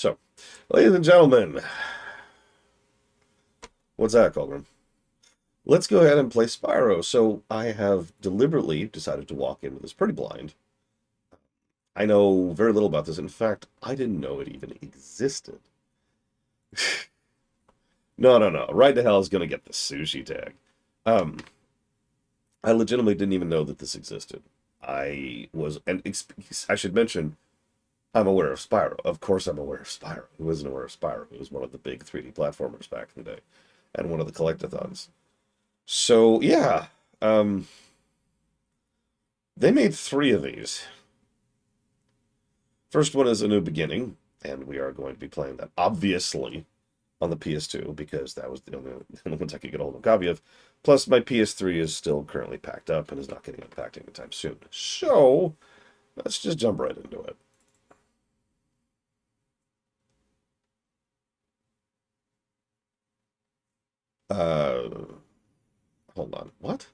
So, ladies and gentlemen, what's that, Colgrim? Let's go ahead and play Spyro. So, I have deliberately decided to walk into this pretty blind. I know very little about this. In fact, I didn't know it even existed. No, no, no. Right to Hell is going to get the sushi tag. Um, I legitimately didn't even know that this existed. I should mention, I'm aware of Spyro. Of course I'm aware of Spyro. Who isn't aware of Spyro? It was one of the big 3D platformers back in the day, and one of the collectathons. So, yeah, um, they made three of these. First one is A New Beginning, and we are going to be playing that, obviously, on the PS2, because that was the only ones I could get a hold of a copy of. Plus, my PS3 is still currently packed up and is not getting unpacked anytime soon. So, let's just jump right into it. Uh, Hold on. What?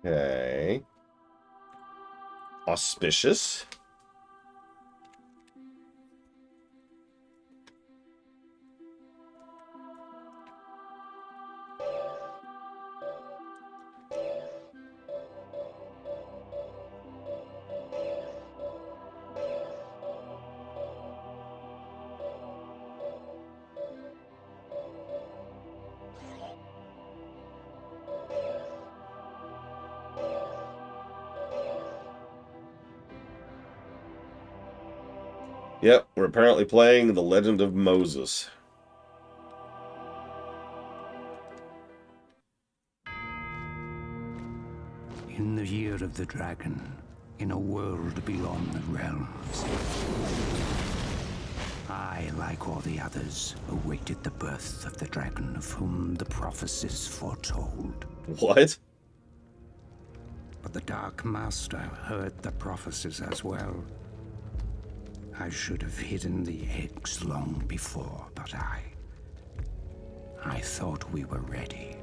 Okay. Auspicious. Yep, we're apparently playing The Legend of Moses. In the year of the dragon, in a world beyond the realms, I, like all the others, awaited the birth of the dragon of whom the prophecies foretold. What? But the Dark Master heard the prophecies as well. I should have hidden the eggs long before, but I thought we were ready.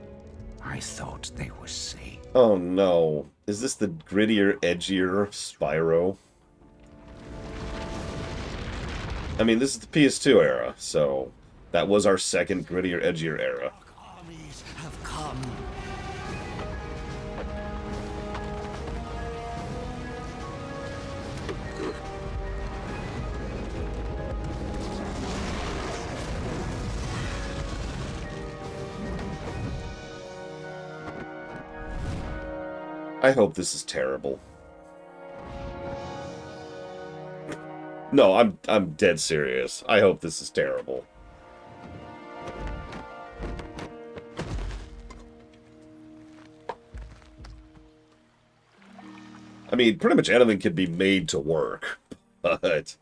I thought they were safe. Oh no. Is this the grittier, edgier Spyro? I mean, this is the PS2 era, so that was our second grittier, edgier era. Armies have come. I hope this is terrible. No, I'm dead serious. I hope this is terrible. I mean, pretty much anything could be made to work, but...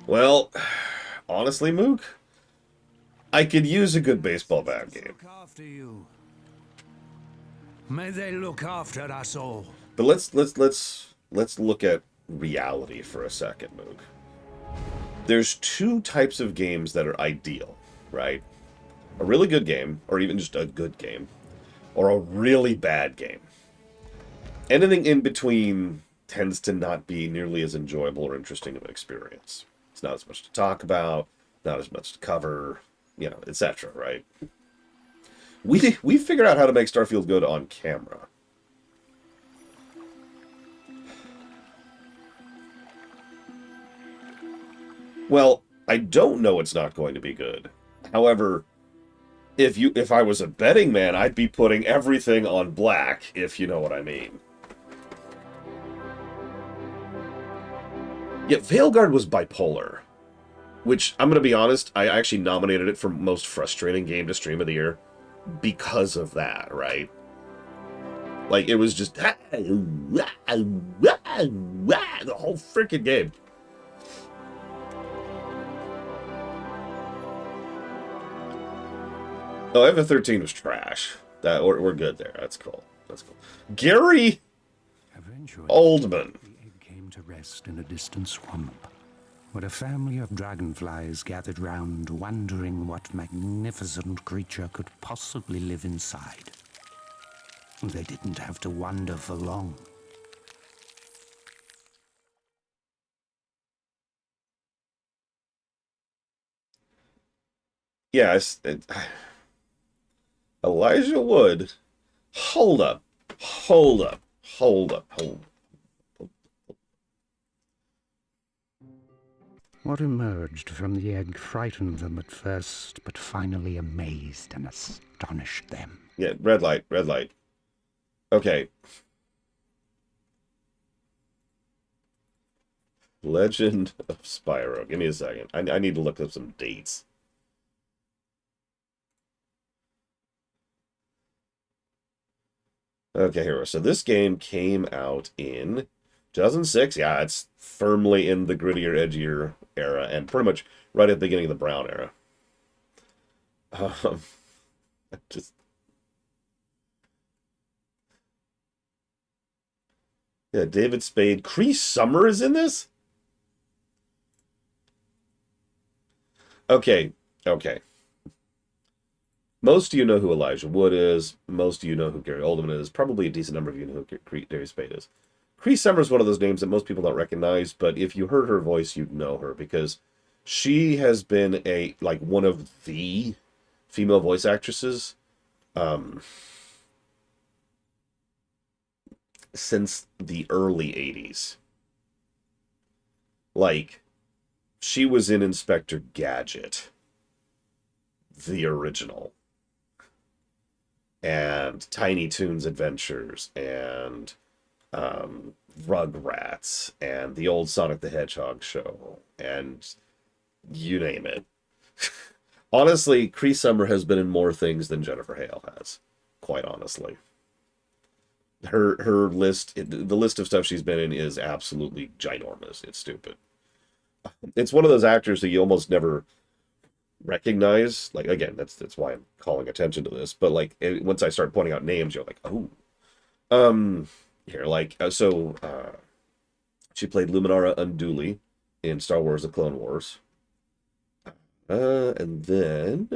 Well, honestly, Mook, I could use a good baseball bat game. Look after you. May they look after us all. But let's look at reality for a second, Mook. There's two types of games that are ideal, right? A really good game, or even just a good game, or a really bad game. Anything in between tends to not be nearly as enjoyable or interesting of an experience. It's not as much to talk about, not as much to cover, you know, etc., right? We figured out how to make Starfield good on camera. Well, I don't know it's not going to be good. However, if I was a betting man, I'd be putting everything on black, if you know what I mean. Yet Veilguard was bipolar, which, I'm going to be honest, I actually nominated it for most frustrating game to stream of the year because of that, right? Like, it was just the whole freaking game. Oh, FF13 was trash. We're good there. That's cool. That's cool. Gary Eventually, Oldman. the egg came to rest in a distant swamp, where a family of dragonflies gathered round, wondering what magnificent creature could possibly live inside. They didn't have to wonder for long. Yeah, Elijah Wood. Hold up. Hold up. Hold up. Hold up. What emerged from the egg frightened them at first, but finally amazed and astonished them. Yeah, red light. Red light. Okay. Legend of Spyro. Give me a second. I need to look up some dates. Okay, here we go. So this game came out in 2006. Yeah, it's firmly in the grittier, edgier era, and pretty much right at the beginning of the Brown era. Um, just yeah, David Spade. Cree Summer is in this? Okay, okay. Most of you know who Elijah Wood is. Most of you know who Gary Oldman is. Probably a decent number of you know who David Spade is. Cree Summer is one of those names that most people don't recognize, but if you heard her voice, you'd know her because she has been one of the female voice actresses since the early 80s. Like, she was in Inspector Gadget, the original, and Tiny Toons Adventures, and Rugrats, and the old Sonic the Hedgehog show, and you name it. Honestly, Cree Summer has been in more things than Jennifer Hale has, quite honestly. Her list, the list of stuff she's been in is absolutely ginormous. It's stupid. It's one of those actors that you almost never recognize. Like, again, that's why I'm calling attention to this. But like, once I start pointing out names, you're like, oh, here, like, she played Luminara Unduli in Star Wars: The Clone Wars. And then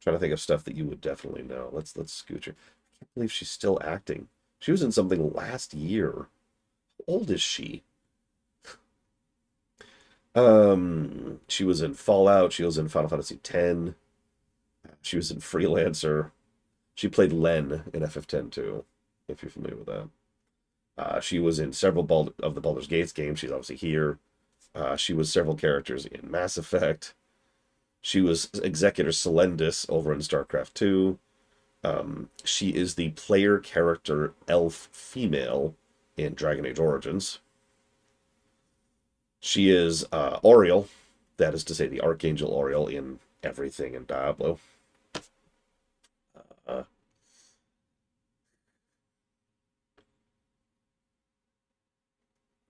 trying to think of stuff that you would definitely know. Let's scooch her. I can't believe she's still acting. She was in something last year. How old is she? She was in Fallout. She was in Final Fantasy X. She was in Freelancer. She played Len in FF10 too, if you're familiar with that. She was in several of the Baldur's Gates games. She's obviously here. She was several characters in Mass Effect. She was Executor Celendis over in StarCraft 2. She is the player character elf female in Dragon Age Origins. She is Oriel, that is to say the Archangel Oriel in everything in Diablo.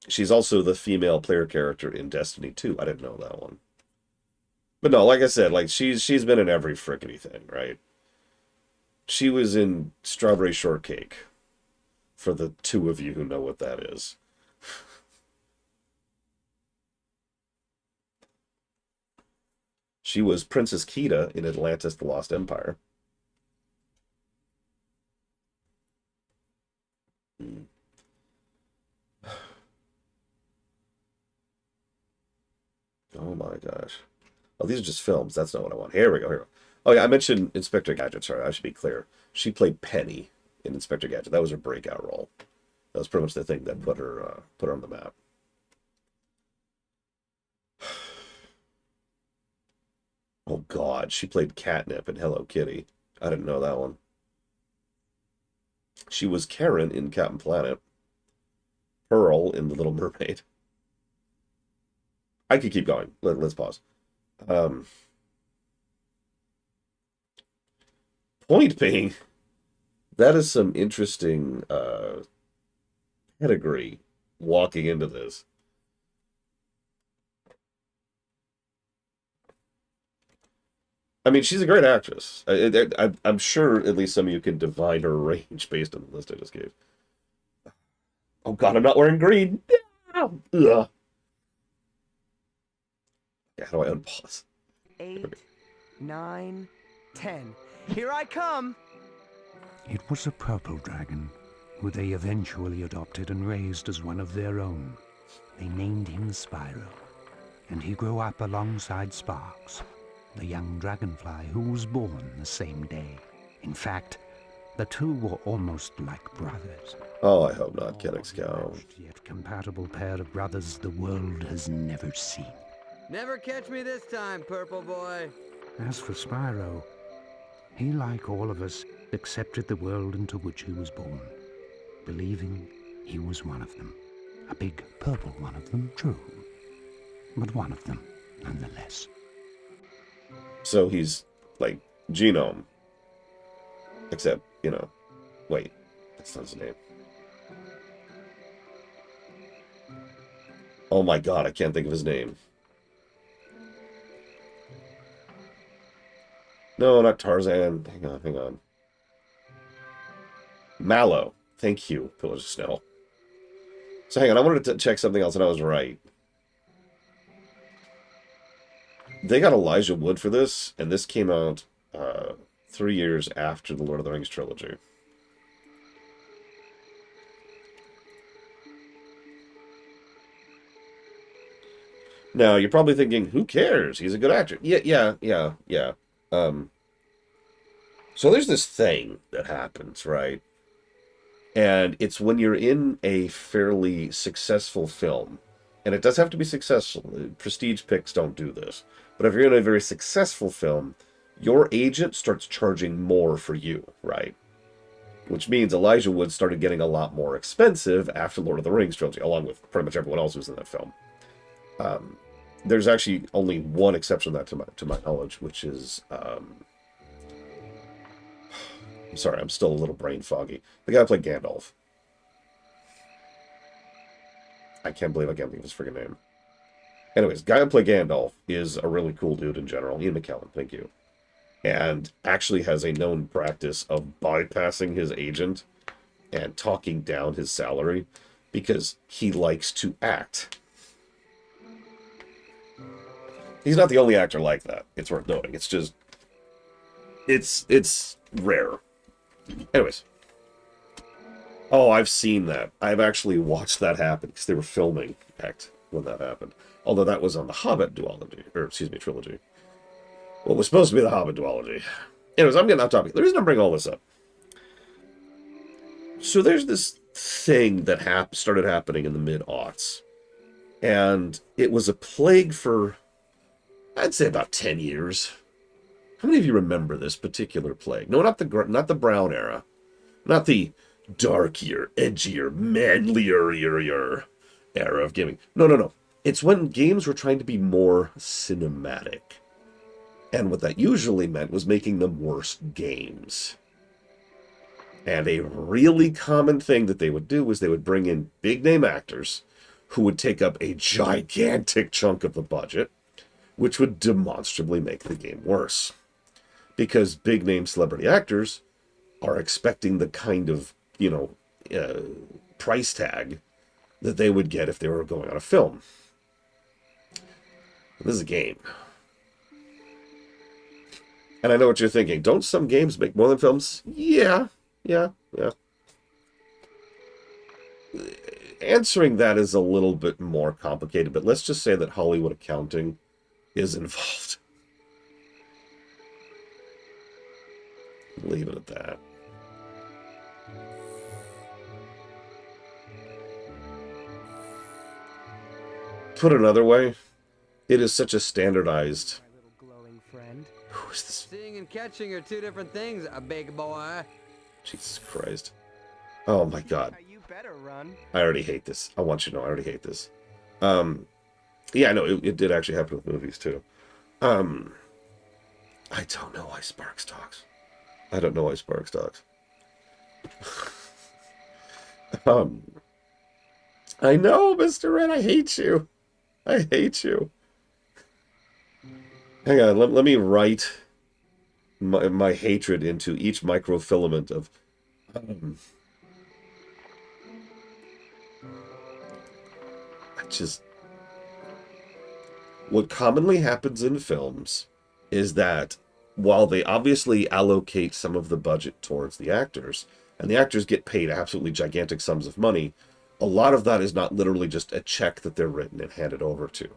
She's also the female player character in Destiny 2. I didn't know that one. But no, like I said, like she's been in every frickety thing, right? She was in Strawberry Shortcake, for the two of you who know what that is. She was Princess Kida in Atlantis: The Lost Empire. Oh my gosh. Oh, these are just films. That's not what I want. Here we go. Here we go. Oh yeah, I mentioned Inspector Gadget. Sorry, I should be clear. She played Penny in Inspector Gadget. That was her breakout role. That was pretty much the thing that put her on the map. Oh God, she played Catnip in Hello Kitty. I didn't know that one. She was Karen in Captain Planet. Pearl in The Little Mermaid. I could keep going. Let's pause. Point being, That is some interesting pedigree walking into this. I mean, she's a great actress. I'm sure at least some of you can divine her range based on the list I just gave. Oh God, I'm not wearing green. Ugh. Yeah, how do I unpause? 8, 9, 10. Here I come! It was a purple dragon, who they eventually adopted and raised as one of their own. They named him Spyro, and he grew up alongside Sparks, the young dragonfly who was born the same day. In fact, the two were almost like brothers. Oh, I hope not, Kennex Cow. Yet compatible pair of brothers the world has never seen. Never catch me this time, Purple Boy. As for Spyro, he, like all of us, accepted the world into which he was born, believing he was one of them. A big purple one of them, true, but one of them nonetheless. So he's like Genome. Except, you know, wait, that's not his name. Oh my God, I can't think of his name. No, not Tarzan. Hang on. Mallow. Thank you, Pillars of Snow. So hang on, I wanted to check something else, and I was right. They got Elijah Wood for this, and this came out 3 years after the Lord of the Rings trilogy. Now, you're probably thinking, who cares? He's a good actor. Yeah. So there's this thing that happens, right? And it's when you're in a fairly successful film, and it does have to be successful. Prestige picks don't do this. But if you're in a very successful film, your agent starts charging more for you, right? Which means Elijah Wood started getting a lot more expensive after Lord of the Rings trilogy, along with pretty much everyone else who's in that film. There's actually only one exception to that, to my knowledge, which is... I'm sorry, I'm still a little brain foggy. The guy who played Gandalf. I can't believe his friggin' name. Anyways, guy who played Gandalf is a really cool dude in general. Ian McKellen, thank you. And actually has a known practice of bypassing his agent and talking down his salary because he likes to act. He's not the only actor like that. It's worth noting. It's just... It's rare. Anyways. Oh, I've seen that. I've actually watched that happen because they were filming Act when that happened. Although that was on the Hobbit duology, or excuse me, trilogy. What was supposed to be the Hobbit duology. Anyways, I'm getting off topic. The reason I'm bringing all this up. So there's this thing that started happening in the mid-aughts. And it was a plague for, I'd say, about 10 years. How many of you remember this particular plague? No, not the Brown era. Not the darkier, edgier, manlier era of gaming. No. It's when games were trying to be more cinematic. And what that usually meant was making them worse games. And a really common thing that they would do was they would bring in big-name actors who would take up a gigantic chunk of the budget, which would demonstrably make the game worse. Because big-name celebrity actors are expecting the kind of, price tag that they would get if they were going on a film. This is a game. And I know what you're thinking. Don't some games make more than films? Yeah. Answering that is a little bit more complicated, but let's just say that Hollywood accounting is involved. Leave it at that. Put another way, it is such a standardized... My little glowing friend. Who is this? Seeing and catching are two different things, a big boy. Jesus Christ. Oh my God. You better run. I already hate this. I want you to know I already hate this. Yeah, no, it did actually happen with movies too. I don't know why Sparks talks. Um, I know, Mr. Red, I hate you. I hate you. Hang on, let me write my hatred into each microfilament of... I just... What commonly happens in films is that while they obviously allocate some of the budget towards the actors, and the actors get paid absolutely gigantic sums of money, a lot of that is not literally just a check that they're written and handed over to.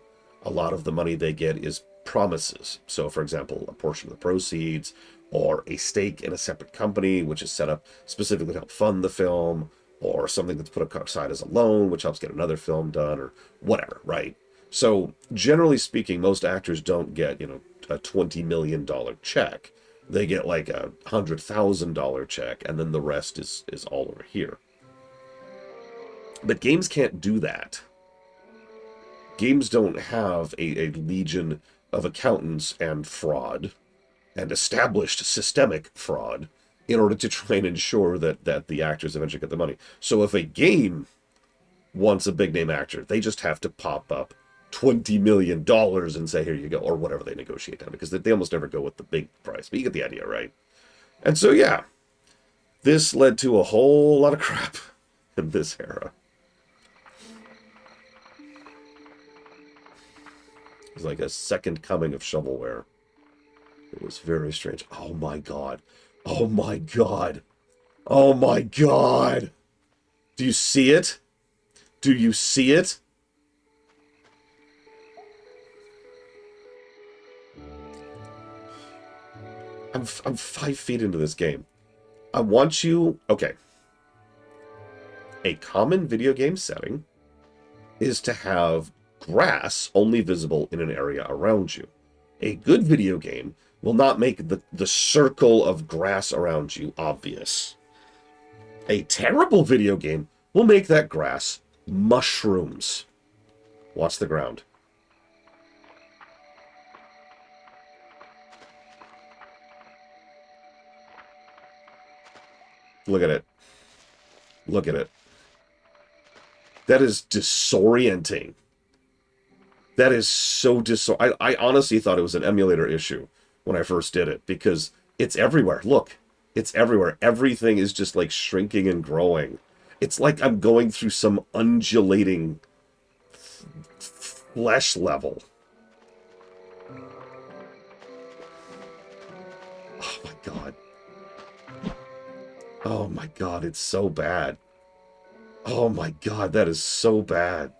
A lot of the money they get is promises. So, for example, a portion of the proceeds, or a stake in a separate company, which is set up specifically to help fund the film, or something that's put aside as a loan, which helps get another film done, or whatever, right? So, generally speaking, most actors don't get, a $20 million check. They get like a $100,000 check, and then the rest is all over here. But games can't do that. Games don't have a legion of accountants and fraud, and established systemic fraud, in order to try and ensure that the actors eventually get the money. So if a game wants a big-name actor, they just have to pop up $20 million and say, here you go, or whatever they negotiate down, because they almost never go with the big price. But you get the idea, right? And so, yeah, this led to a whole lot of crap in this era. It was like a second coming of shovelware. It was very strange. Oh my god. Oh my god. Oh my god. Do you see it? Do you see it? I'm 5 feet into this game. I want you... Okay. A common video game setting is to have grass only visible in an area around you. A good video game will not make the circle of grass around you obvious. A terrible video game will make that grass mushrooms. Watch the ground. Look at it. Look at it. That is disorienting. That is so I honestly thought it was an emulator issue when I first did it, because it's everywhere. Look, it's everywhere. Everything is just like shrinking and growing. It's like I'm going through some undulating flesh level. Oh my god. Oh my god, it's so bad. Oh my god, that is so bad.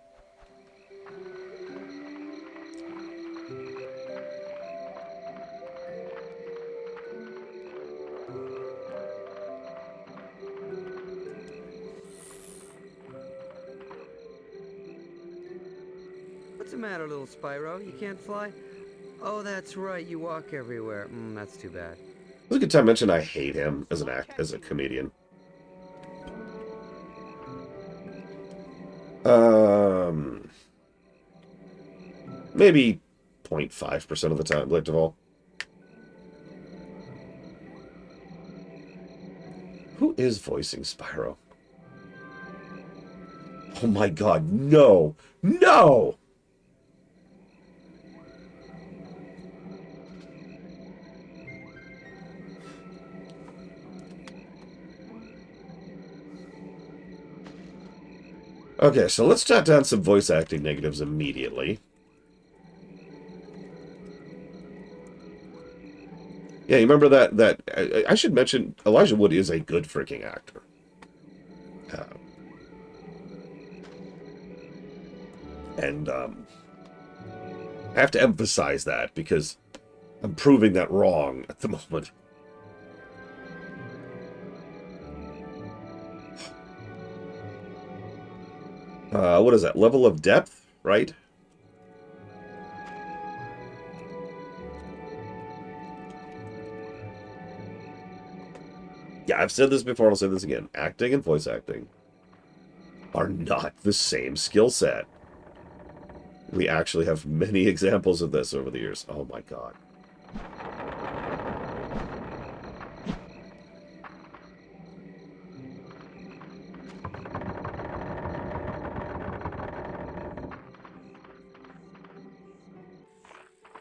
What's the matter, little Spyro? You can't fly? Oh, that's right, you walk everywhere. That's too bad. It was a good time to mention I hate him as as a comedian. Maybe 0.5% of the time, Blake Duvall. Who is voicing Spyro? Oh my god, no! No! Okay, so let's jot down some voice acting negatives immediately. Yeah, you remember that I should mention, Elijah Wood is a good freaking actor. I have to emphasize that because I'm proving that wrong at the moment. What is that? Level of depth, right? Yeah, I've said this before, I'll say this again. Acting and voice acting are not the same skill set. We actually have many examples of this over the years. Oh my god.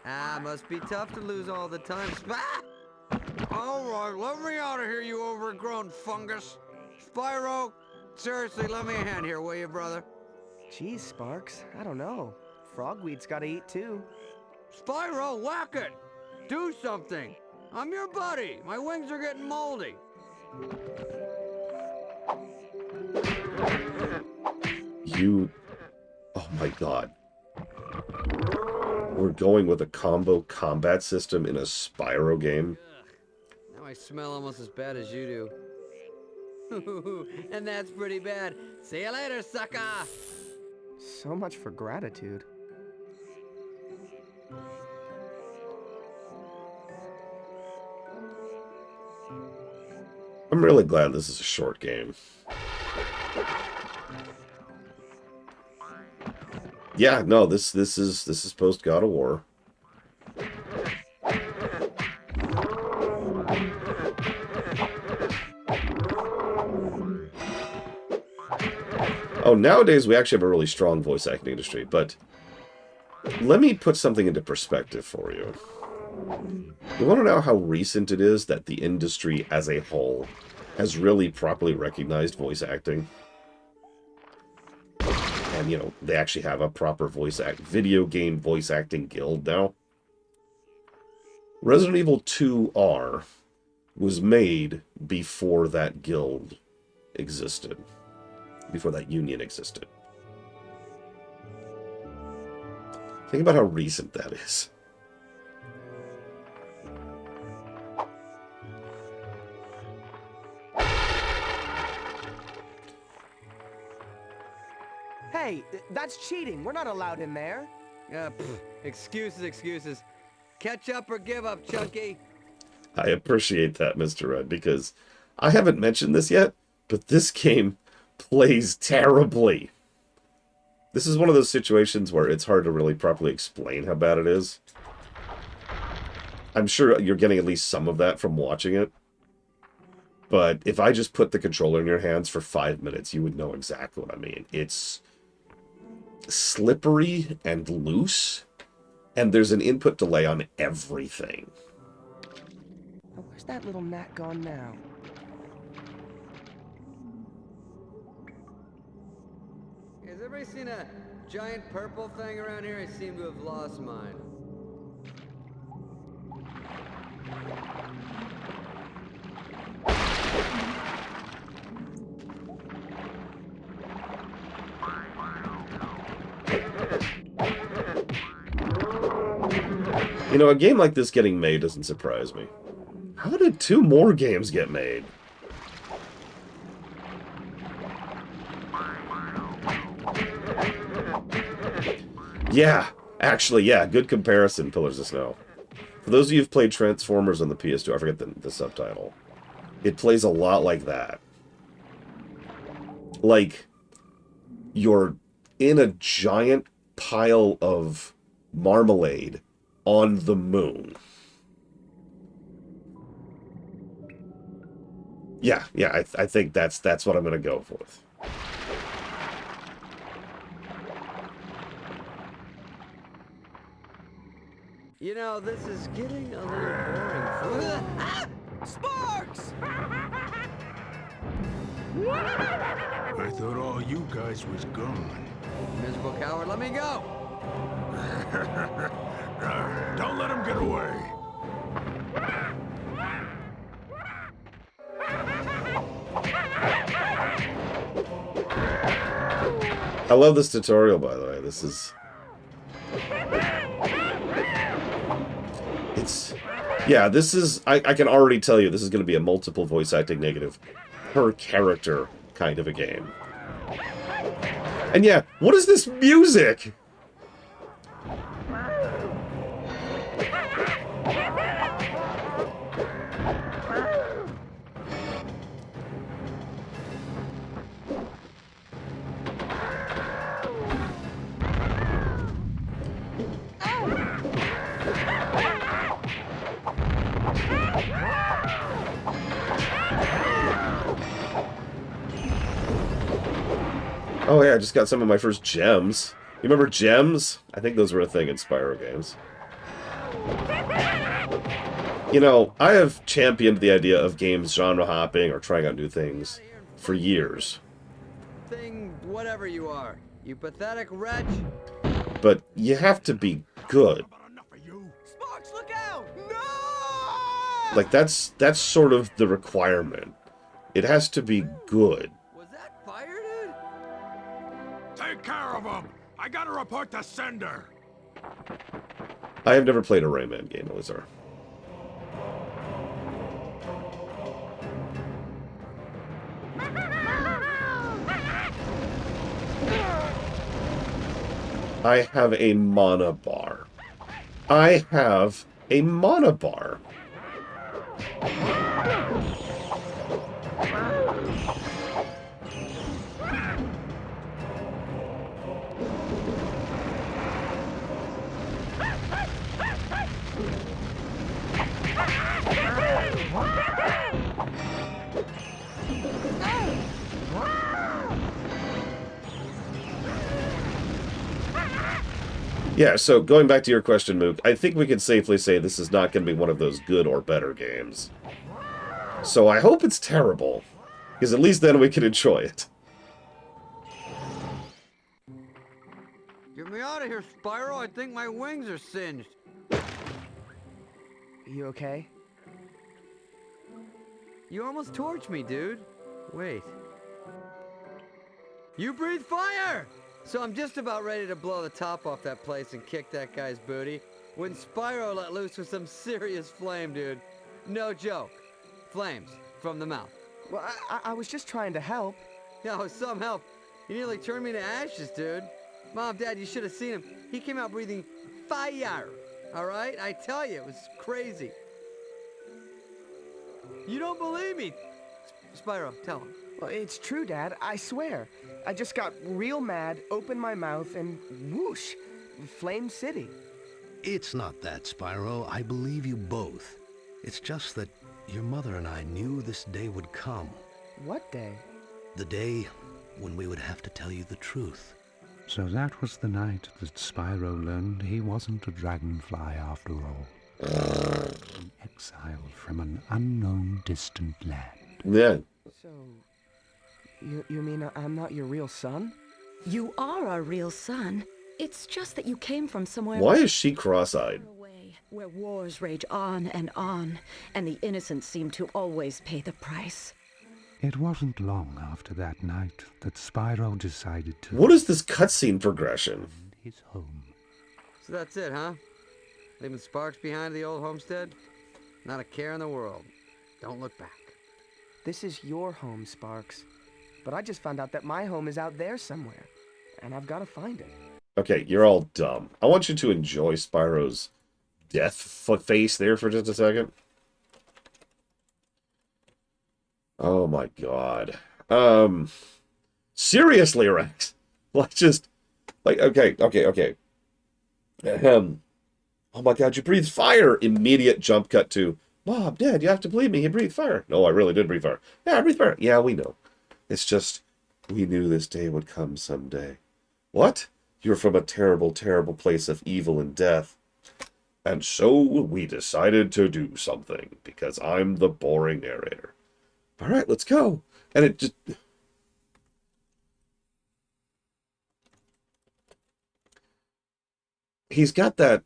Ah, must be tough to lose all the time. All right, let me out of here, you overgrown fungus. Spyro, seriously, let me a hand here, will you, brother? Geez, Sparks, I don't know. Frogweed's gotta eat too. Spyro, whack it! Do something! I'm your buddy! My wings are getting moldy! Oh my god. We're going with a combo combat system in a Spyro game? Ugh. Now I smell almost as bad as you do. And that's pretty bad. See you later, sucker! So much for gratitude. I'm really glad this is a short game. Yeah, no, this is post God of War. Oh, nowadays we actually have a really strong voice acting industry, but let me put something into perspective for you. You want to know how recent it is that the industry as a whole has really properly recognized voice acting? And, you know, they actually have a proper video game voice acting guild now. Resident Evil 2R was made before that guild existed. Before that union existed. Think about how recent that is. Hey, that's cheating. We're not allowed in there. Excuses, excuses. Catch up or give up, Chunky. I appreciate that, Mr. Red, because I haven't mentioned this yet, but this game plays terribly. This is one of those situations where it's hard to really properly explain how bad it is. I'm sure you're getting at least some of that from watching it. But if I just put the controller in your hands for 5 minutes, you would know exactly what I mean. It's slippery and loose, and there's an input delay on everything. Oh, where's that little gnat gone now? Has everybody seen a giant purple thing around here? I seem to have lost mine. You know, a game like this getting made doesn't surprise me. How did 2 more games get made? Yeah, actually, yeah, good comparison, Pillars of Snow. For those of you who've played Transformers on the PS2, I forget the subtitle. It plays a lot like that. Like, you're in a giant pile of marmalade on the moon. Yeah, I think that's what I'm going to go with. You know, this is getting a little boring. Sparks! I thought all you guys was gone. Miserable coward, let me go! Don't let him get away. I love this tutorial, by the way. This is... Yeah, this is... I can already tell you this is going to be a multiple voice acting negative per character kind of a game. And yeah, what is this music? Oh yeah, I just got some of my first gems. You remember gems? I think those were a thing in Spyro games. You know, I have championed the idea of games genre hopping or trying out new things for years. Thing, whatever you are. You pathetic wretch. But you have to be good. Sparks, look out! No! Like, that's sort of the requirement. It has to be good. Was that fire, dude? Take care of him! I gotta report the sender! I have never played a Rayman game, Elizar. I have a mana bar. I have a mana bar. Yeah, so going back to your question, Mook, I think we can safely say this is not going to be one of those good or better games. So I hope it's terrible, because at least then we can enjoy it. Get me out of here, Spyro. I think my wings are singed. You okay? You almost torched me, dude. Wait. You breathe fire! So I'm just about ready to blow the top off that place and kick that guy's booty when Spyro let loose with some serious flame, dude. No joke. Flames from the mouth. Well, I was just trying to help. Yo, some help. You nearly turned me to ashes, dude. Mom, Dad, you should have seen him. He came out breathing fire. All right? I tell you, it was crazy. You don't believe me. Spyro, tell him. Well, it's true, Dad. I swear. I just got real mad, opened my mouth, and whoosh, Flame City. It's not that, Spyro. I believe you both. It's just that your mother and I knew this day would come. What day? The day when we would have to tell you the truth. So that was the night that Spyro learned he wasn't a dragonfly after all. An exile from an unknown distant land. Yeah. So, you mean I'm not your real son? You are our real son. It's just that you came from somewhere Why is she cross-eyed? away, where wars rage on, and the innocent seem to always pay the price. It wasn't long after that night that Spyro decided to What is this cutscene progression? find his home. So that's it, huh? Leaving Sparks behind at the old homestead? Not a care in the world. Don't look back. This is your home, Sparks. But I just found out that my home is out there somewhere, and I've got to find it. Okay, you're all dumb. I want you to enjoy Spyro's death face there for just a second. Oh my god. Seriously, Rex. Okay. Oh my god, you breathed fire! Immediate jump cut to, Mom, Dad, you have to believe me, he breathed fire. No, I really did breathe fire. Yeah, I breathed fire. Yeah, we know. It's just, we knew this day would come someday. What? You're from a terrible, terrible place of evil and death. And so we decided to do something, because I'm the boring narrator. Alright, let's go. And it just... He's got that...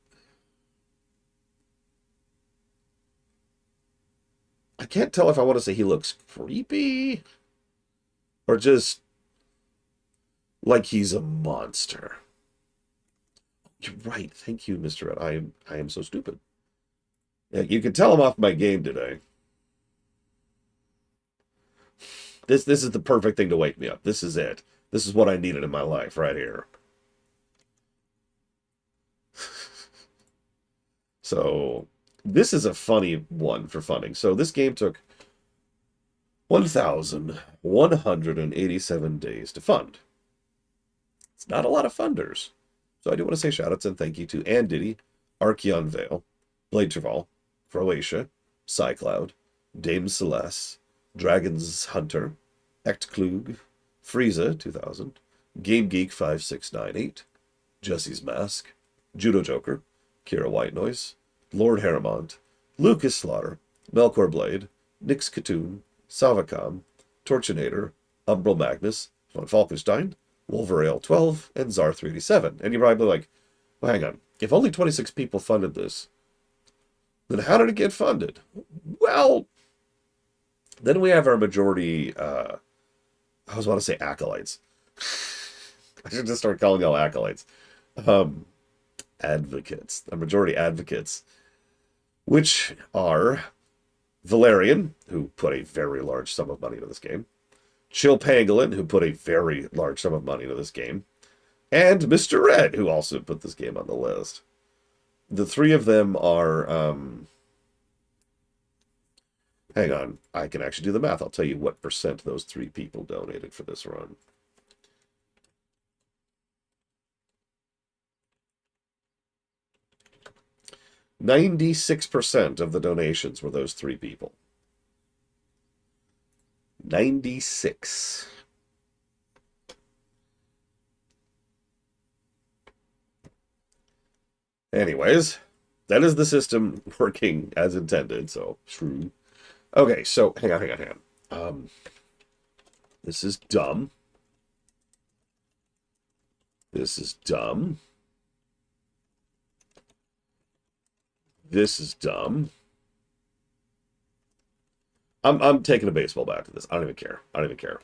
I can't tell if I want to say he looks creepy or just like he's a monster. You're right. Thank you, Mr. Ed. I am so stupid. Yeah, you can tell I'm off my game today. This is the perfect thing to wake me up. This is it. This is what I needed in my life right here. So, this is a funny one for funding. So, this game took 1,187 days to fund. It's not a lot of funders. So, I do want to say shoutouts and thank you to Ann Diddy, Archeon Vale, Blade Traval, Croatia, Cycloud, Dame Celeste, Dragon's Hunter, Ect Klug, Frieza 2000, Game Geek 5698, Jesse's Mask, Judo Joker, Kira White Noise, Lord Harrimont, Lucas Slaughter, Melkor Blade, Nix Katoon, Savacom, Torchinator, Umbral Magnus, Von Falkenstein, Wolverale 12, and Zar 387. And you're probably like, well, hang on. If only 26 people funded this, then how did it get funded? Well, then we have our majority, I always want to say acolytes. I should just start calling all acolytes. Advocates. The majority advocates, which are Valerian, who put a very large sum of money into this game, Chill Pangolin, who put a very large sum of money into this game, and Mr. Red, who also put this game on the list. The three of them are, hang on, I can actually do the math. I'll tell you what percent those three people donated for this run. %96 of the donations were those three people. 96. Anyways, that is the system working as intended, so true. Okay, so hang on. This is dumb. This is dumb. This is dumb. I'm taking a baseball bat to this. I don't even care. I don't even care.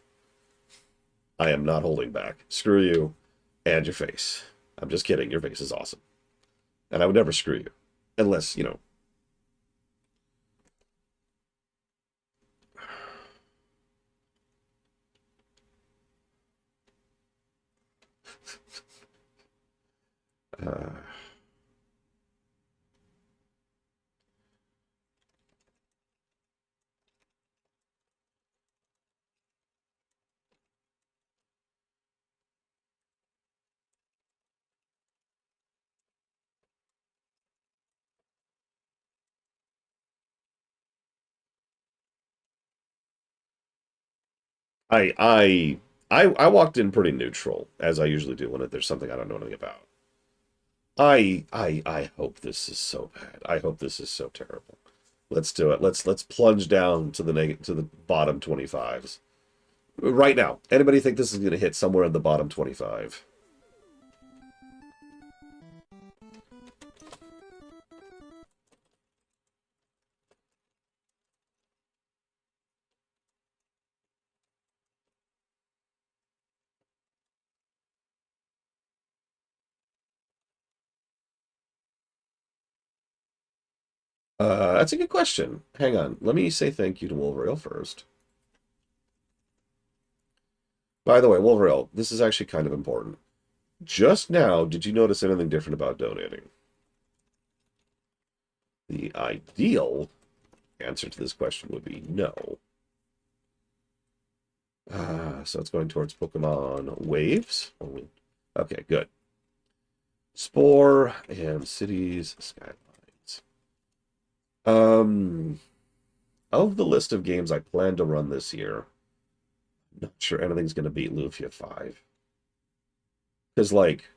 I am not holding back. Screw you and your face. I'm just kidding. Your face is awesome. And I would never screw you. Unless, you know. I walked in pretty neutral, as I usually do when there's something I don't know anything about. I hope this is so bad. I hope this is so terrible. Let's do it. Let's plunge down to the bottom 25s. Right now. Anybody think this is going to hit somewhere in the bottom 25? That's a good question. Hang on. Let me say thank you to Wolverale first. By the way, Wolverale, this is actually kind of important. Just now, did you notice anything different about donating? The ideal answer to this question would be no. So it's going towards Pokemon Waves. Okay, good. Spore and Cities Skylines. Of the list of games I plan to run this year, I'm not sure anything's going to beat Lufia 5. Because, like,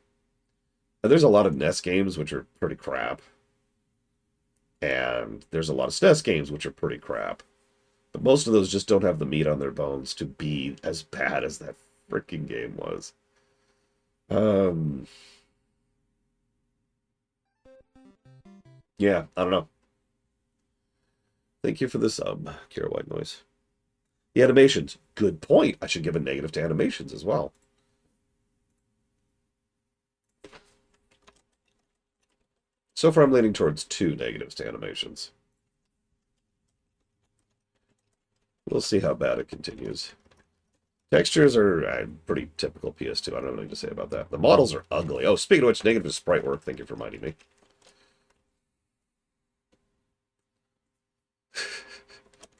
there's a lot of NES games which are pretty crap. And there's a lot of SNES games which are pretty crap. But most of those just don't have the meat on their bones to be as bad as that freaking game was. Yeah, I don't know. Thank you for the sub, Kira White Noise. The animations. Good point. I should give a negative to animations as well. So far, I'm leaning towards 2 negatives to animations. We'll see how bad it continues. Textures are pretty typical PS2. I don't have anything to say about that. The models are ugly. Oh, speaking of which, negative is sprite work. Thank you for reminding me.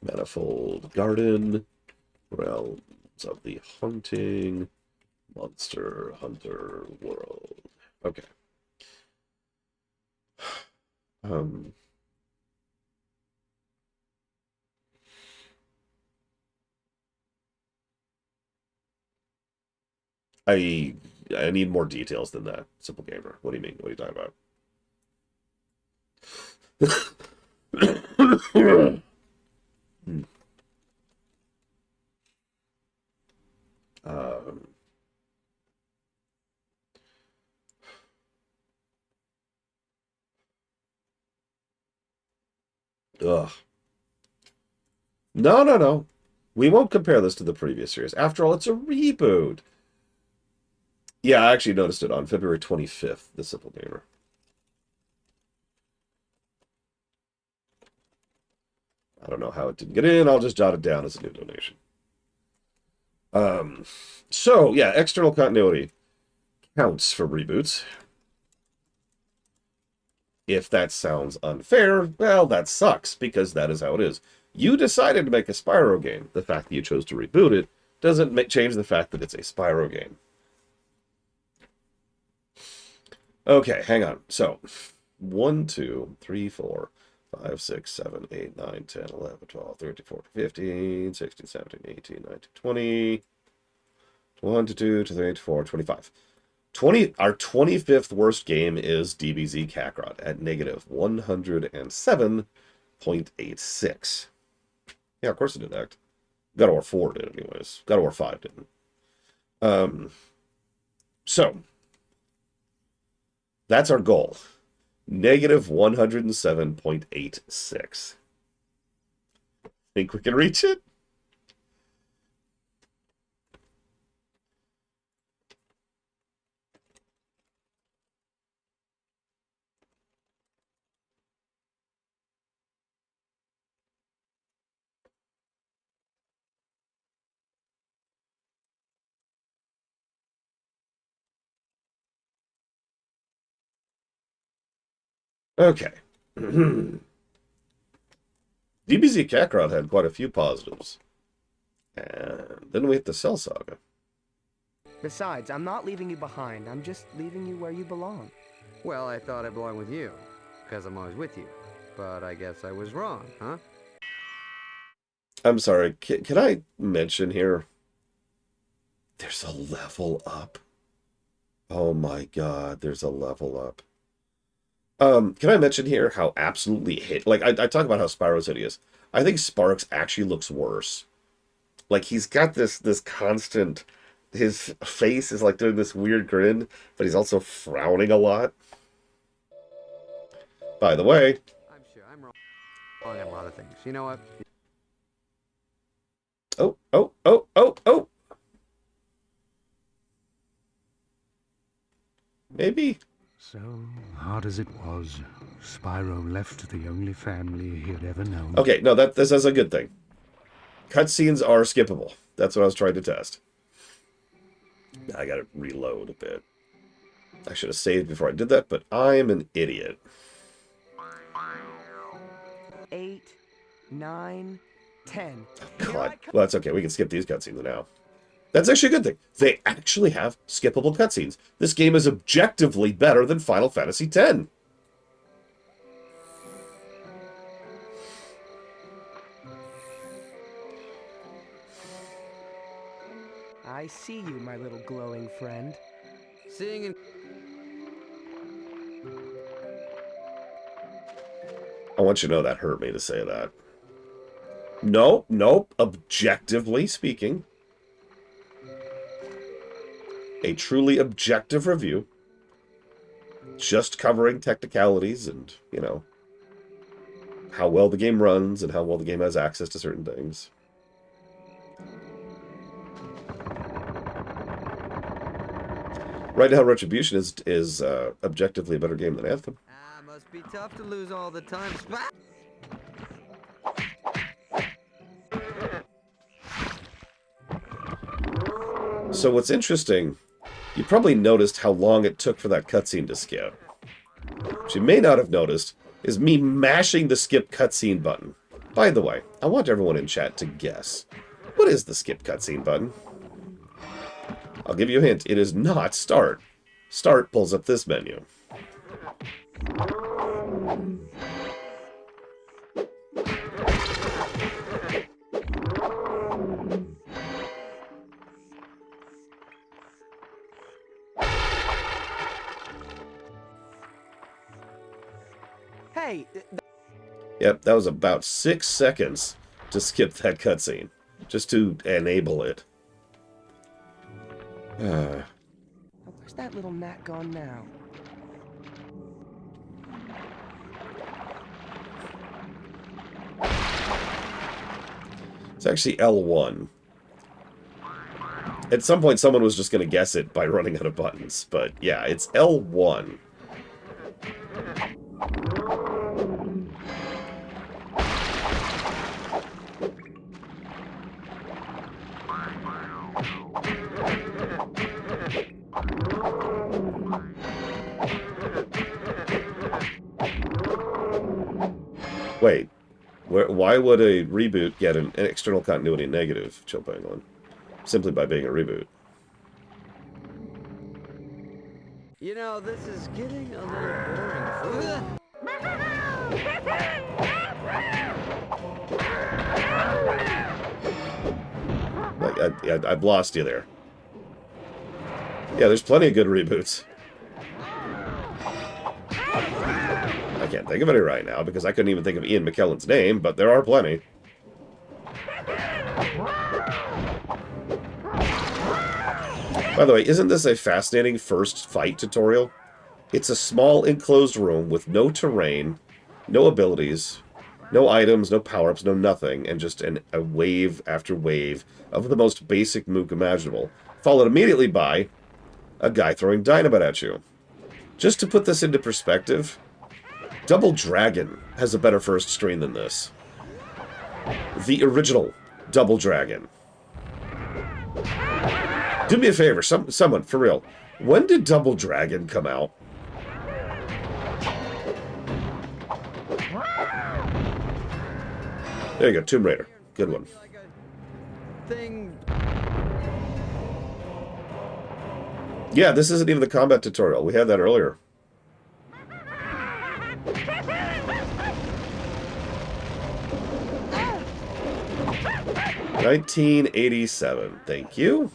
Manifold Garden. Realms of the Hunting. Monster Hunter World. Okay. I need more details than that, Simple Gamer. What do you mean? What are you talking about? Um, ugh. No, no, no. We won't compare this to the previous series. After all, it's a reboot. Yeah, I actually noticed it on February 25th, The Simple Gamer. I don't know how it didn't get in. I'll just jot it down as a new donation. So, yeah, external continuity counts for reboots. If that sounds unfair, well, that sucks, because that is how it is. You decided to make a Spyro game. The fact that you chose to reboot it doesn't change the fact that it's a Spyro game. Okay, hang on. So, 1, 2, 3, 4, 5, 6, 7, 8, 9, 10, 11, 12, 13, 14, 15, 16, 17, 18, 19, 20, 1 to 2 to 3 to 4, 25. Our 25th worst game is DBZ Kakarot at negative 107.86. Yeah, of course it did act. God of War 4 did anyways. God of War 5 didn't. So, that's our goal. Negative 107.86. Think we can reach it? Okay. DBZ Kakarot had quite a few positives. And then we hit the Cell Saga. Besides, I'm not leaving you behind. I'm just leaving you where you belong. Well, I thought I belonged with you, because I'm always with you. But I guess I was wrong, huh? I'm sorry, can I mention here? There's a level up. Oh my god, there's a level up. Can I mention here how absolutely like I talk about how Spyro's hideous. I think Sparx actually looks worse. Like he's got this constant, his face is like doing this weird grin, but he's also frowning a lot. By the way, I'm sure I'm wrong on a lot of things. You know what? oh, oh, oh, oh, oh. Maybe. So, hard as it was, Spyro left the only family he had ever known. Okay, no, this is a good thing. Cutscenes are skippable. That's what I was trying to test. I gotta reload a bit. I should have saved before I did that, but I'm an idiot. 8, 9, 10. God. Well, that's okay. We can skip these cutscenes now. That's actually a good thing. They actually have skippable cutscenes. This game is objectively better than Final Fantasy X. I see you, my little glowing friend. Seeing and I want you to know that hurt me to say that. No, nope. Objectively speaking, a truly objective review, just covering technicalities and, you know, how well the game runs and how well the game has access to certain things. Right now, Retribution is objectively a better game than Anthem. must be tough to lose all the time. So what's interesting, you probably noticed how long it took for that cutscene to skip. What you may not have noticed is me mashing the skip cutscene button. By the way, I want everyone in chat to guess. What is the skip cutscene button? I'll give you a hint. It is not Start. Start pulls up this menu. Hey, Yep, that was about 6 seconds to skip that cutscene. Just to enable it. Where's that little gnat gone now? It's actually L1. At some point, someone was just going to guess it by running out of buttons. But yeah, it's L1. Wait, why would a reboot get an external continuity negative, Chill Penguin? Simply by being a reboot. You know, this is getting a little boring. Like, I've lost you there. Yeah, there's plenty of good reboots. I can't think of any right now because I couldn't even think of Ian McKellen's name, but there are plenty. By the way, isn't this a fascinating first fight tutorial? It's a small enclosed room with no terrain, no abilities, no items, no power-ups, no nothing, and just a wave after wave of the most basic mook imaginable, followed immediately by a guy throwing dynamite at you. Just to put this into perspective, Double Dragon has a better first screen than this. The original Double Dragon. Do me a favor, someone, for real. When did Double Dragon come out? There you go, Tomb Raider. Good one. Thing. Yeah, this isn't even the combat tutorial. We had that earlier. $1987. Thank you.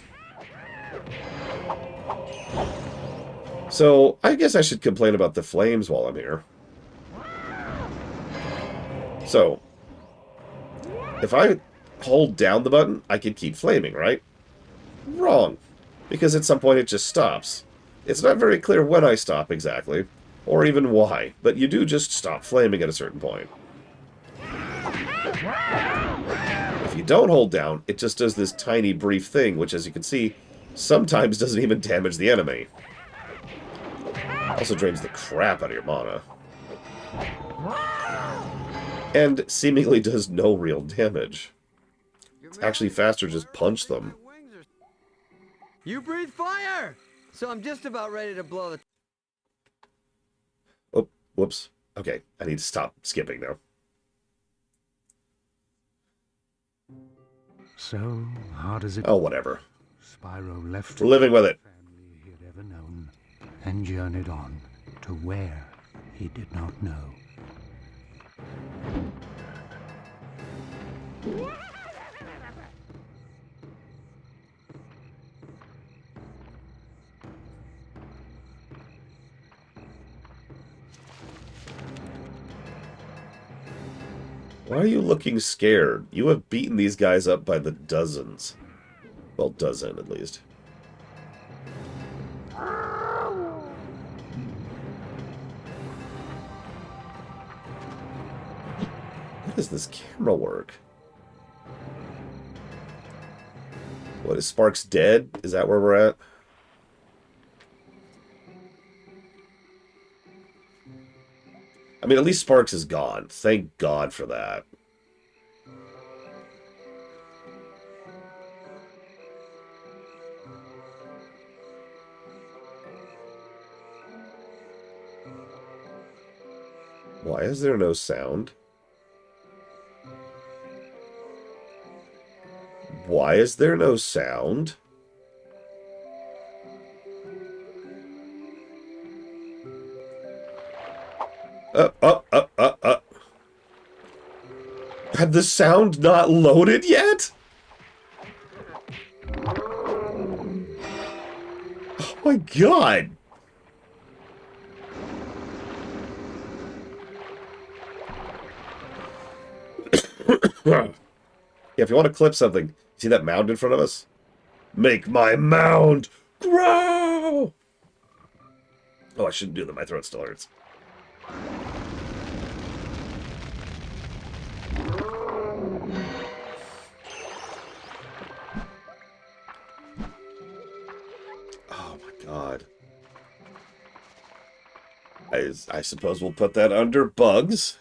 So, I guess I should complain about the flames while I'm here. So, if I hold down the button, I can keep flaming, right? Wrong. Because at some point it just stops. It's not very clear when I stop exactly, or even why, but you do just stop flaming at a certain point. If you don't hold down, it just does this tiny brief thing, which as you can see, sometimes doesn't even damage the enemy. Also drains the crap out of your mana. And seemingly does no real damage. It's actually faster to just punch them. You breathe fire! So I'm just about ready to blow the... Oh, whoops. Okay, I need to stop skipping now. So hard as it... Oh, whatever. Spyro left We're living with it. family he had ever known and journeyed on to where he did not know. Why are you looking scared? You have beaten these guys up by the dozens. Well, dozen at least. How does this camera work? What, is Sparks dead? Is that where we're at? I mean, at least Sparks is gone. Thank God for that. Why is there no sound? Why is there no sound? Had the sound not loaded yet? Oh my God. Yeah, if you want to clip something, see that mound in front of us? Make my mound grow! Oh, I shouldn't do that. My throat still hurts. Oh my god. I suppose we'll put that under bugs.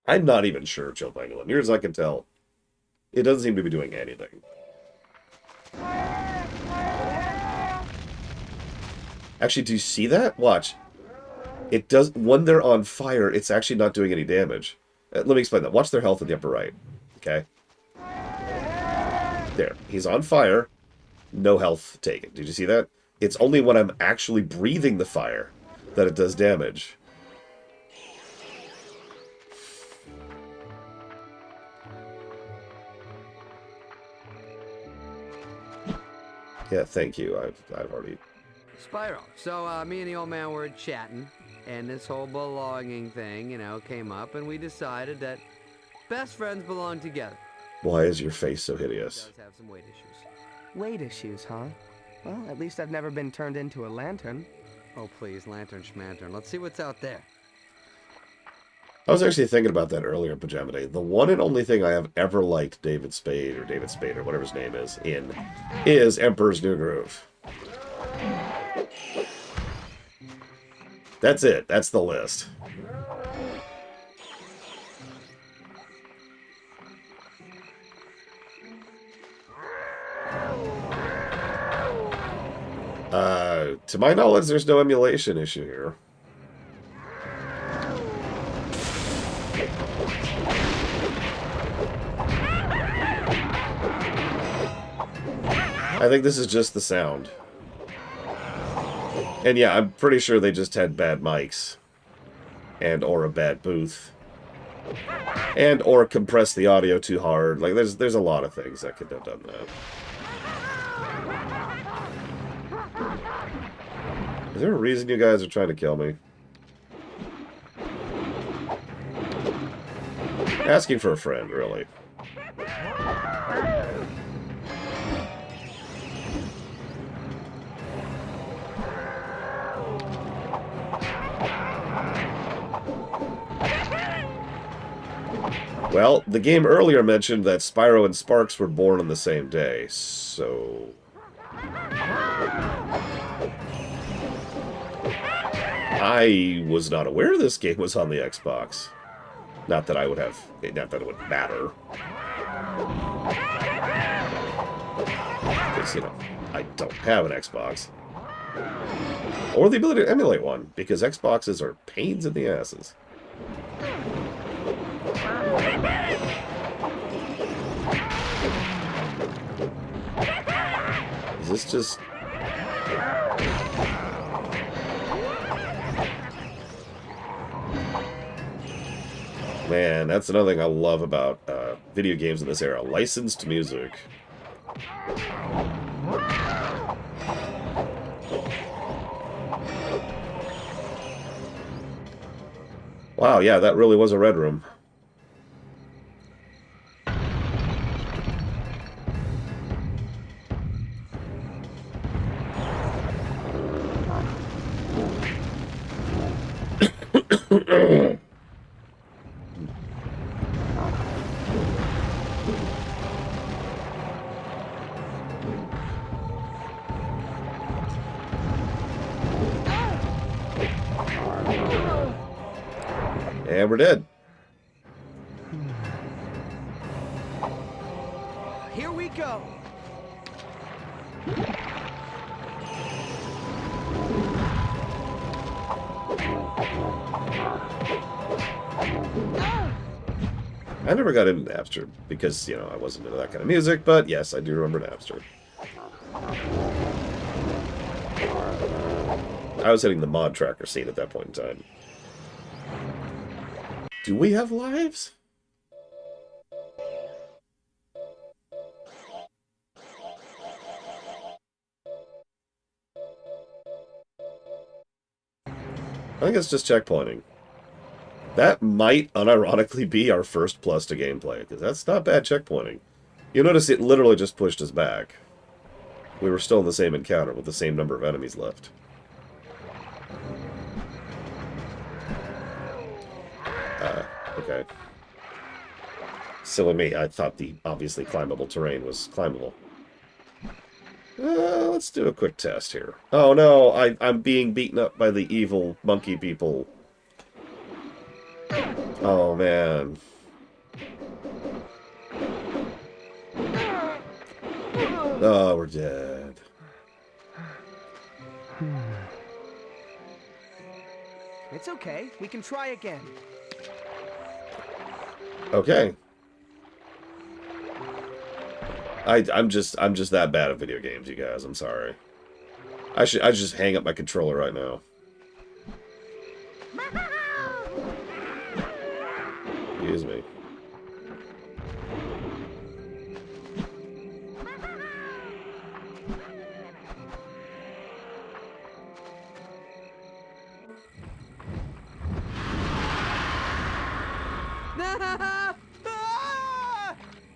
I'm not even sure, Chill Pangolin. Near as I can tell, it doesn't seem to be doing anything. Actually, do you see that? Watch. It does, when they're on fire, it's actually not doing any damage. Let me explain that. Watch their health in the upper right. Okay? There. He's on fire. No health taken. Did you see that? It's only when I'm actually breathing the fire that it does damage. Yeah, thank you. I've already... Spyro. So, me and the old man were chatting, and this whole belonging thing, you know, came up, and we decided that best friends belong together. Why is your face so He hideous? does have some weight issues. Weight issues, huh? Well, at least I've never been turned into a lantern. Oh, please, lantern schmantern. Let's see what's out there. I was actually thinking about that earlier in Pajama Day. The one and only thing I have ever liked David Spade, or whatever his name is, in, is Emperor's New Groove. That's it. That's the list. To my knowledge, there's no emulation issue here. I think this is just the sound. And yeah, I'm pretty sure they just had bad mics. And or a bad booth. And or compressed the audio too hard. Like, there's a lot of things that could have done that. Is there a reason you guys are trying to kill me? Asking for a friend, really. Well, the game earlier mentioned that Spyro and Sparks were born on the same day, so... I was not aware this game was on the Xbox. Not that I would have... Not that it would matter. Because, you know, I don't have an Xbox. Or the ability to emulate one, because Xboxes are pains in the asses. Is this just... Man, that's another thing I love about video games in this era. Licensed music. Wow, yeah, that really was a red room. And we're dead. Here we go. I never got into Napster because, you know, I wasn't into that kind of music, but yes, I do remember Napster. I was hitting the mod tracker scene at that point in time. Do we have lives? think it's just checkpointing. That might unironically be our first plus to gameplay, because that's not bad checkpointing. You'll notice it literally just pushed us back. We were still in the same encounter with the same number of enemies left. Okay. Silly me, I thought the obviously climbable terrain was climbable. Let's do a quick test here. Oh no, I'm being beaten up by the evil monkey people. Oh man. Oh, we're dead. It's okay. We can try again. Okay. I'm just that bad at video games, you guys. I'm sorry. I just hang up my controller right now. Excuse me.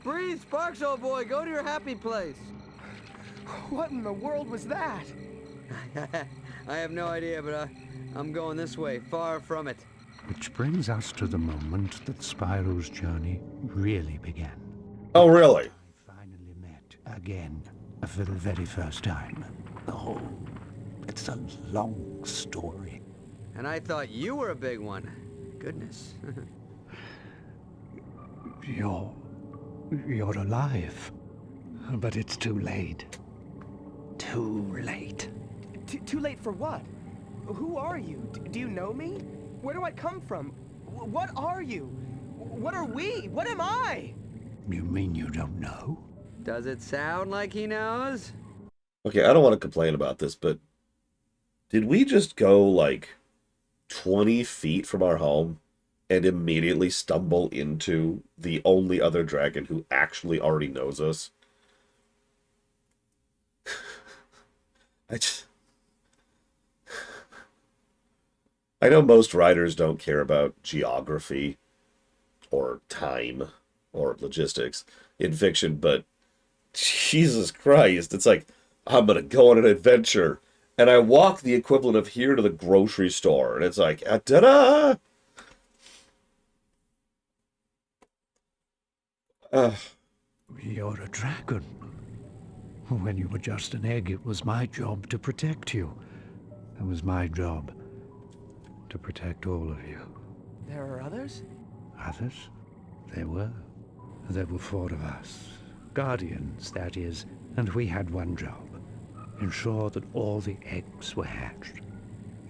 Breathe, Sparks, old boy. Go to your happy place. What in the world was that? I have no idea, but I'm going this way, far from it. Which brings us to the moment that Spyro's journey really began. Oh, really? I finally met again for the very first time. Oh, it's a long story. And I thought you were a big one. Goodness. You're alive. But it's too late. Too late. Too late for what? Who are you? Do you know me? Where do I come from? What are you? What are we? What am I? You mean you don't know? Does it sound like he knows? Okay, I don't want to complain about this, but did we just go like 20 feet from our home and immediately stumble into the only other dragon who actually already knows us? I know most writers don't care about geography or time or logistics in fiction, but Jesus Christ, it's like, I'm gonna go on an adventure, and I walk the equivalent of here to the grocery store, and it's like, ta-da! You're a dragon. When you were just an egg, it was my job to protect you. It was my job to protect all of you. There are others? Others? There were. There were 4 of us. Guardians, that is. And we had one job. Ensure that all the eggs were hatched.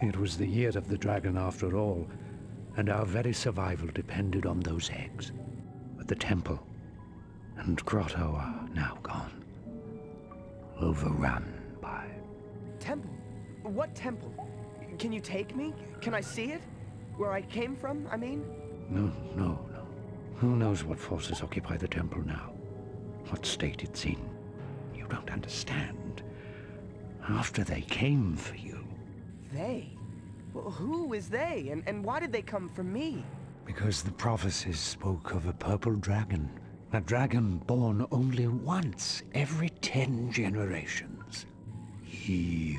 It was the year of the dragon after all, and our very survival depended on those eggs. But the temple and grotto are now gone. Overrun by... Temple? What temple? Can you take me? Can I see it? Where I came from, I mean? No. Who knows what forces occupy the temple now? What state it's in? You don't understand. After they came for you. They? Well, who is they? And why did they come for me? Because the prophecies spoke of a purple dragon. A dragon born only once every 10 generations. You.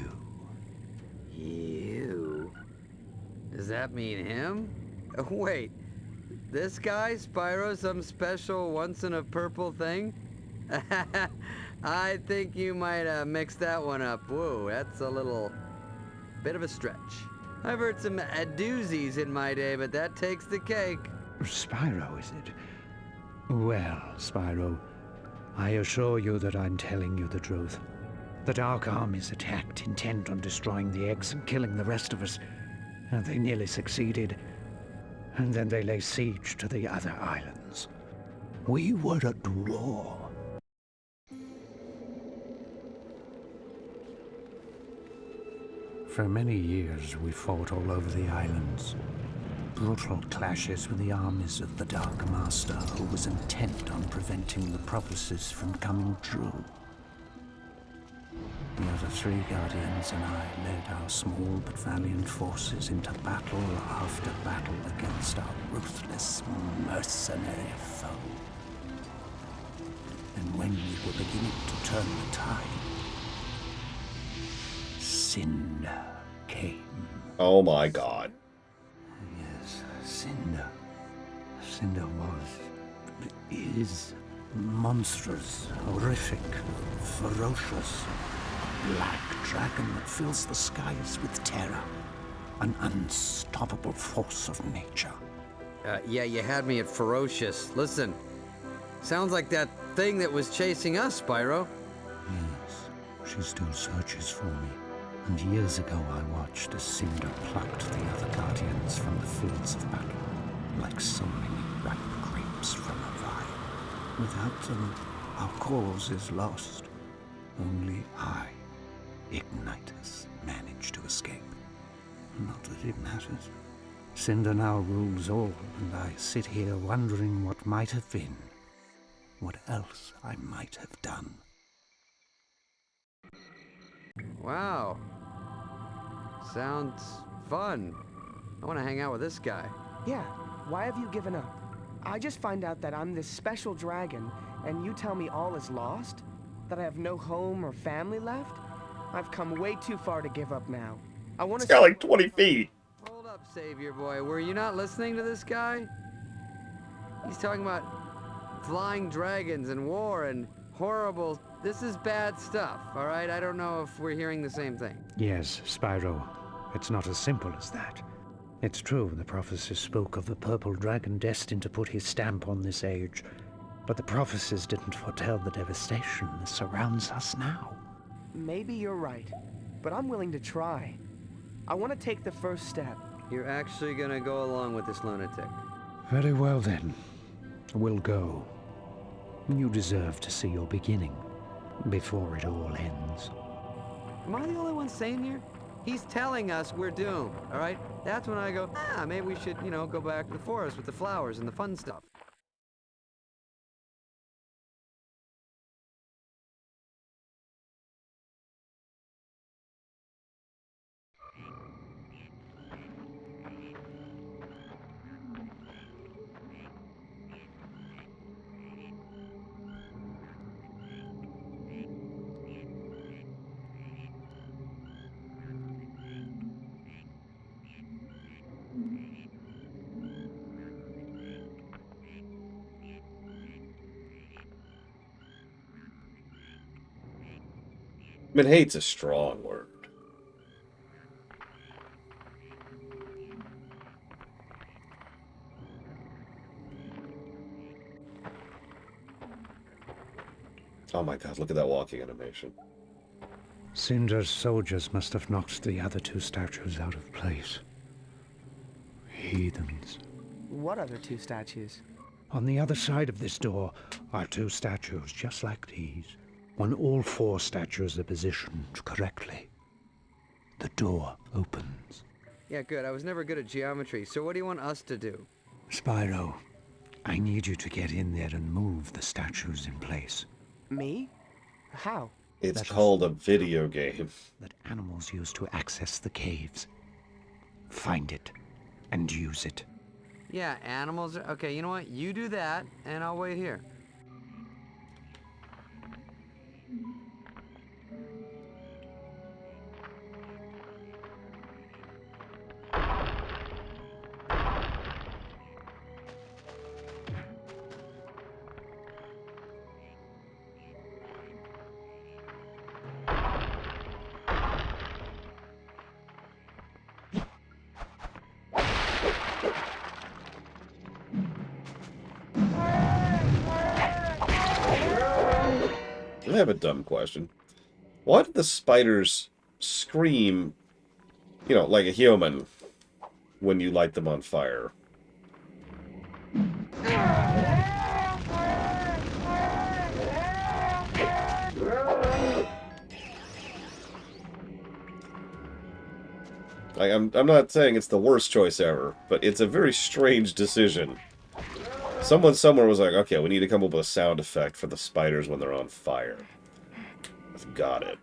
You? Does that mean him? Wait, this guy, Spyro, some special once-in-a-purple thing? I think you might mix that one up. Whoa, that's a little bit of a stretch. I've heard some doozies in my day, but that takes the cake. Spyro, is it? Well, Spyro, I assure you that I'm telling you the truth. The Dark Armies attacked, intent on destroying the eggs and killing the rest of us. And they nearly succeeded. And then they lay siege to the other islands. We were at war. For many years, we fought all over the islands. Brutal clashes with the armies of the Dark Master, who was intent on preventing the prophecies from coming true. The other three guardians and I led our small but valiant forces into battle after battle against our ruthless, mercenary foe. And when we were beginning to turn the tide, Cinder came. Oh my god. Yes, Cinder. Cinder is monstrous, horrific, ferocious. A black dragon that fills the skies with terror. An unstoppable force of nature. Yeah, you had me at ferocious. Listen, sounds like that thing that was chasing us, Spyro. Yes, she still searches for me. And years ago I watched as Cinder plucked the other guardians from the fields of battle, like so many ripe grapes from a vine. Without them, our cause is lost. Only I, Ignitus, managed to escape. Not that it matters. Cinder now rules all, and I sit here wondering what might have been. What else I might have done. Wow. Sounds fun. I want to hang out with this guy. Yeah, why have you given up? I just find out that I'm this special dragon, and you tell me all is lost? That I have no home or family left? I've come way too far to give up now. I want to... It's got like 20 feet. Hold up, Savior Boy. Were you not listening to this guy? He's talking about flying dragons and war and horrible... This is bad stuff, all right? I don't know if we're hearing the same thing. Yes, Spyro. It's not as simple as that. It's true, the prophecies spoke of the purple dragon destined to put his stamp on this age. But the prophecies didn't foretell the devastation that surrounds us now. Maybe you're right, but I'm willing to try. I want to take the first step. You're actually gonna go along with this lunatic. Very well then. We'll go. You deserve to see your beginning before it all ends. Am I the only one sane here? He's telling us we're doomed, all right? That's when I go, maybe we should, go back to the forest with the flowers and the fun stuff. I mean, hate's a strong word. Oh my god, look at that walking animation. Cinder's soldiers must have knocked the other two statues out of place. Heathens. What other two statues? On the other side of this door are two statues just like these. When all four statues are positioned correctly, the door opens. Yeah, good. I was never good at geometry, so what do you want us to do? Spyro, I need you to get in there and move the statues in place. Me? How? It's called a video game. That animals use to access the caves. Find it and use it. Yeah, animals are... Okay, you know what? You do that, and I'll wait here. I have a dumb question. Why did the spiders scream, like a human when you light them on fire? I'm not saying it's the worst choice ever, but it's a very strange decision. Someone somewhere was like, okay, we need to come up with a sound effect for the spiders when they're on fire. I've got it.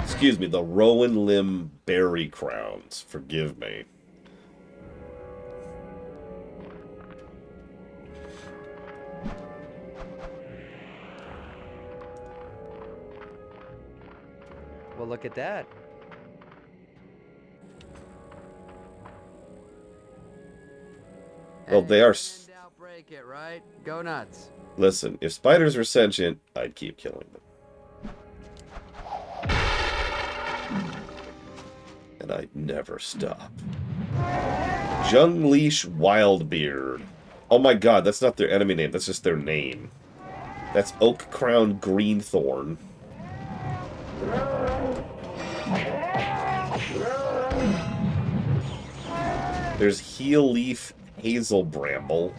Excuse me, the Rowan Limb Berry Crowns. Forgive me. Well, look at that. Well, they are... Break it, right? Go nuts. Listen, if spiders were sentient, I'd keep killing them. And I'd never stop. Jungleash Wildbeard. Oh my god, that's not their enemy name, that's just their name. That's Oak Crown Greenthorn. There's Heel Leaf Hazel Bramble.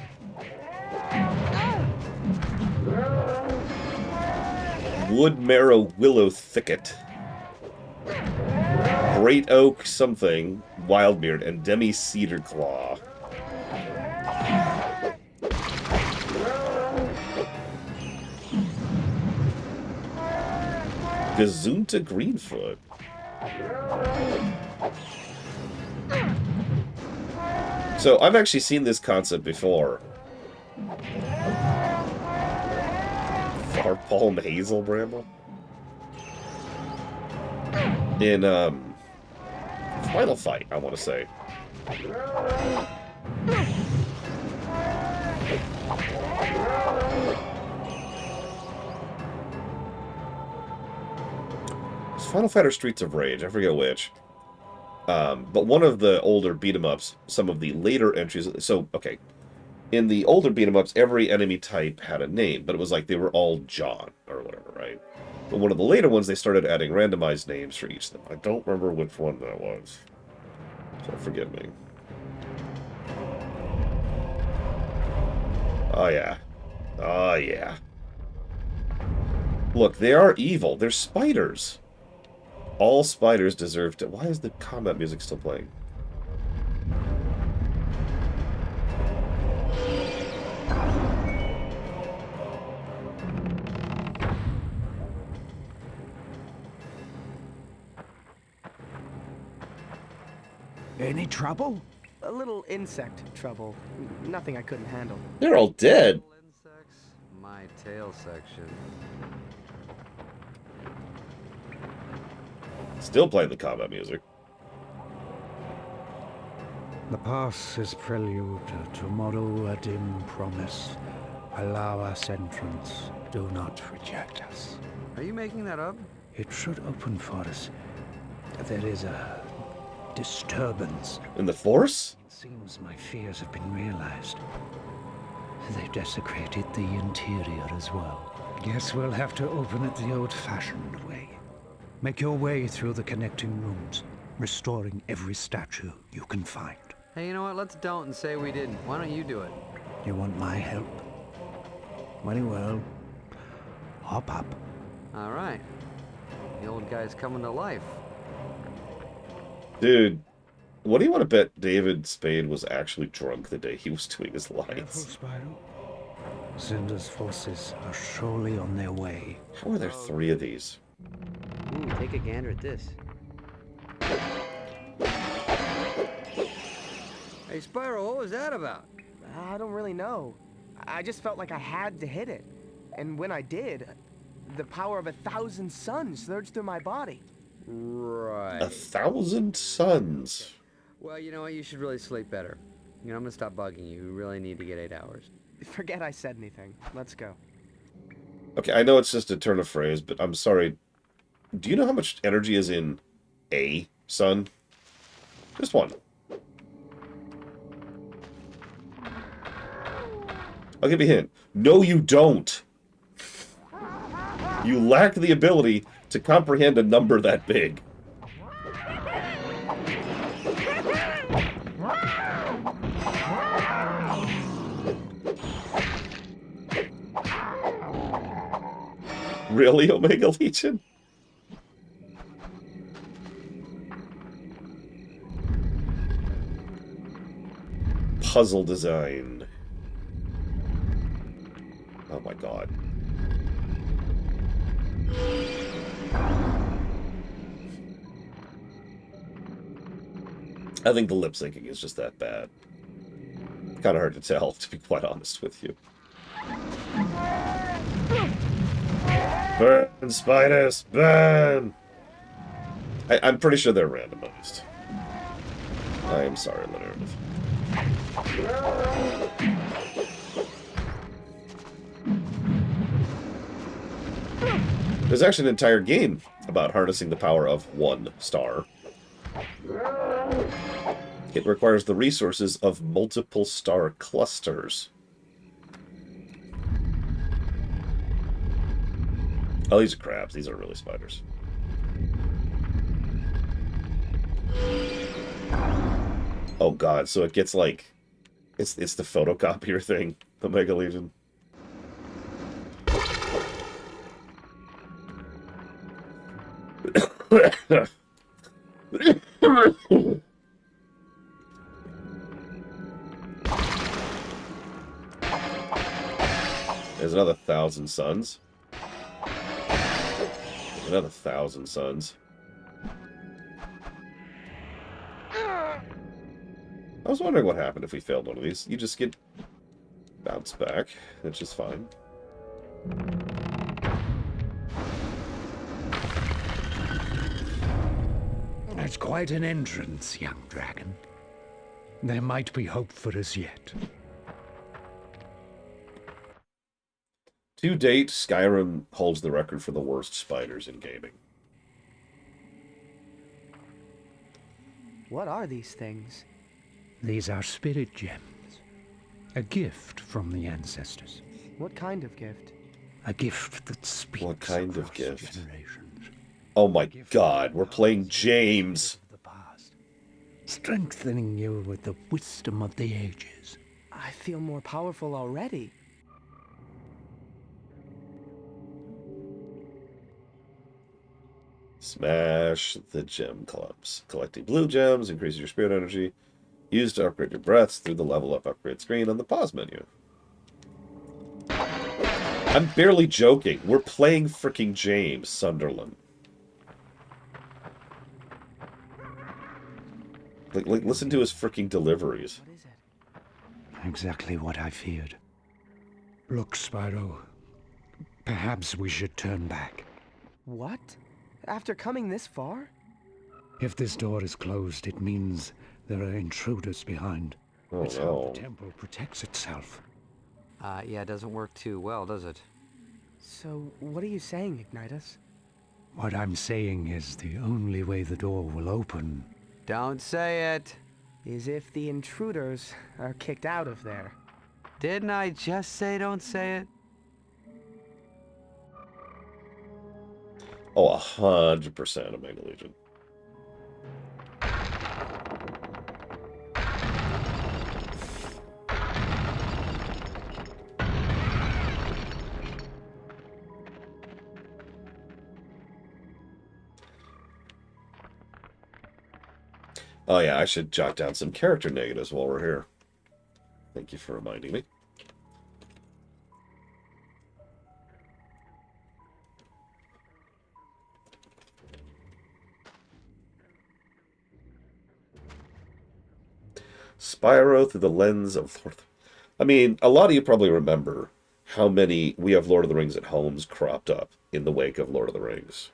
Wood Marrow Willow Thicket. Great Oak something, Wildbeard, and Demi Cedar Claw. Gazunta Greenfoot. So, I've actually seen this concept before. Farpalm Hazel Bramble? In, Final Fight, I want to say. It's Final Fight or Streets of Rage, I forget which. But one of the older beat-em-ups, some of the later entries... So, okay. In the older beat-em-ups, every enemy type had a name, but it was like they were all John, or whatever, right? But one of the later ones, they started adding randomized names for each of them. I don't remember which one that was. So forgive me. Oh, yeah. Oh, yeah. Look, they are evil. They're spiders. All spiders deserve to... Why is the combat music still playing? Any trouble? A little insect trouble. Nothing I couldn't handle. They're all dead. Insects? My tail section. Still playing the combat music. The past is prelude, tomorrow a dim promise. Allow us entrance, do not reject us. Are you making that up? It should open for us. There is a disturbance. In the Force? It seems my fears have been realized. They've desecrated the interior as well. Guess we'll have to open it the old-fashioned way. Make your way through the connecting rooms, restoring every statue you can find. Hey, you know what? Let's don't and say we didn't. Why don't you do it? You want my help? Very well. Hop up. All right. The old guy's coming to life. Dude, what do you want to bet David Spade was actually drunk the day he was doing his Careful, lines? Spyro. Cinder's forces are surely on their way. How are there 3 of these? Ooh, take a gander at this. Hey, Spyro, what was that about? I don't really know. I just felt like I had to hit it. And when I did, the power of 1,000 suns surged through my body. Right. 1,000 suns. Well, you know what? You should really sleep better. You know, I'm gonna stop bugging you. You really need to get 8 hours. Forget I said anything. Let's go. Okay, I know it's just a turn of phrase, but I'm sorry. Do you know how much energy is in a sun? Just one. I'll give you a hint. No, you don't. You lack the ability to comprehend a number that big. Really, Omega Legion? Puzzle design. Oh Oh my god. I think the lip syncing is just that bad. Kind of hard to tell, to be quite honest with you. Burn, spiders, burn! I'm pretty sure they're randomized. I am sorry, Leonard. There's actually an entire game about harnessing the power of one star. It requires the resources of multiple star clusters. Oh, these are crabs. These are really spiders. Oh god, so it gets like... It's the photocopier thing, the Mega Legion. There's another 1,000 suns. There's another 1,000 suns. I was wondering what happened if we failed one of these. You just get bounced back, which is fine. That's quite an entrance, young dragon. There might be hope for us yet. To date, Skyrim holds the record for the worst spiders in gaming. What are these things? These are spirit gems. A gift from the ancestors. What kind of gift? A gift that speaks What kind of across gift? generations. Oh my god, we're playing James. Of the past, strengthening you with the wisdom of the ages. I feel more powerful already. Smash the gem clubs. Collecting blue gems increases your spirit energy. Used to upgrade your breaths through the level up upgrade screen on the pause menu. I'm barely joking. We're playing freaking James Sunderland. Like, listen to his freaking deliveries. What is it? Exactly what I feared. Look, Spyro. Perhaps we should turn back. What? After coming this far? If this door is closed, it means there are intruders behind. Oh It's how no. the temple protects itself. Yeah, it doesn't work too well, does it? So, what are you saying, Ignitus? What I'm saying is the only way the door will open. Don't say it. Is if the intruders are kicked out of there. Didn't I just say don't say it? Oh, 100% of Mega Legion. Oh yeah, I should jot down some character negatives while we're here. Thank you for reminding me. Spyro through the lens of Lord. I mean, a lot of you probably remember how many We Have Lord of the Rings at Homes cropped up in the wake of Lord of the Rings.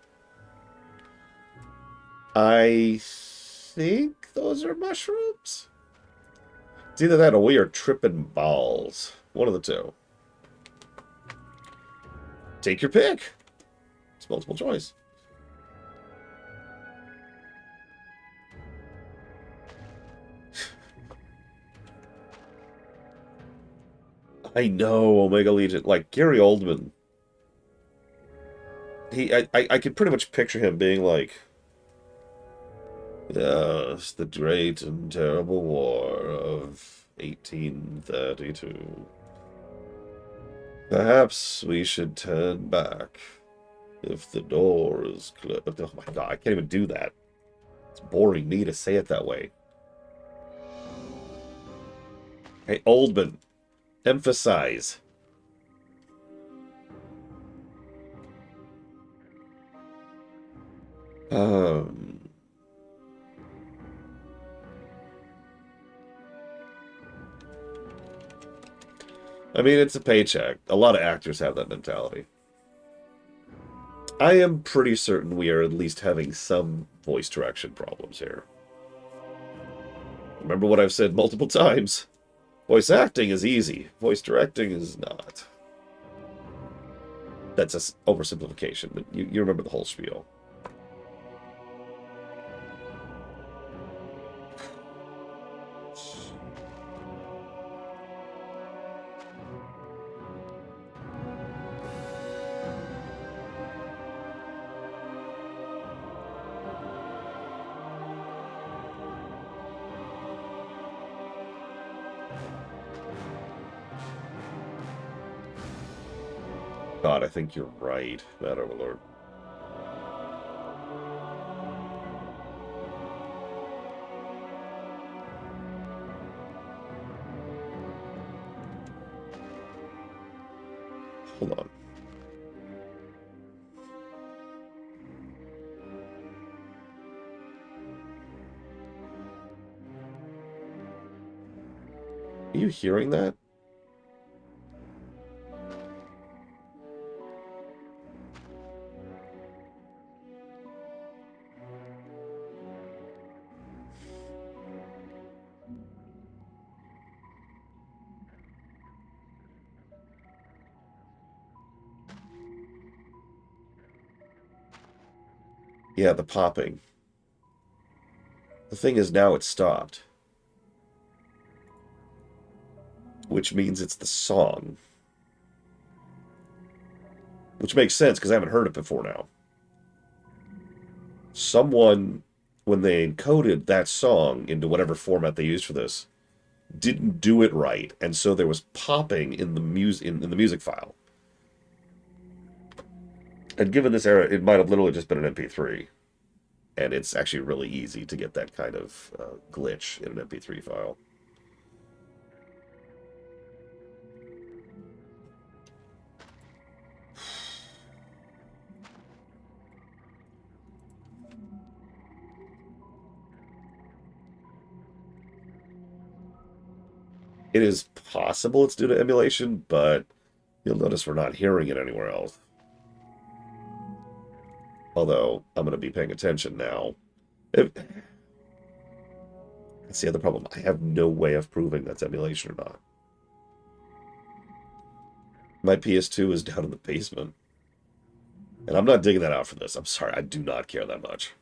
I think those are mushrooms. It's either that or we are tripping balls. One of the two. Take your pick. It's multiple choice. I know, Omega Legion. Like, Gary Oldman. I could pretty much picture him being like, yes, the great and terrible war of 1832. Perhaps we should turn back if the door is closed. Oh my god, I can't even do that. It's boring me to say it that way. Hey, Oldman, emphasize. Um, I mean, it's a paycheck. A lot of actors have that mentality. I am pretty certain we are at least having some voice direction problems here. Remember what I've said multiple times. Voice acting is easy. Voice directing is not. That's an oversimplification, but you remember the whole spiel. God, I think you're right, Mad Overlord. Hold on. Are you hearing that? Yeah, the popping. The thing is, now it's stopped. Which means it's the song. Which makes sense, because I haven't heard it before now. Someone, when they encoded that song into whatever format they used for this, didn't do it right, and so there was popping in the music file. And given this era, it might have literally just been an MP3. And it's actually really easy to get that kind of glitch in an MP3 file. It is possible it's due to emulation, but you'll notice we're not hearing it anywhere else. Although, I'm going to be paying attention now. That's the other problem. I have no way of proving that's emulation or not. My PS2 is down in the basement. And I'm not digging that out for this. I'm sorry, I do not care that much.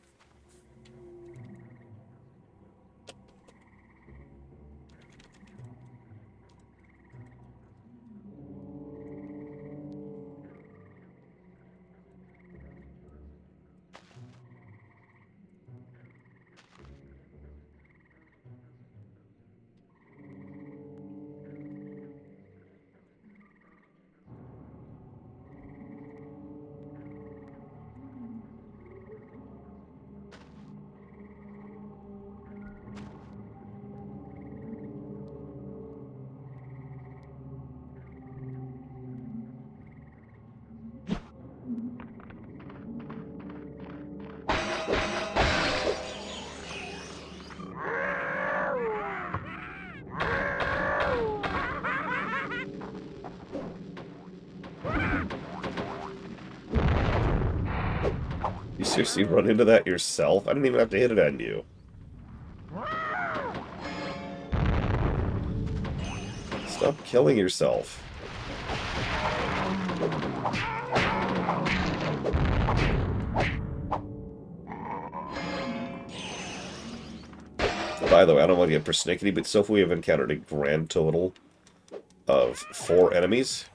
You seriously run into that yourself? I didn't even have to hit it on you. Stop killing yourself. By the way, I don't want to get persnickety, but so far we have encountered a grand total of 4 enemies,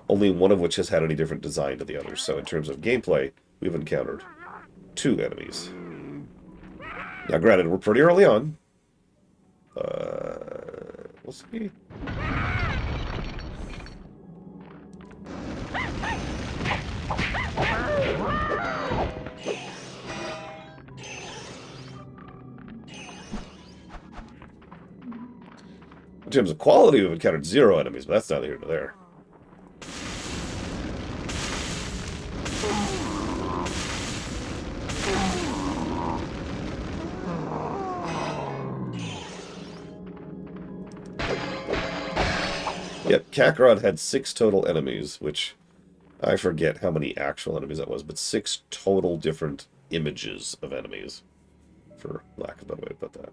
only one of which has had any different design to the others. So in terms of gameplay, we've encountered 2 enemies. Now granted, we're pretty early on. We'll see. In terms of quality, we've encountered 0 enemies, but that's neither here nor there. Yep, Kakarot had 6 total enemies, which I forget how many actual enemies that was, but 6 total different images of enemies, for lack of a better way to put that.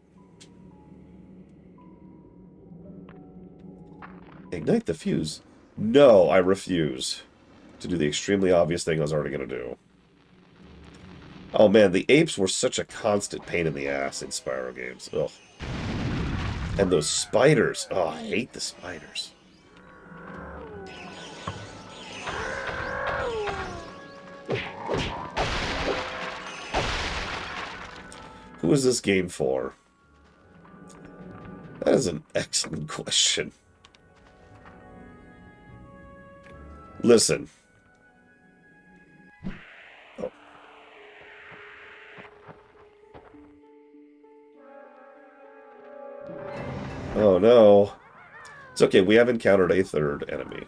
Ignite the fuse. No, I refuse to do the extremely obvious thing I was already going to do. Oh man, the apes were such a constant pain in the ass in Spyro games. Ugh. And those spiders. Oh, I hate the spiders. Who is this game for? That is an excellent question. Listen. Oh. Oh no. It's okay, we have encountered a 3rd enemy.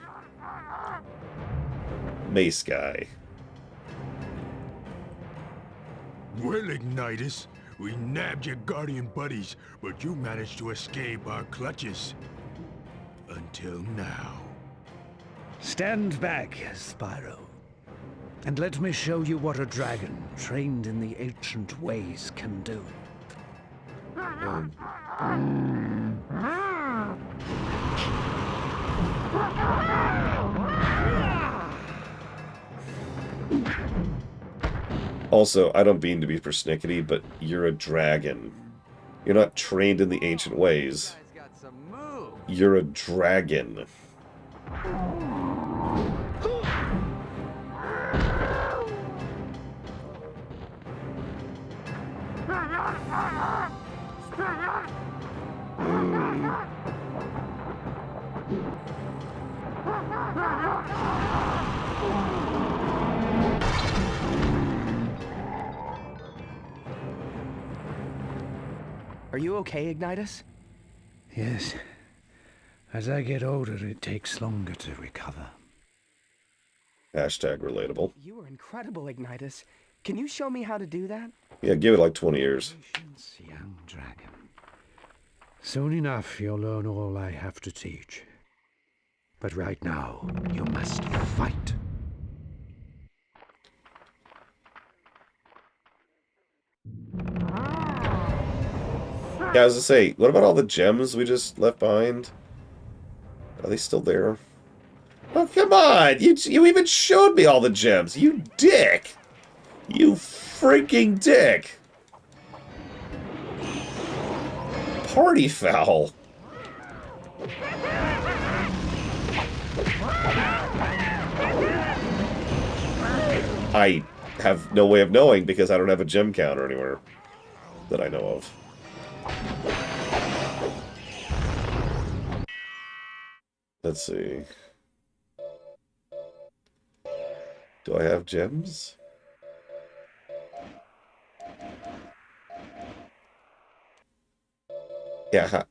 Mace guy. Well, Ignitus, we nabbed your guardian buddies, but you managed to escape our clutches. Until now. Stand back, Spyro, and let me show you what a dragon trained in the ancient ways can do. Also, I don't mean to be persnickety, but you're a dragon. You're not trained in the ancient ways. You're a dragon. Are you okay, Ignitus? Yes. As I get older, it takes longer to recover. Hashtag relatable. You were incredible, Ignitus. Can you show me how to do that? Yeah, give it like 20 years. Patience, young dragon. Soon enough, you'll learn all I have to teach. But right now, you must fight. Yeah, I was to say, what about all the gems we just left behind? Are they still there? Oh, come on! You even showed me all the gems! You dick! You freaking dick! Party foul! I have no way of knowing because I don't have a gem counter anywhere that I know of. Let's see. Do I have gems? Yeah,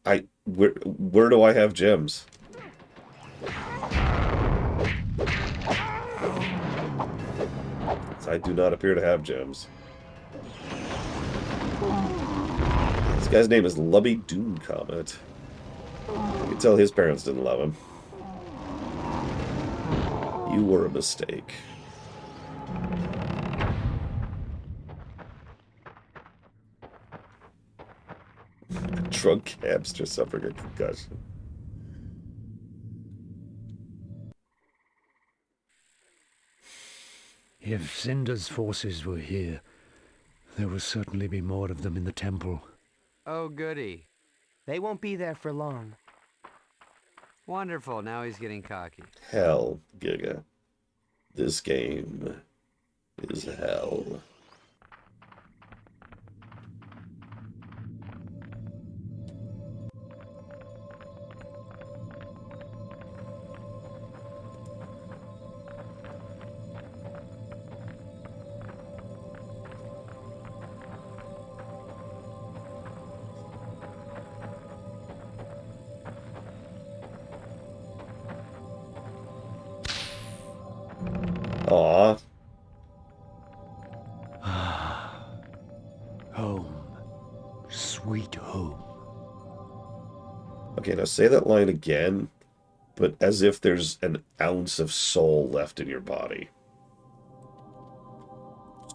where do I have gems? I do not appear to have gems. This guy's name is Lubby Doom Comet. You can tell his parents didn't love him. You were a mistake. Drunk hamster suffering a concussion. If Cinder's forces were here, there will certainly be more of them in the temple. Oh, goody. They won't be there for long. Wonderful, now he's getting cocky. Hell, Giga. This game is hell. Aw. Home. Sweet home. Okay, now say that line again, but as if there's an ounce of soul left in your body.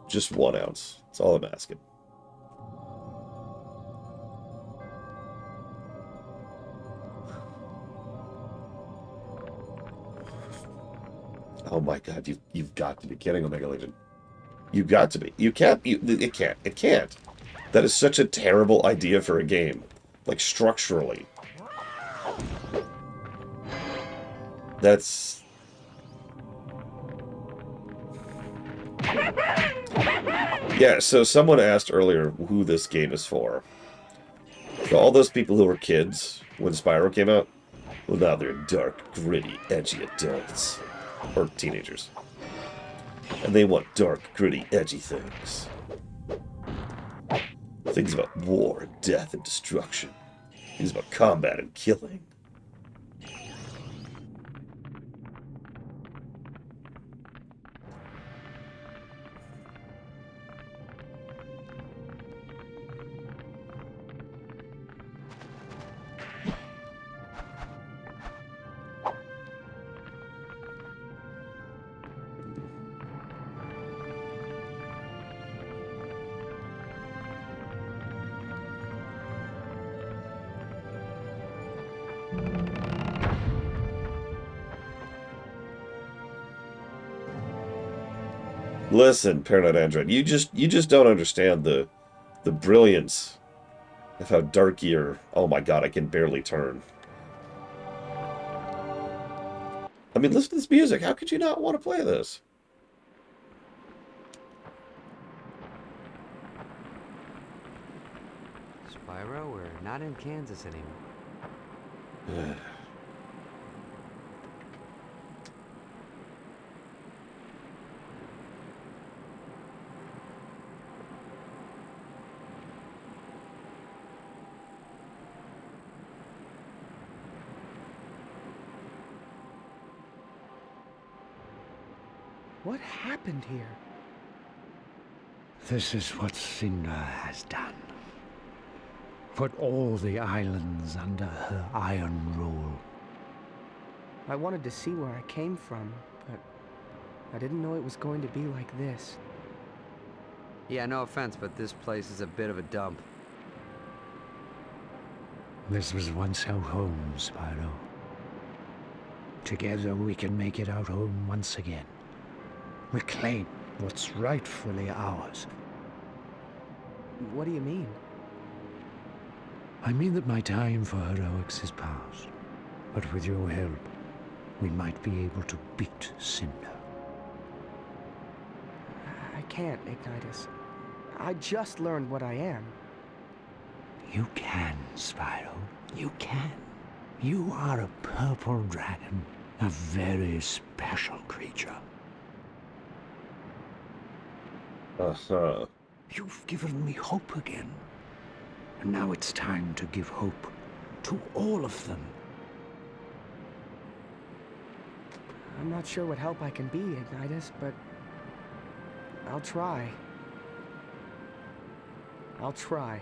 Just 1 ounce. That's all I'm asking. Oh my god, you've got to be kidding, Omega Legion. You've got to be. You can't. It can't. It can't. That is such a terrible idea for a game. Like, structurally. That's... Yeah, so someone asked earlier who this game is for. So all those people who were kids when Spyro came out, well, now they're dark, gritty, edgy adults. Or teenagers. And they want dark, gritty, edgy things. Things about war, death, and destruction. Things about combat and killing. Listen, Paranoid Android, you just don't understand the brilliance of how dark your... Oh my god, I can barely turn. I mean, listen to this music. How could you not want to play this? Spyro, we're not in Kansas anymore. What happened here? This is what Cinder has done. Put all the islands under her iron rule. I wanted to see where I came from, but I didn't know it was going to be like this. Yeah, no offense, but this place is a bit of a dump. This was once our home, Spyro. Together we can make it our home once again. Reclaim what's rightfully ours. What do you mean? I mean that my time for heroics is past. But with your help, we might be able to beat Cinder. I can't, Ignitus. I just learned what I am. You can, Spyro. You can. You are a purple dragon, a very special creature. Uh-huh. You've given me hope again. And now it's time to give hope to all of them. I'm not sure what help I can be, Ignitus, but I'll try. I'll try.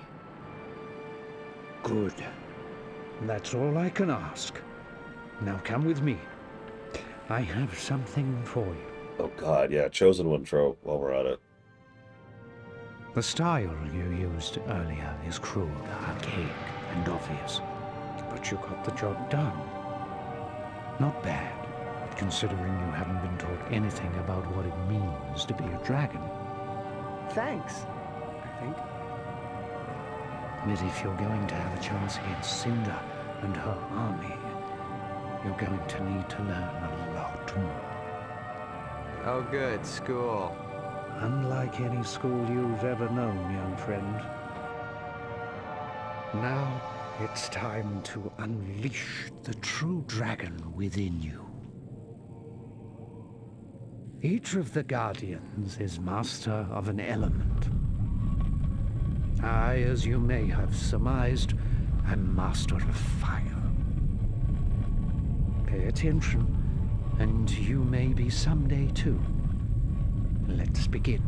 Good. That's all I can ask. Now come with me. I have something for you. Oh god, yeah, Chosen One trope while we're at it. The style you used earlier is crude, archaic, and obvious. But you got the job done. Not bad, considering you haven't been taught anything about what it means to be a dragon. Thanks, I think. But if you're going to have a chance against Cinder and her army, you're going to need to learn a lot more. Oh good, school. Unlike any school you've ever known, young friend. Now it's time to unleash the true dragon within you. Each of the Guardians is master of an element. I, as you may have surmised, am master of fire. Pay attention, and you may be someday too. Let's begin.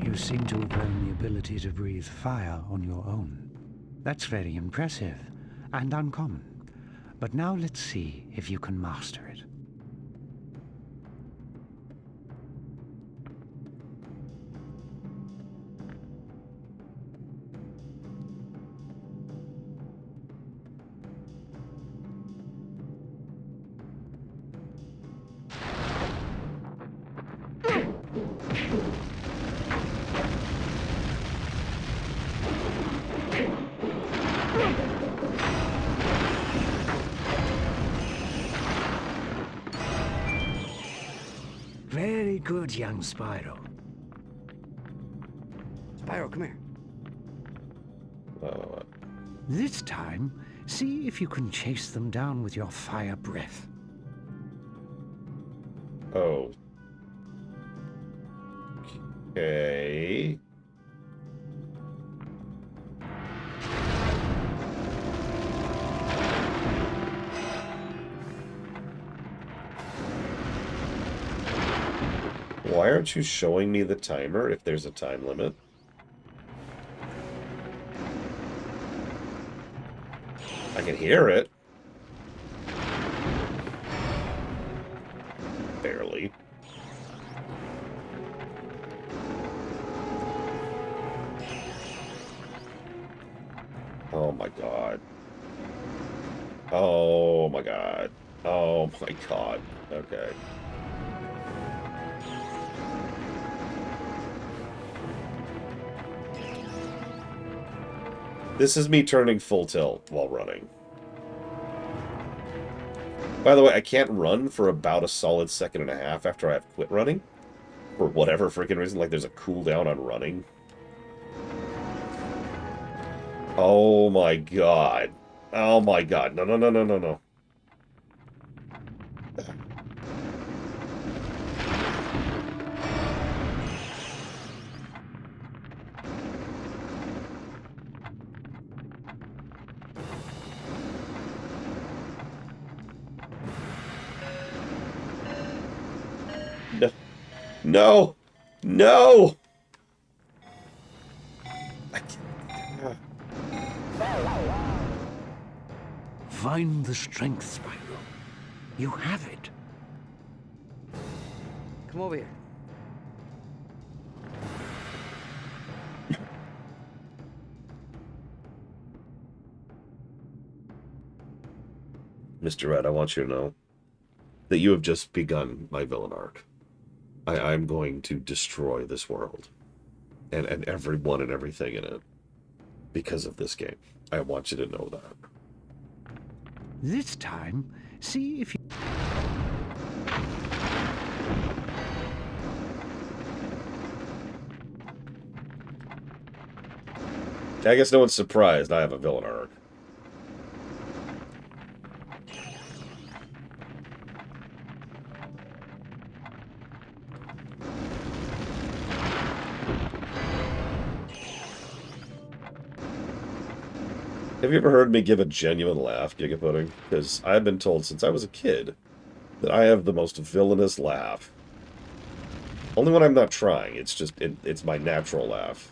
You seem to have learned the ability to breathe fire on your own. That's very impressive and uncommon. But now let's see if you can master it. Very good, young Spyro. Spyro, come here. This time, see if you can chase them down with your fire breath. Oh. Okay. Why aren't you showing me the timer if there's a time limit? I can hear it. Barely. Oh my god. Oh my god. Oh my god. Okay. This is me turning full tilt while running. By the way, I can't run for about a solid second and a half after I've quit running. For whatever freaking reason, like there's a cooldown on running. Oh my god. Oh my god. No, no, no, no, no, no. No! No! Find the strength, Spyro. You have it. Come over here. Mr. Red, I want you to know that you have just begun my villain arc. I'm going to destroy this world. And everyone and everything in it. Because of this game. I want you to know that. This time, see if you... I guess no one's surprised I have a villain arc. Have you ever heard me give a genuine laugh, Giga Pudding? Because I've been told since I was a kid that I have the most villainous laugh. Only when I'm not trying. It's just, it's my natural laugh.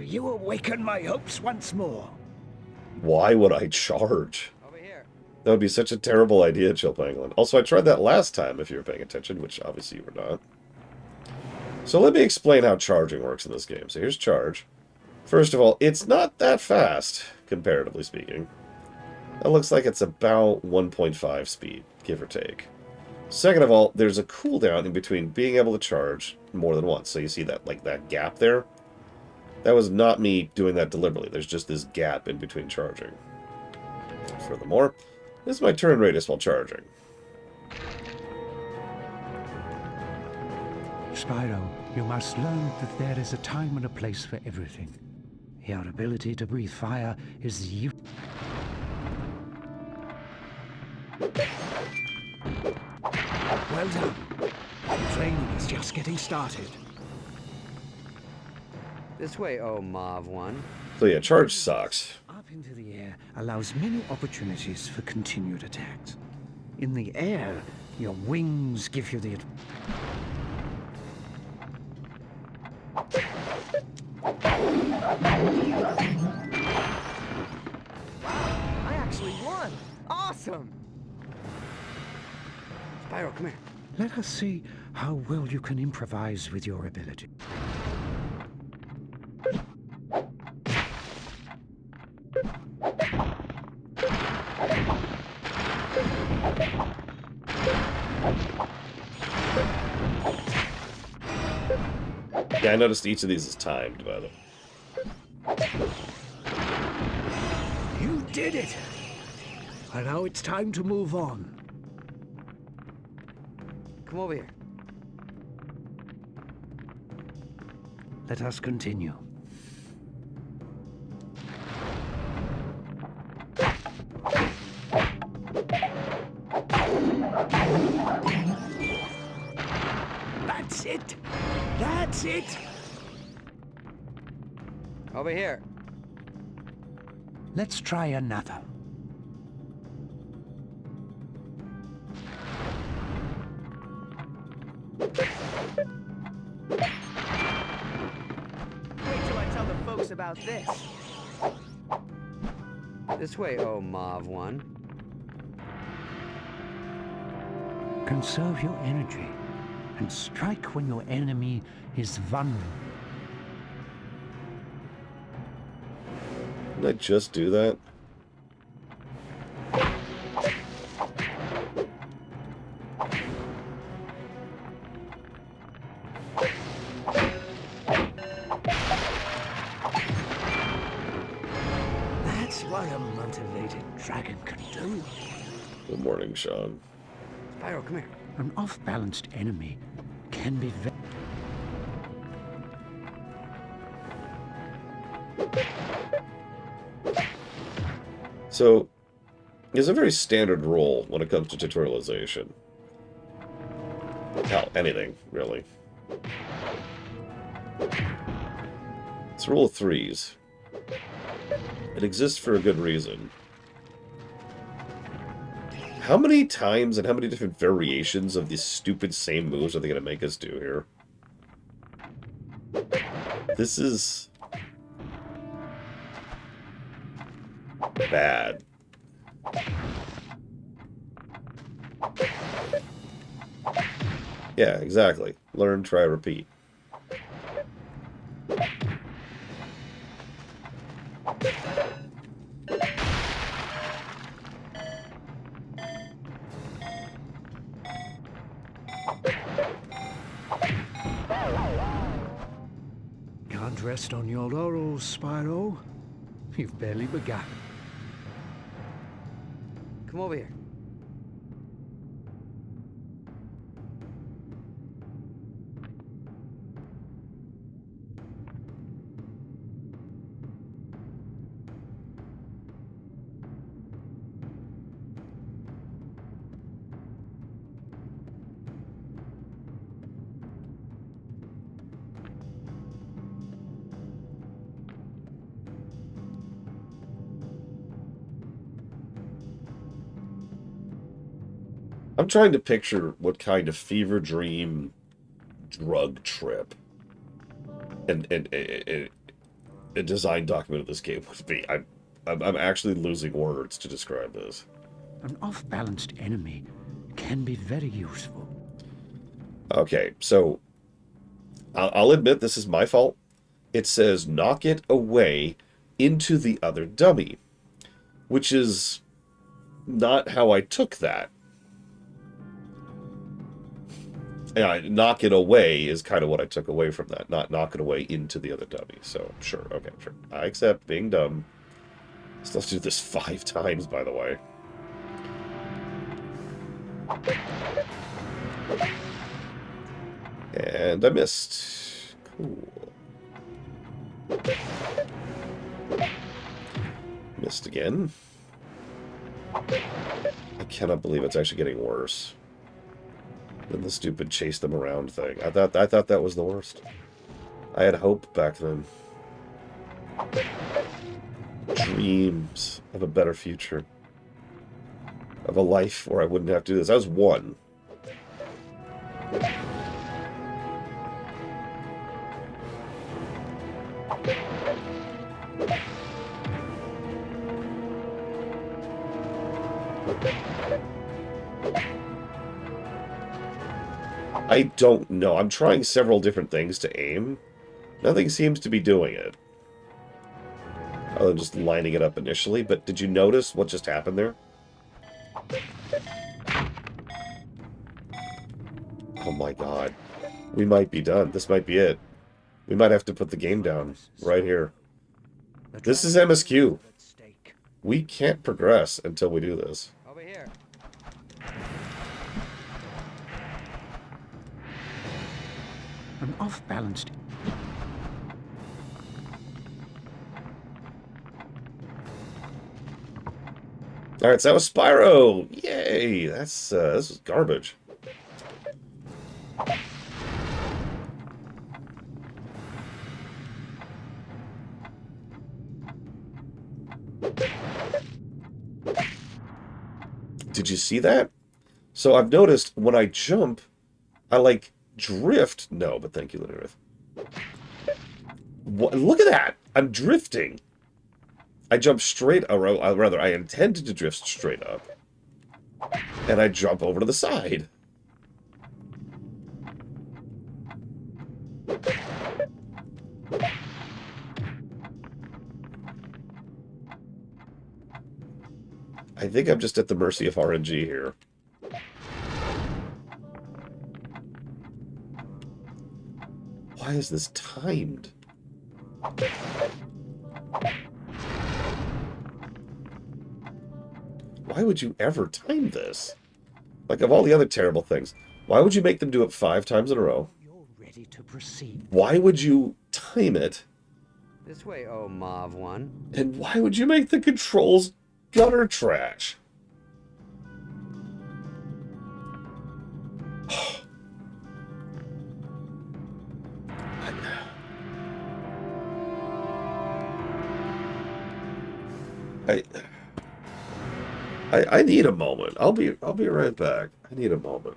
You awaken my hopes once more. Why would I charge? Over here. That would be such a terrible idea, Chill Pangolin. Also, I tried that last time, if you were paying attention, which obviously you were not. So let me explain how charging works in this game. So here's charge. First of all, it's not that fast, comparatively speaking. That looks like it's about 1.5 speed, give or take. Second of all, there's a cooldown in between being able to charge more than once. So you see that, like, that gap there? That was not me doing that deliberately. There's just this gap in between charging. Furthermore, this is my turn radius while charging. Spyro, you must learn that there is a time and a place for everything. Your ability to breathe fire is Well done. Training is just getting started. This way, oh Mauve one. So yeah, charge sucks. Up into the air allows many opportunities for continued attacks. In the air, your wings give you the... I actually won! Awesome! Spyro, come here. Let us see how well you can improvise with your ability. Yeah, I noticed each of these is timed, by the way. You did it! And now it's time to move on. Come over here. Let us continue. That's it! That's it! Over here. Let's try another. Wait till I tell the folks about this. This way, oh Mauve one. Conserve your energy and strike when your enemy is vulnerable. Didn't I just do that? That's what a motivated dragon can do. Good morning, Sean. Spyro, come here. An off-balanced enemy can be very... So, it's a very standard rule when it comes to tutorialization. Hell, anything, really. It's a rule of threes. It exists for a good reason. How many times and how many different variations of these stupid same moves are they going to make us do here? This is... bad. Yeah, exactly. Learn, try, repeat. Can't rest on your laurels, Spyro. You've barely begun. Come over here. I'm trying to picture what kind of fever dream drug trip and a design document of this game would be. I'm actually losing words to describe this. An off-balanced enemy can be very useful. Okay, so I'll admit this is my fault. It says knock it away into the other dummy, which is not how I took that. Yeah, knock it away is kind of what I took away from that, not knock it away into the other dummy. So, sure, okay, sure. I accept being dumb. Still have to do this 5 times, by the way. And I missed. Cool. Missed again. I cannot believe it's actually getting worse. than the stupid chase them around thing. I thought that was the worst. I had hope back then. Dreams of a better future. Of a life where I wouldn't have to do this. I was 1. I don't know. I'm trying several different things to aim. Nothing seems to be doing it. Other than just lining it up initially. But did you notice what just happened there? Oh my god. We might be done. This might be it. We might have to put the game down right here. This is MSQ. We can't progress until we do this. Over here. An off-balanced... Alright, so that was Spyro! Yay! This is garbage. Did you see that? So I've noticed when I jump, I like drift. No, but thank you, Linnerith. Look at that! I'm drifting. I jump straight, or rather, I intended to drift straight up. And I jump over to the side. I think I'm just at the mercy of RNG here. Why is this timed? Why would you ever time this? Like, of all the other terrible things, why would you make them do it 5 times in a row? You're ready to proceed. Why would you time it? This way, oh Mauve one. And why would you make the controls gutter trash? I need a moment. I'll be right back. I need a moment.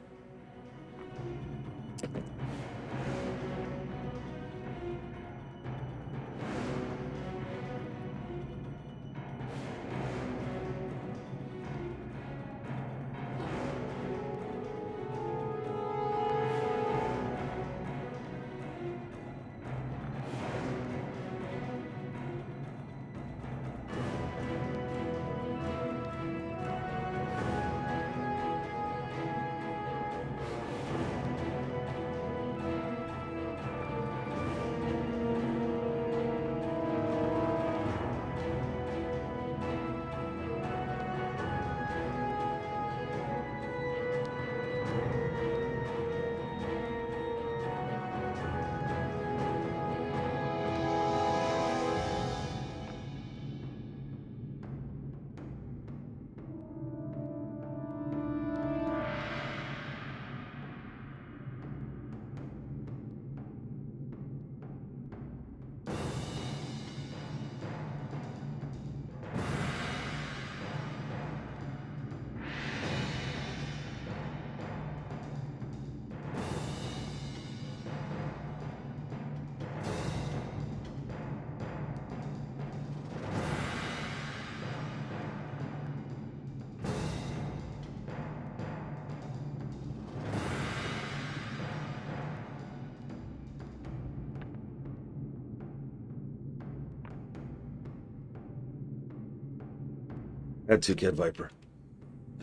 I had to, Kid Viper.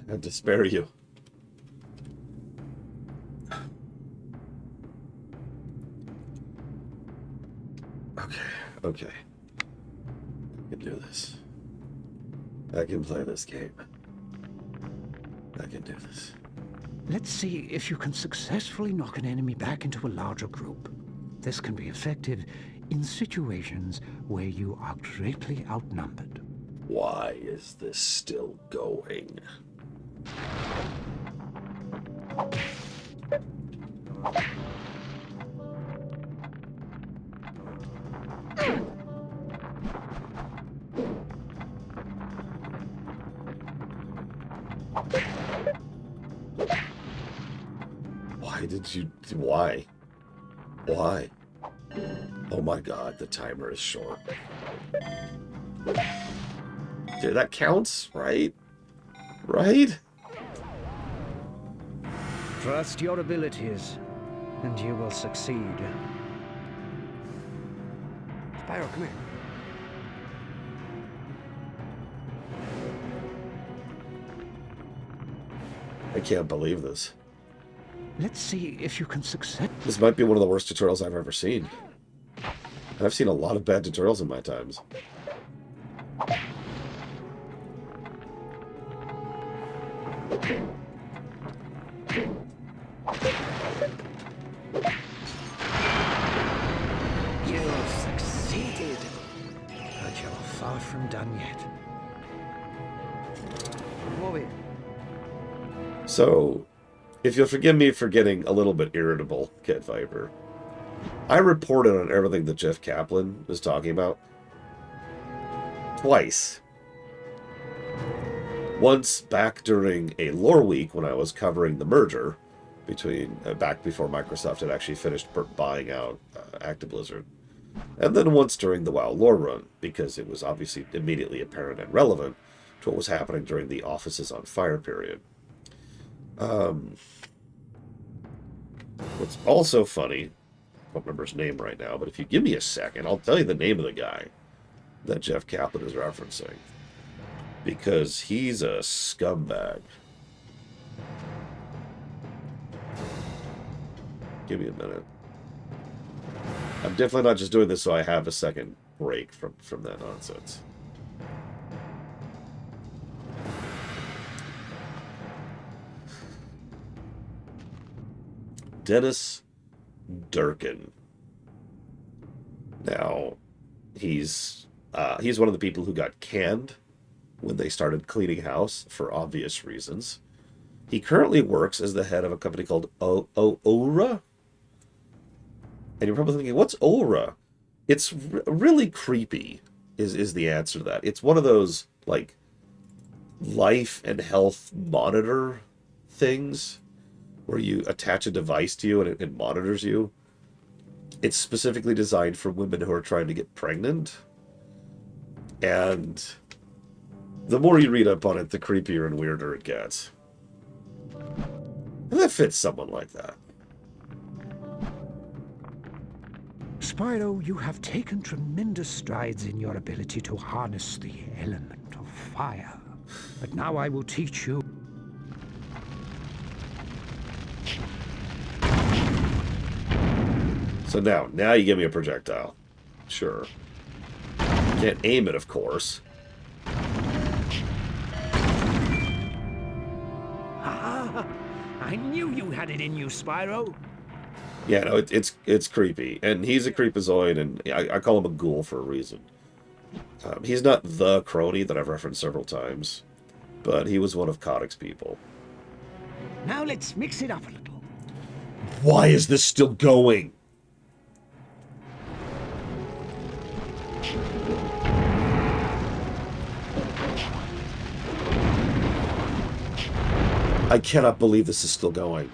I had to spare you. Okay. I can do this. I can play this game. I can do this. Let's see if you can successfully knock an enemy back into a larger group. This can be effective in situations where you are greatly outnumbered. Why is this still going? Why did you... Why? Why? Oh my god, the timer is short. Dude, that counts, right? Right? Trust your abilities, and you will succeed. Spyro, come here. I can't believe this. Let's see if you can succeed. This might be one of the worst tutorials I've ever seen. And I've seen a lot of bad tutorials in my times. You've succeeded, but you're far from done yet. Come over here. So, if you'll forgive me for getting a little bit irritable, Kid Viper, I reported on everything that Jeff Kaplan was talking about. Twice. Once back during a lore week when I was covering the merger between back before Microsoft had actually finished buying out Actiblizzard, and then once during the WoW lore run because it was obviously immediately apparent and relevant to what was happening during the Offices on Fire period. What's also funny, I don't remember his name right now, but if you give me a second, I'll tell you the name of the guy that Jeff Kaplan is referencing. Because he's a scumbag. Give me a minute. I'm definitely not just doing this so I have a second break from that nonsense. Dennis Durkin. Now, he's one of the people who got canned when they started cleaning house for obvious reasons. He currently works as the head of a company called Aura. And you're probably thinking, what's Aura? It's really creepy, is the answer to that. It's one of those, like, life and health monitor things where you attach a device to you and it monitors you. It's specifically designed for women who are trying to get pregnant. And the more you read up on it, the creepier and weirder it gets. And that fits someone like that. Spyro, you have taken tremendous strides in your ability to harness the element of fire. But now I will teach you. So now you give me a projectile. Sure. Can't aim it, of course. Ah, I knew you had it in you, Spyro. Yeah, no, it's creepy. And he's a creepazoid, and I call him a ghoul for a reason. He's not the crony that I've referenced several times, but he was one of Kodak's people. Now let's mix it up a little. Why is this still going? I cannot believe this is still going.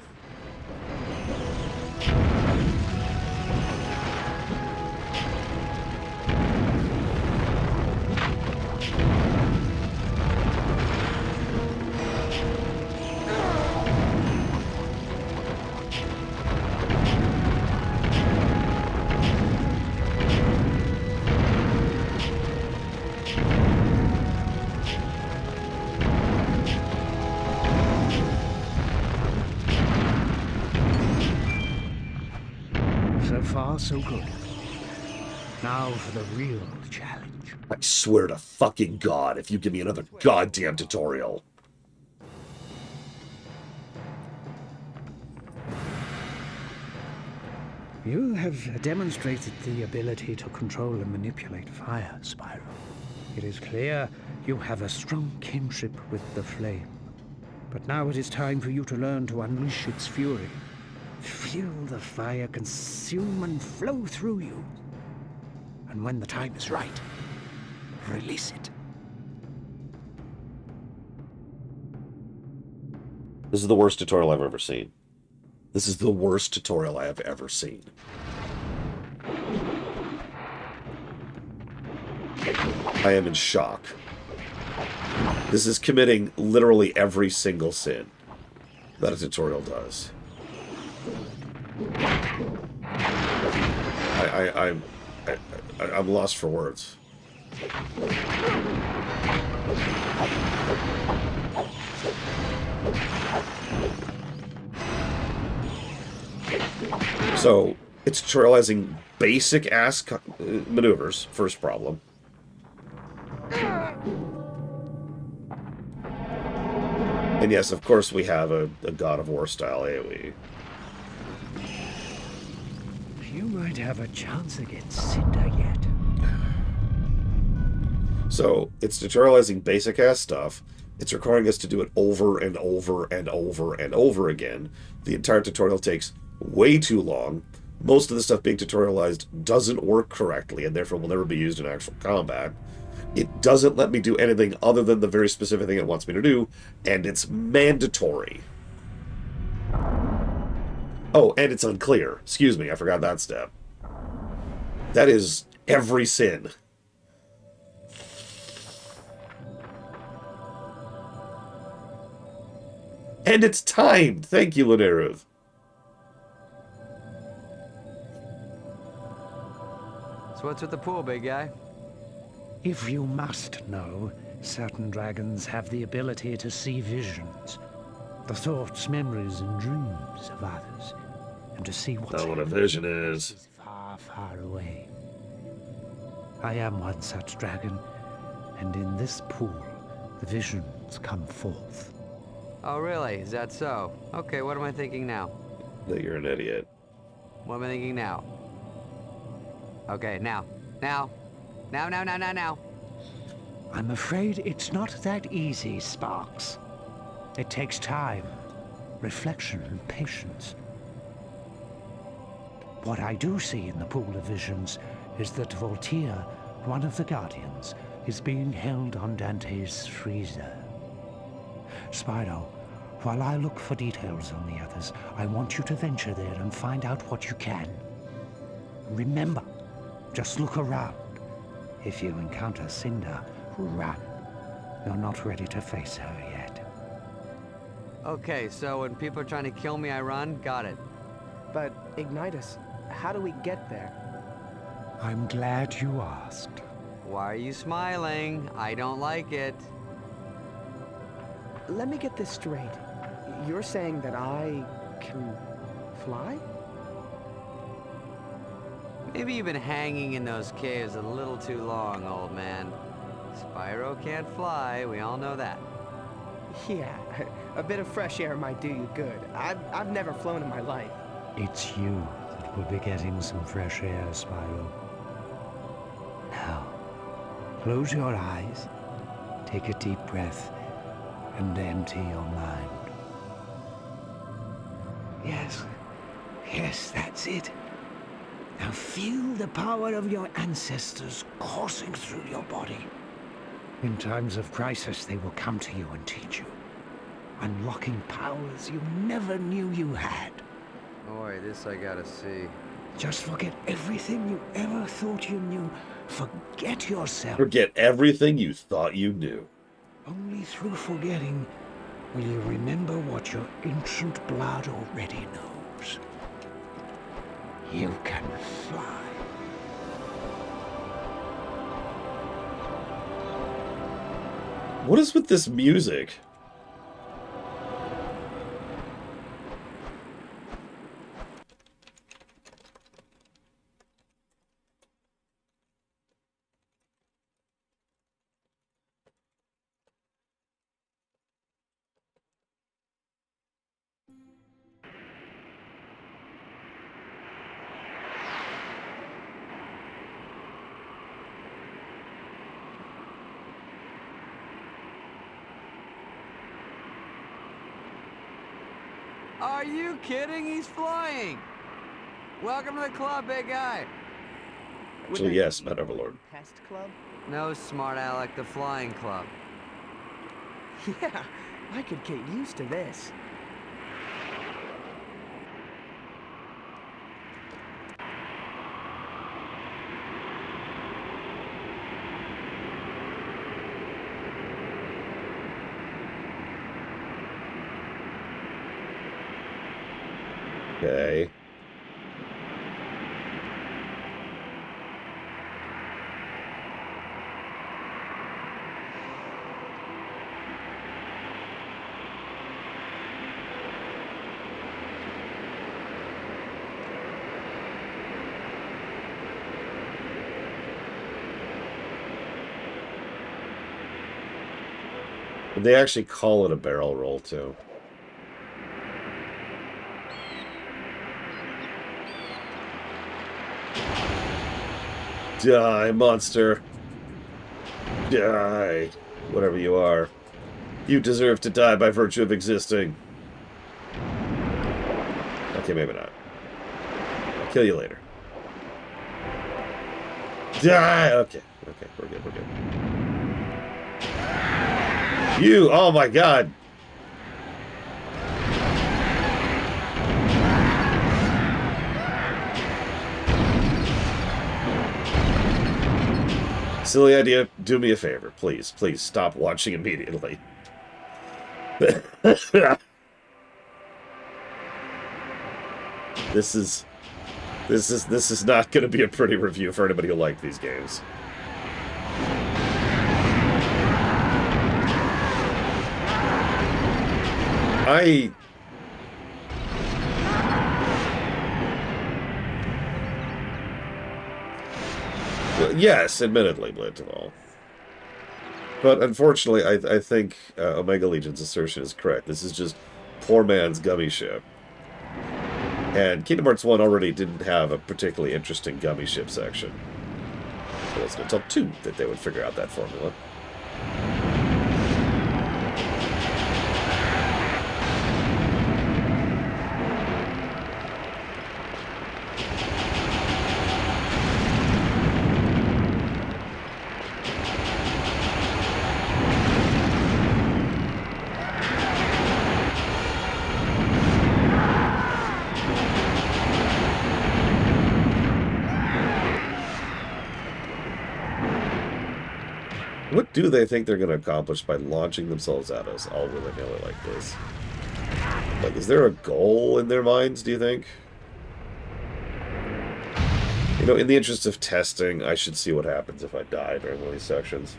So far, so good. Now for the real challenge. I swear to fucking God if you give me another goddamn tutorial. You have demonstrated the ability to control and manipulate fire, Spyro. It is clear you have a strong kinship with the flame. But now it is time for you to learn to unleash its fury. Feel the fire consume and flow through you. And when the time is right, release it. This is the worst tutorial I've ever seen. This is the worst tutorial I have ever seen. I am in shock. This is committing literally every single sin that a tutorial does. I'm lost for words. So, it's tutorializing basic-ass maneuvers, first problem. And yes, of course we have a God of War style AoE. You might have a chance against Cinder yet. So, it's tutorializing basic-ass stuff. It's requiring us to do it over and over and over and over again. The entire tutorial takes way too long. Most of the stuff being tutorialized doesn't work correctly and therefore will never be used in actual combat. It doesn't let me do anything other than the very specific thing it wants me to do, and it's mandatory. Oh, and it's unclear. Excuse me, I forgot that step. That is every sin. And it's timed. Thank you, Luneruth. So what's with the pool, big guy? If you must know, certain dragons have the ability to see visions, the thoughts, memories, and dreams of others, and to see what's Know what a vision is. far, far away. I am one such dragon, and in this pool, the visions come forth. Oh, really? Is that so? Okay, what am I thinking now? That you're an idiot. What am I thinking now? Okay, now. Now. I'm afraid it's not that easy, Sparks. It takes time, reflection, and patience. What I do see in the pool of visions is that Voltaire, one of the Guardians, is being held on Dante's freezer. Spyro, while I look for details on the others, I want you to venture there and find out what you can. Remember, just look around. If you encounter Cinder, run. You're not ready to face her yet. Okay, so when people are trying to kill me, I run? Got it. But, Ignitus, how do we get there? I'm glad you asked. Why are you smiling? I don't like it. Let me get this straight. You're saying that I can fly? Maybe you've been hanging in those caves a little too long, old man. Spyro can't fly, we all know that. Yeah, a bit of fresh air might do you good. I've never flown in my life. It's you that will be getting some fresh air, Spyro. Now, close your eyes, take a deep breath, and empty your mind. Yes, that's it. Now feel the power of your ancestors coursing through your body. In times of crisis, they will come to you and teach you, unlocking powers you never knew you had. Boy, this I gotta see. Just forget everything you ever thought you knew. Forget yourself. Forget everything you thought you knew. Only through forgetting will you remember what your ancient blood already knows. You can fly. What is with this music? Are you kidding? He's flying! Welcome to the club, big guy. Actually, yes, Met Overlord. Pest club? No, smart Alec, the flying club. Yeah, I could get used to this. Okay. They actually call it a barrel roll, too. Die, monster. Die. Whatever you are. You deserve to die by virtue of existing. Okay, maybe not. I'll kill you later. Die! Okay, okay, we're good, we're good. You! Oh my god! Silly idea. Do me a favor, please. Please stop watching immediately. This is not going to be a pretty review for anybody who liked these games. Well, yes, admittedly, Blintaval. But unfortunately, I think Omega Legion's assertion is correct. This is just poor man's gummy ship. And Kingdom Hearts 1 already didn't have a particularly interesting gummy ship section. It wasn't until 2 that they would figure out that formula. What do they think they're going to accomplish by launching themselves at us all willy-nilly like this? Like, is there a goal in their minds, do you think? You know, in the interest of testing, I should see what happens if I die during one of these sections.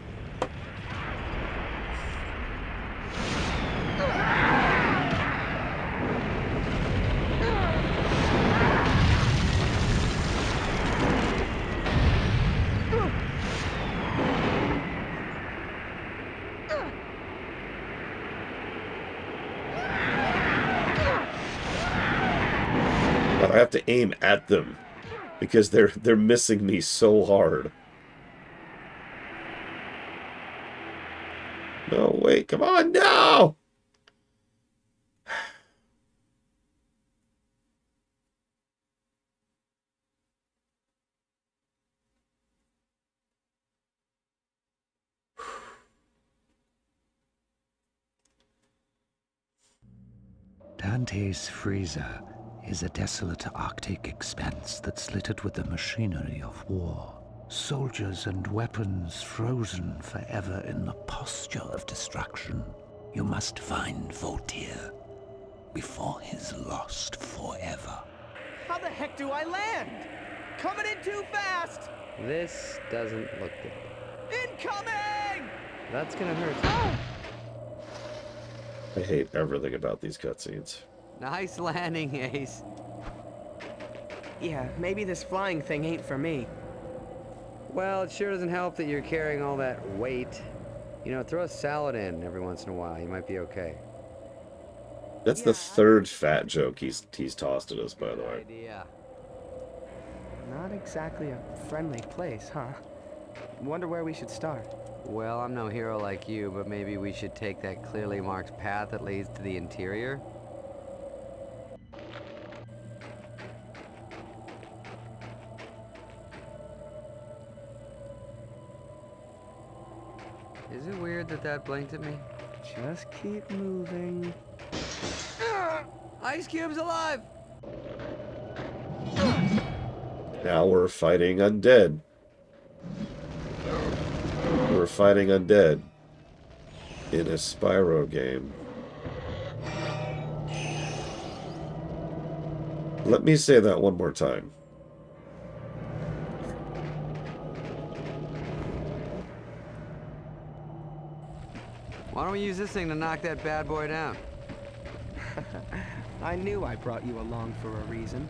I have to aim at them because they're missing me so hard. No, wait, come on, no! Dante's freezer is a desolate Arctic expanse that's littered with the machinery of war. Soldiers and weapons frozen forever in the posture of destruction. You must find Voltaire before he's lost forever. How the heck do I land? Coming in too fast! This doesn't look good. Incoming! That's gonna hurt. Oh! I hate everything about these cutscenes. Nice landing, Ace. Yeah, maybe this flying thing ain't for me. Well, it sure doesn't help that you're carrying all that weight. You know, throw a salad in every once in a while. You might be okay. That's the third fat joke he's tossed at us, by the way. Idea. Not exactly a friendly place, huh? Wonder where we should start. Well, I'm no hero like you, but maybe we should take that clearly marked path that leads to the interior? Is it weird that that blinked at me? Just keep moving. Ice Cube's alive! Now we're fighting undead. We're fighting undead in a Spyro game. Let me say that one more time. Why don't we use this thing to knock that bad boy down? I knew I brought you along for a reason.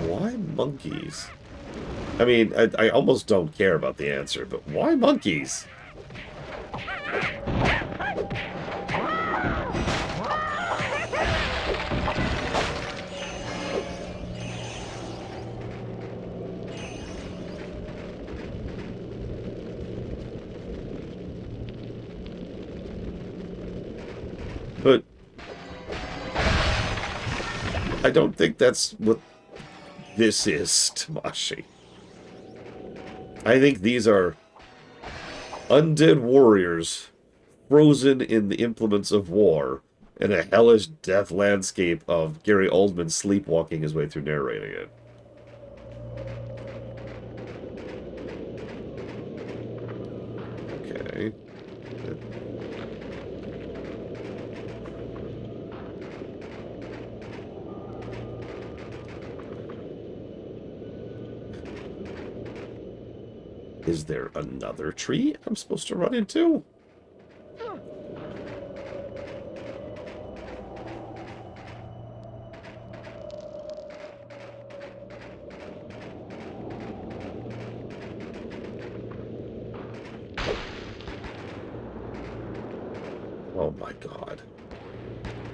Why monkeys? I mean, I almost don't care about the answer, but why monkeys? But I don't think that's what this is, Tamashi. I think these are undead warriors frozen in the implements of war in a hellish death landscape of Gary Oldman sleepwalking his way through narrating it. Okay. Is there another tree I'm supposed to run into? Oh my god.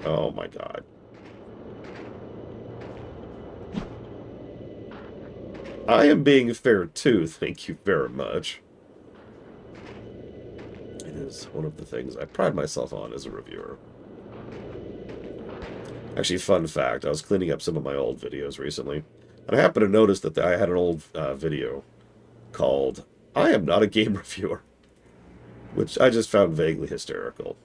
Oh my god. I am being fair too, thank you very much. It is one of the things I pride myself on as a reviewer. Actually, fun fact, I was cleaning up some of my old videos recently, and I happened to notice that I had an old video called I Am Not a Game Reviewer, which I just found vaguely hysterical.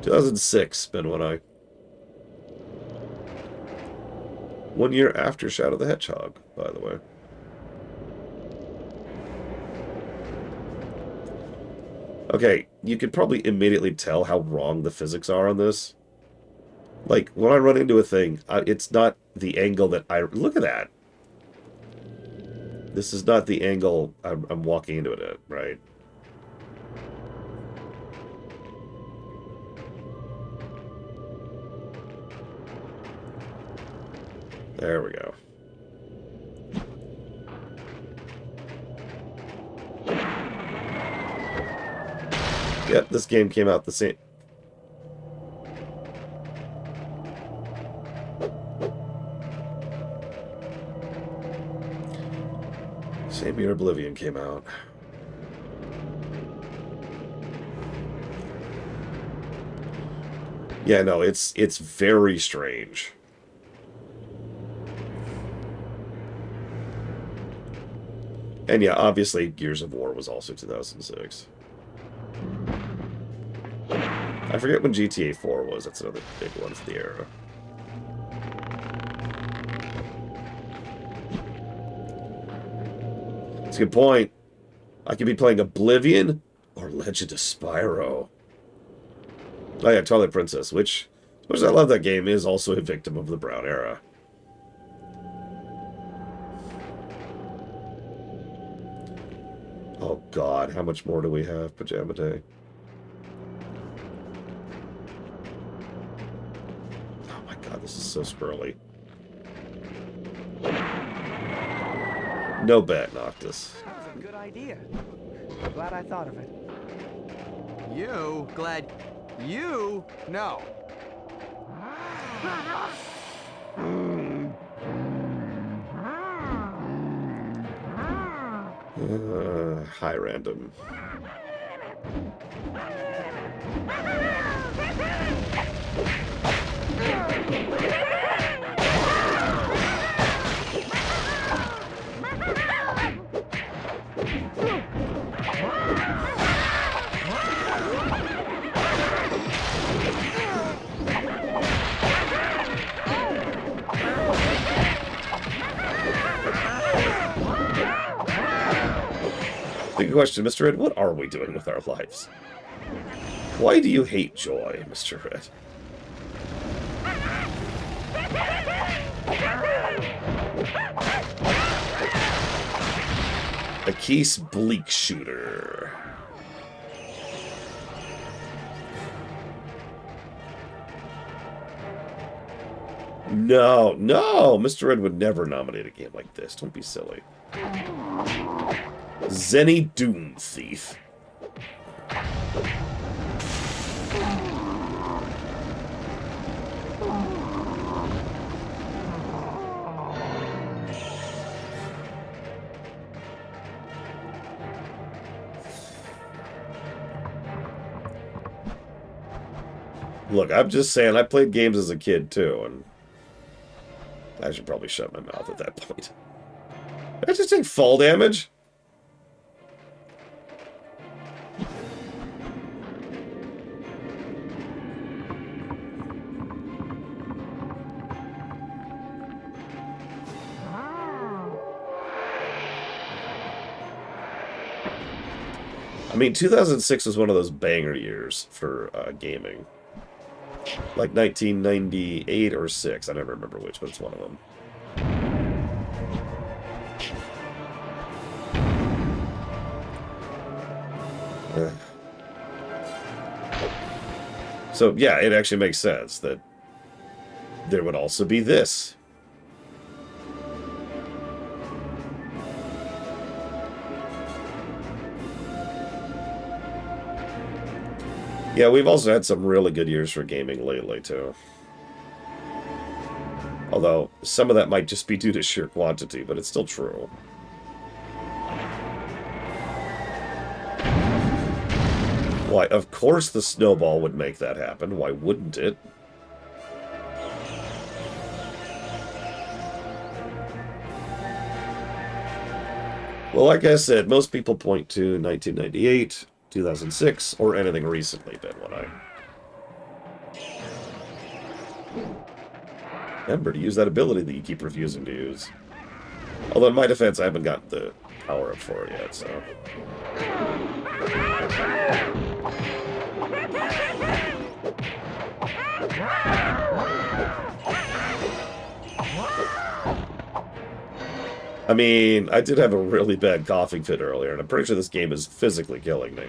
2006 been when I... 1 year after Shadow the Hedgehog, by the way. Okay, you could probably immediately tell how wrong the physics are on this. Like, when I run into a thing, it's not the angle that I... Look at that! This is not the angle I'm walking into it at, right? There we go. Yep, this game came out the same... Same year Oblivion came out. Yeah, no, it's very strange. And yeah, obviously, Gears of War was also 2006. I forget when GTA 4 was. That's another big one for the era. That's a good point. I could be playing Oblivion or Legend of Spyro. Oh yeah, Twilight Princess, which as much as I love that game, is also a victim of the Brown era. Oh god, how much more do we have, Pajama Day? Oh my god, this is so squirrely. No bet, Noctis. That was a good idea. Glad I thought of it. You? Glad you? No. High random. Big question, Mr. Red, what are we doing with our lives? Why do you hate joy, Mr. Red? A Keese Bleak Shooter. No, no! Mr. Red would never nominate a game like this. Don't be silly. Zenny Doom Thief. Look, I'm just saying, I played games as a kid, too, and I should probably shut my mouth at that point. Did I just take fall damage? I mean, 2006 was one of those banger years for gaming. Like 1998 or 6. I never remember which, but it's one of them. So, yeah, it actually makes sense that there would also be this. Yeah, we've also had some really good years for gaming lately, too. Although, some of that might just be due to sheer quantity, but it's still true. Why, of course the snowball would make that happen. Why wouldn't it? Well, like I said, most people point to 1998... 2006, or anything recently, Ben, when I... Remember to use that ability that you keep refusing to use. Although, in my defense, I haven't got the power-up for it yet, so... I mean, I did have a really bad coughing fit earlier, and I'm pretty sure this game is physically killing me.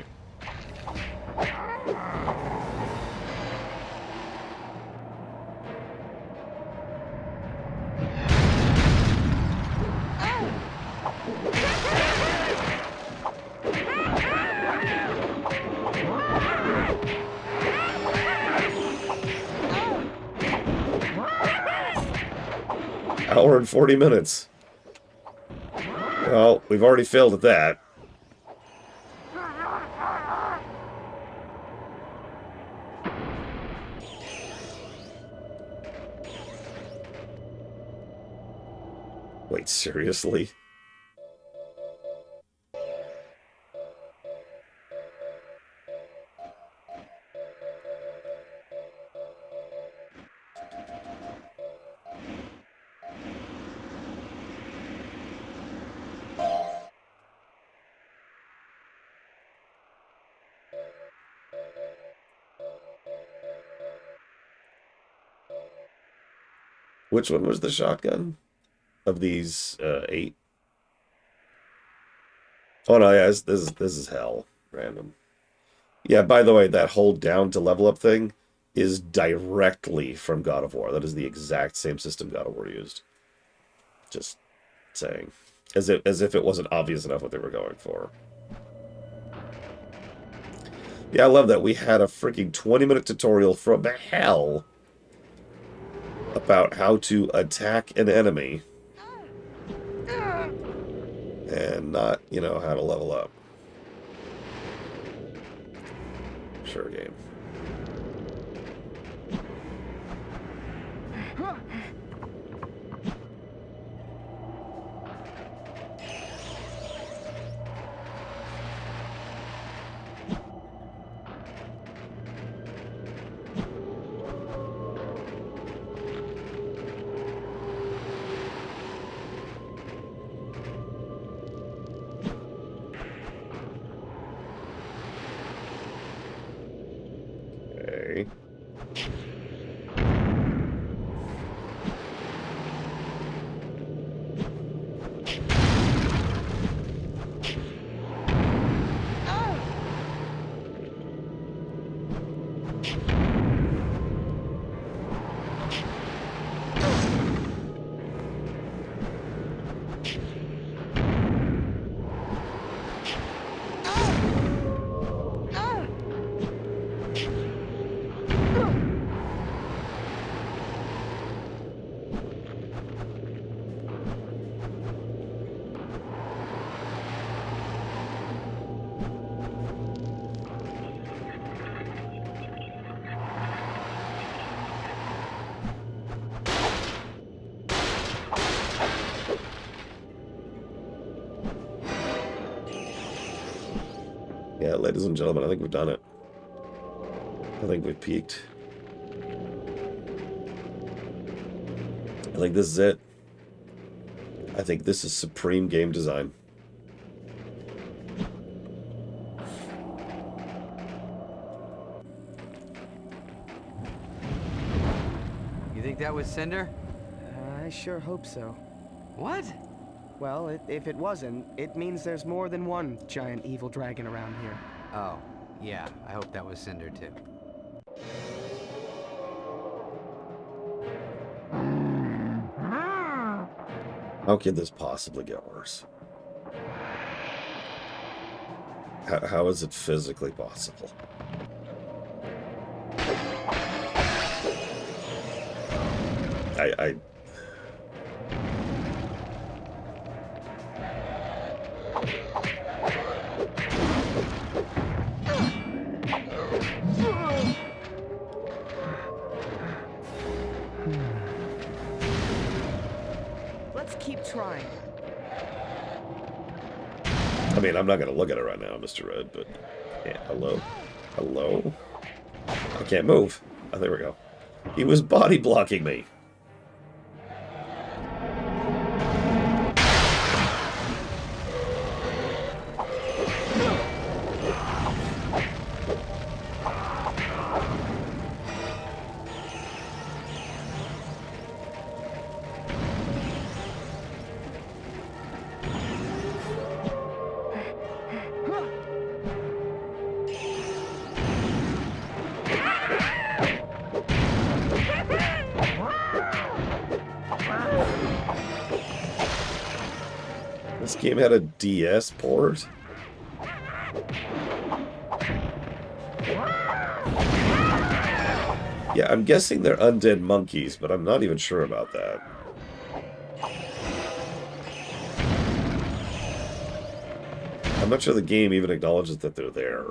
Hour and 40 minutes. Well, we've already failed at that. Wait, seriously? Which one was the shotgun? Of these 8? Oh no, yeah, this is hell. Random. Yeah, by the way, that hold down to level up thing is directly from God of War. That is the exact same system God of War used. Just saying. As if it wasn't obvious enough what they were going for. Yeah, I love that. We had a freaking 20-minute tutorial from hell about how to attack an enemy. and not, you know, how to level up. Sure game. Okay. Yeah, ladies and gentlemen, I think we've done it. I think we've peaked. I think this is it. I think this is supreme game design. You think that was Cinder? I sure hope so. What? Well, if it wasn't, it means there's more than one giant evil dragon around here. Oh, yeah, I hope that was Cinder too. How could this possibly get worse? How is it physically possible? I Let's keep trying. mean, I'm not going to look at it right now, Mr. Red, but... Yeah, hello? Hello? I can't move. Oh, there we go. He was body blocking me. This game had a DS port? Yeah, I'm guessing they're undead monkeys, but I'm not even sure about that. I'm not sure the game even acknowledges that they're there.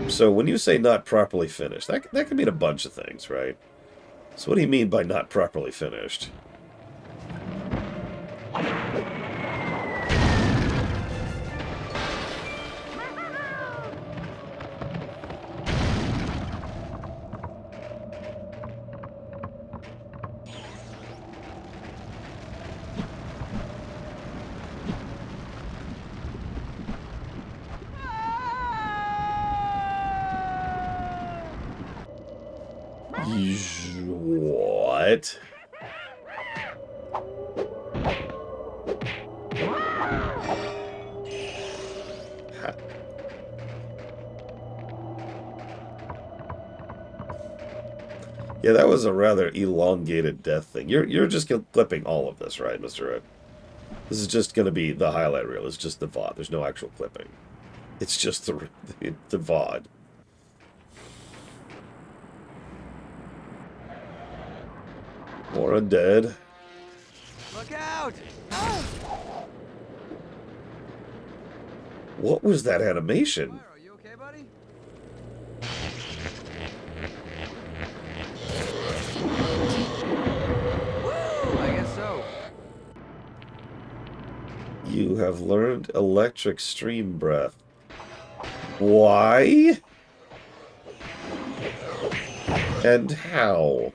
So when you say not properly finished, that can mean a bunch of things, right? So what do you mean by not properly finished? What? Yeah, that was a rather elongated death thing. You're just clipping all of this, right, Mr. Ed? This is just going to be the highlight reel. It's just the VOD. There's no actual clipping. It's just the VOD. More undead. Look out! What was that animation? Spyro, you okay, buddy? Woo! I guess so. You have learned electric stream breath. Why? And how?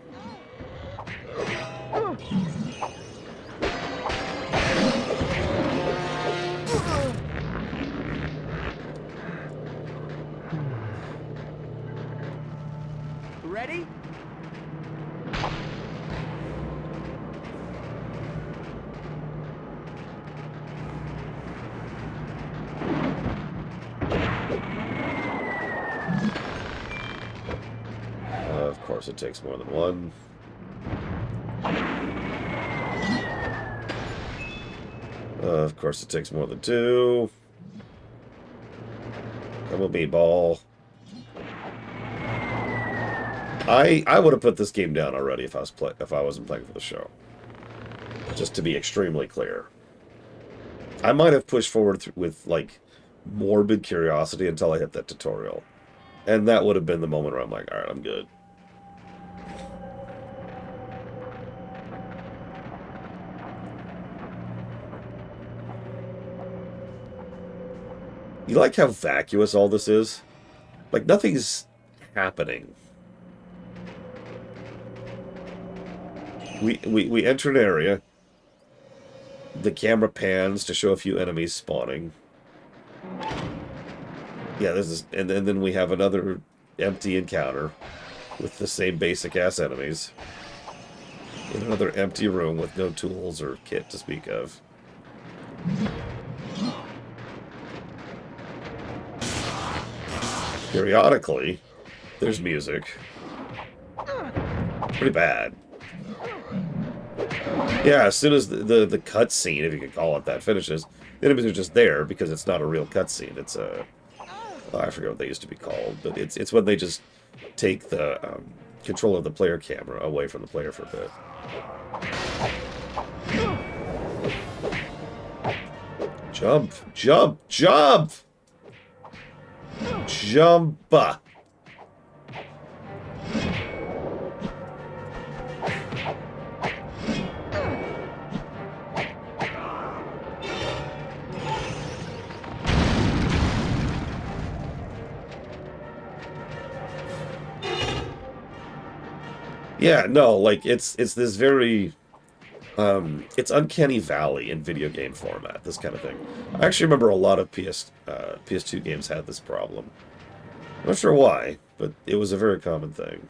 Ready? Of course, it takes more than one. Of course, it takes more than two. Come with me, ball. I would have put this game down already if I wasn't playing for the show. Just to be extremely clear, I might have pushed forward with like morbid curiosity until I hit that tutorial, and that would have been the moment where I'm like, all right, I'm good. You like how vacuous all this is? Like nothing's happening. We enter an area. The camera pans to show a few enemies spawning. Yeah, this is, and then we have another empty encounter with the same basic ass enemies in another empty room with no tools or kit to speak of. Periodically, there's music. Pretty bad. Yeah, as soon as the cutscene, if you can call it that, finishes, the enemies are just there because it's not a real cutscene. It's a... I forget what they used to be called, but it's when they just take the control of the player camera away from the player for a bit. Jump! Jump! Jump! Jump! Yeah, no, like it's this very it's uncanny valley in video game format, this kind of thing. I actually remember a lot of PS2 games had this problem. I'm not sure why, but it was a very common thing.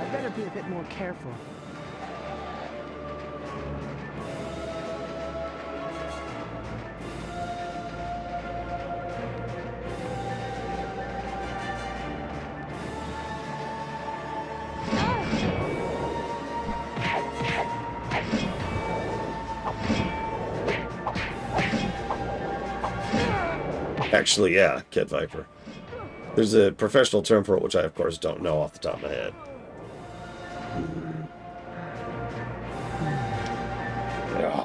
I better be a bit more careful. Actually, yeah, Kid Viper. There's a professional term for it, which I, of course, don't know off the top of my head.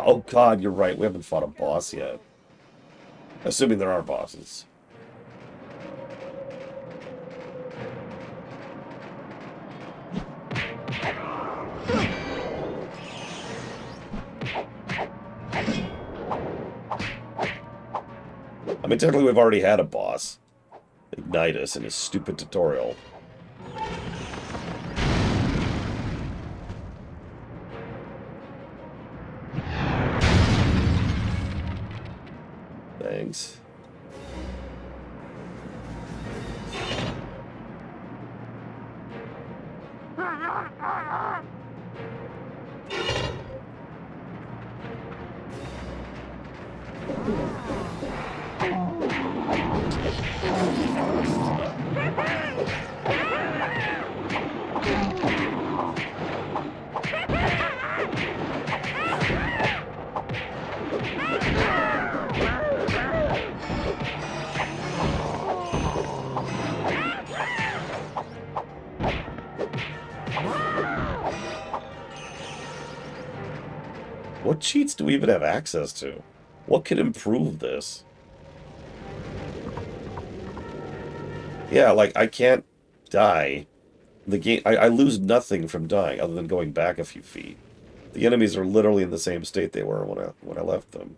Oh, God, you're right. We haven't fought a boss yet. Assuming there are bosses. I mean, technically we've already had a boss. Ignitus in his stupid tutorial. Thanks. What cheats do we even have access to? What could improve this? Yeah, like, I can't die. The game, I lose nothing from dying other than going back a few feet. The enemies are literally in the same state they were when I left them.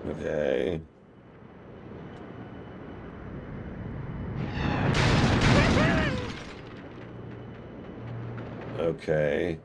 Okay. Okay.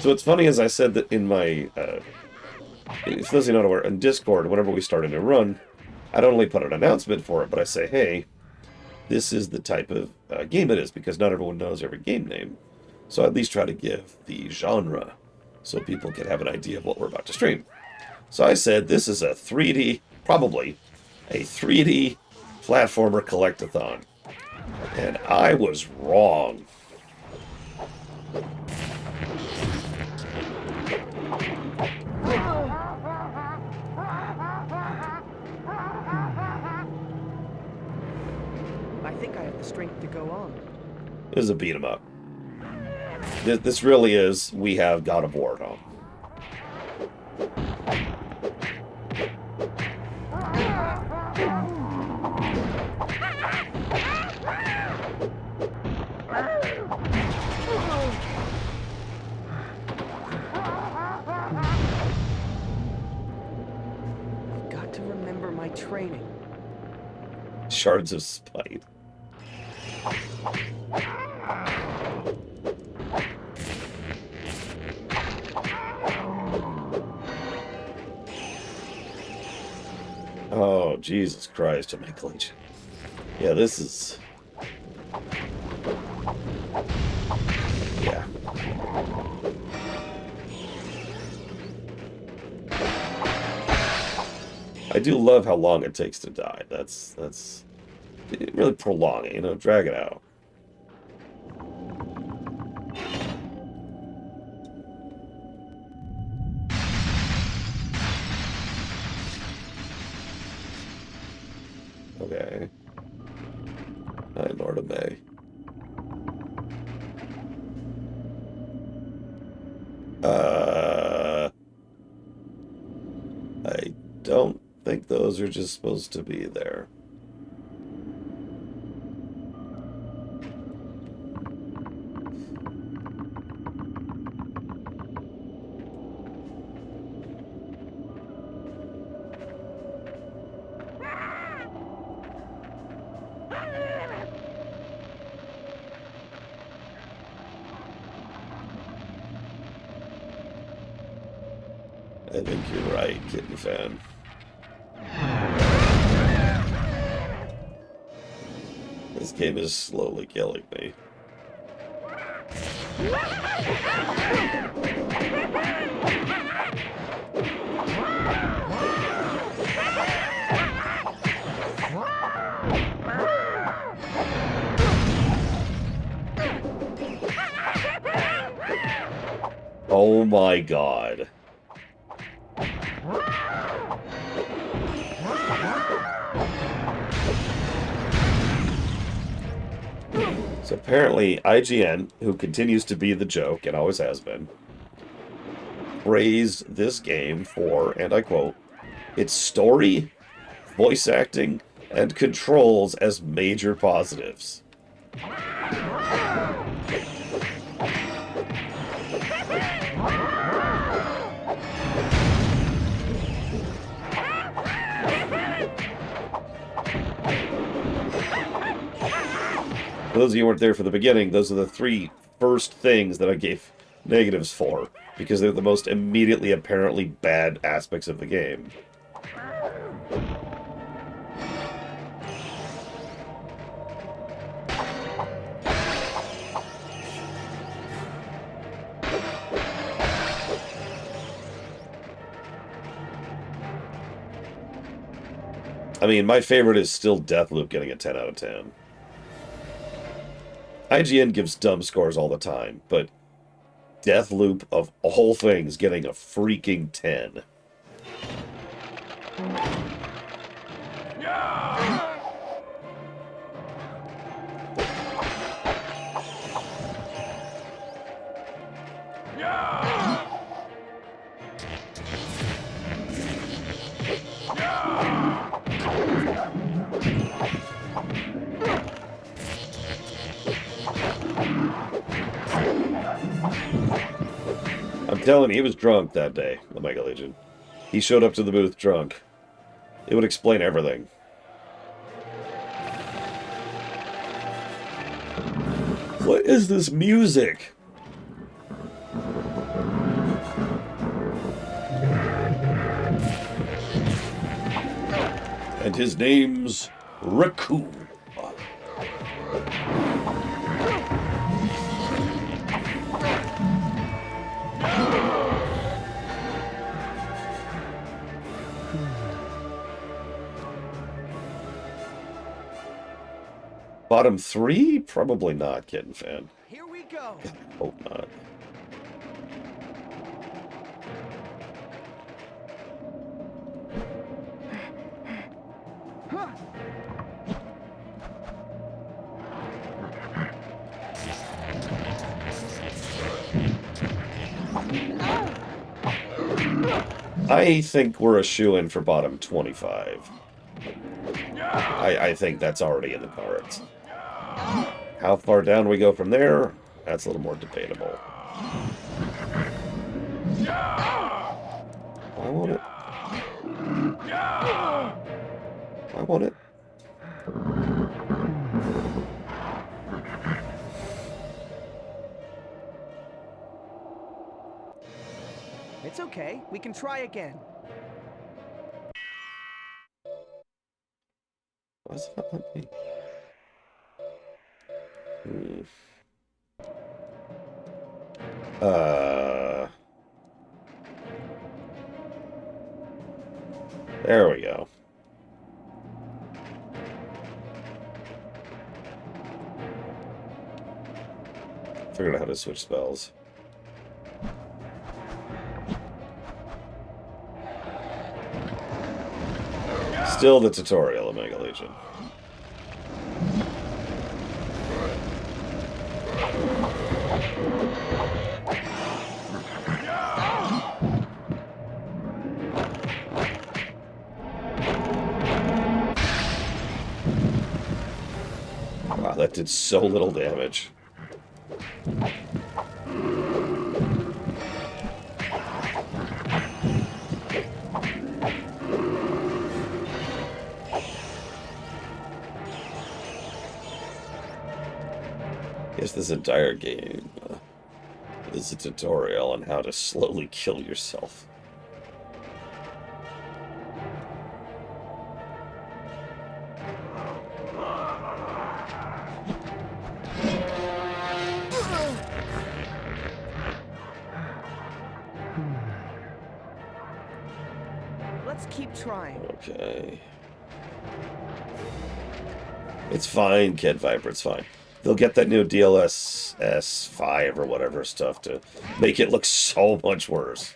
So what's funny is I said that in my, if those of you not aware, in Discord, whenever we start a new run, I don't only put an announcement for it, but I say, hey, this is the type of game it is, because not everyone knows every game name. So I at least try to give the genre, so people can have an idea of what we're about to stream. So I said, this is a 3D, probably, a 3D platformer collectathon. And I was wrong. I think I have the strength to go on. This is a beat 'em up. This really is, we have God of War at home. I've got to remember my training. Shards of Spite. Oh, Jesus Christ, to make Legion. Yeah, this is... Yeah. I do love how long it takes to die. That's really prolong it, you know, drag it out. Okay. Hi, Lord of May. I don't think those are just supposed to be there. I think you're right, Kitten Fan. This game is slowly killing me. Oh my god. So apparently IGN, who continues to be the joke and always has been, praised this game for, and I quote, its story, voice acting, and controls as major positives. For those of you who weren't there for the beginning, those are the three first things that I gave negatives for, because they're the most immediately apparently bad aspects of the game. I mean, my favorite is still Deathloop getting a 10 out of 10. IGN gives dumb scores all the time, but Deathloop, of all things, getting a freaking 10. I'm telling you, he was drunk that day, the Mega Legion. He showed up to the booth drunk. It would explain everything. What is this music? And his name's Raccoon. Bottom 3? Probably not, Kitten Fan. Here we go. Hope not. I think we're a shoo-in for bottom 25. I think that's already in the cards. How far down we go from there, that's a little more debatable. I want it. I want it. It's okay. We can try again. Why's it not let me? There we go. Figured out how to switch spells. Still the tutorial of Mega Legion. Wow, that did so little damage. Yes, this entire game is a tutorial on how to slowly kill yourself. Let's keep trying. Okay. It's fine, Kid Viper, it's fine. they'll get that new DLSS 5 or whatever stuff to make it look so much worse.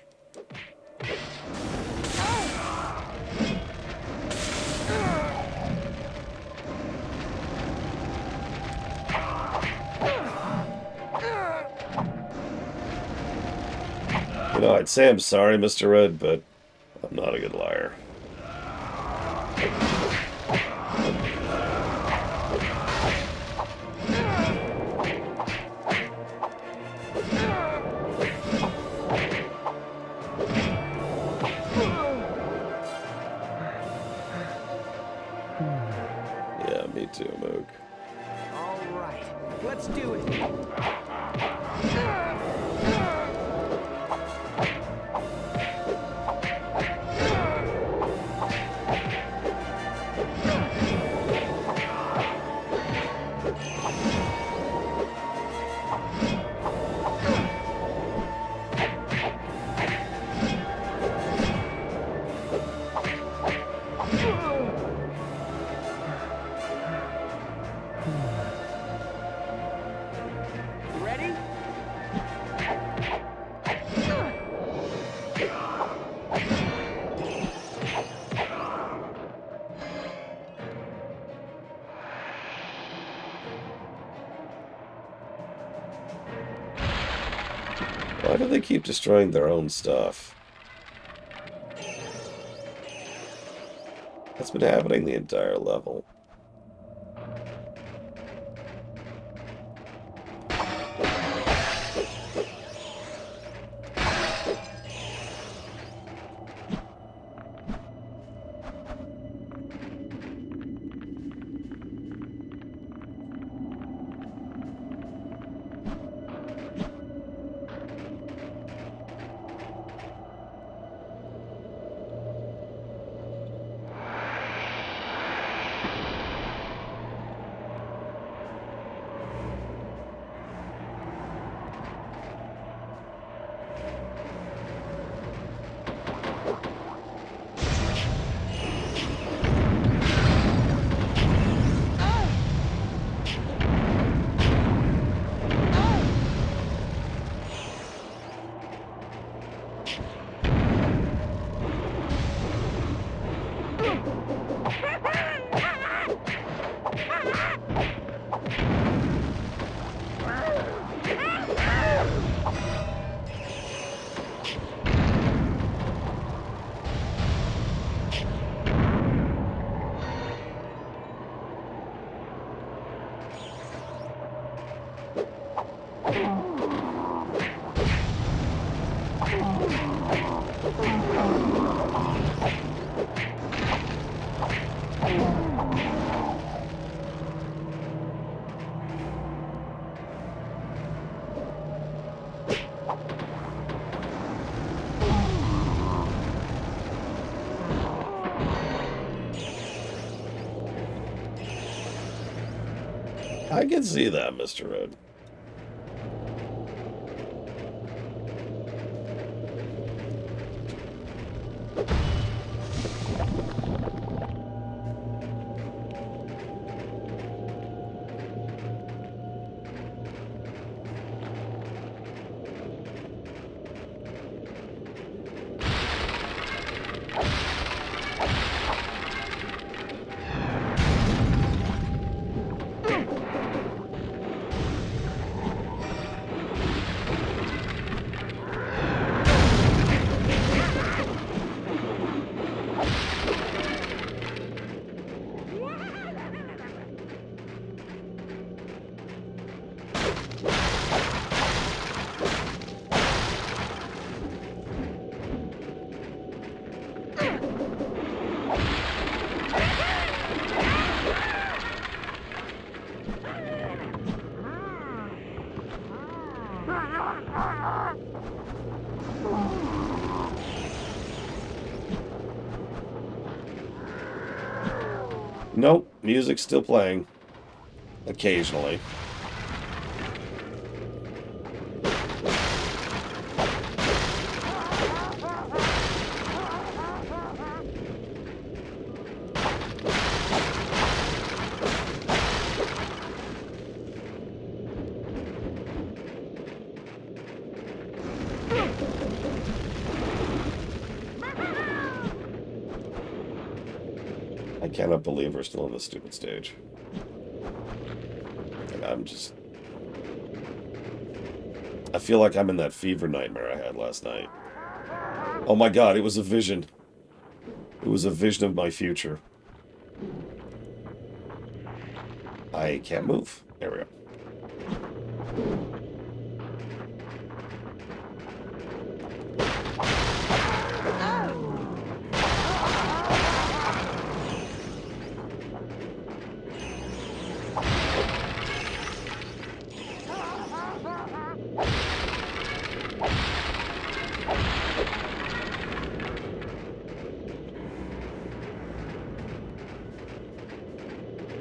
You know, I'd say I'm sorry, Mr. Red, but I'm not a good liar. Yeah, me too, Moog. All right, let's do it. Ready? Why do they keep destroying their own stuff? That's been happening the entire level. I can see that, Mr. Red. Nope, music's still playing. Occasionally. cannot believe we're still on this stupid stage. And I feel like I'm in that fever nightmare I had last night. Oh my god, it was a vision. It was a vision of my future. I can't move. There we go.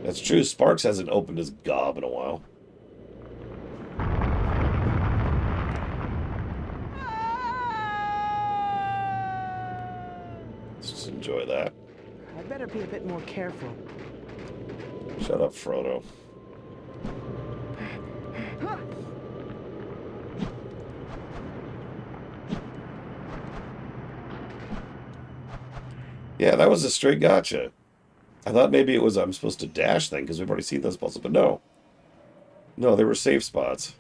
That's true. Sparks hasn't opened his gob in a while. Let's just enjoy that. I better be a bit more careful. Shut up, Frodo. Yeah, that was a straight gotcha. I thought maybe it was I'm supposed to dash thing, because we've already seen those puzzles, but no. No, they were safe spots.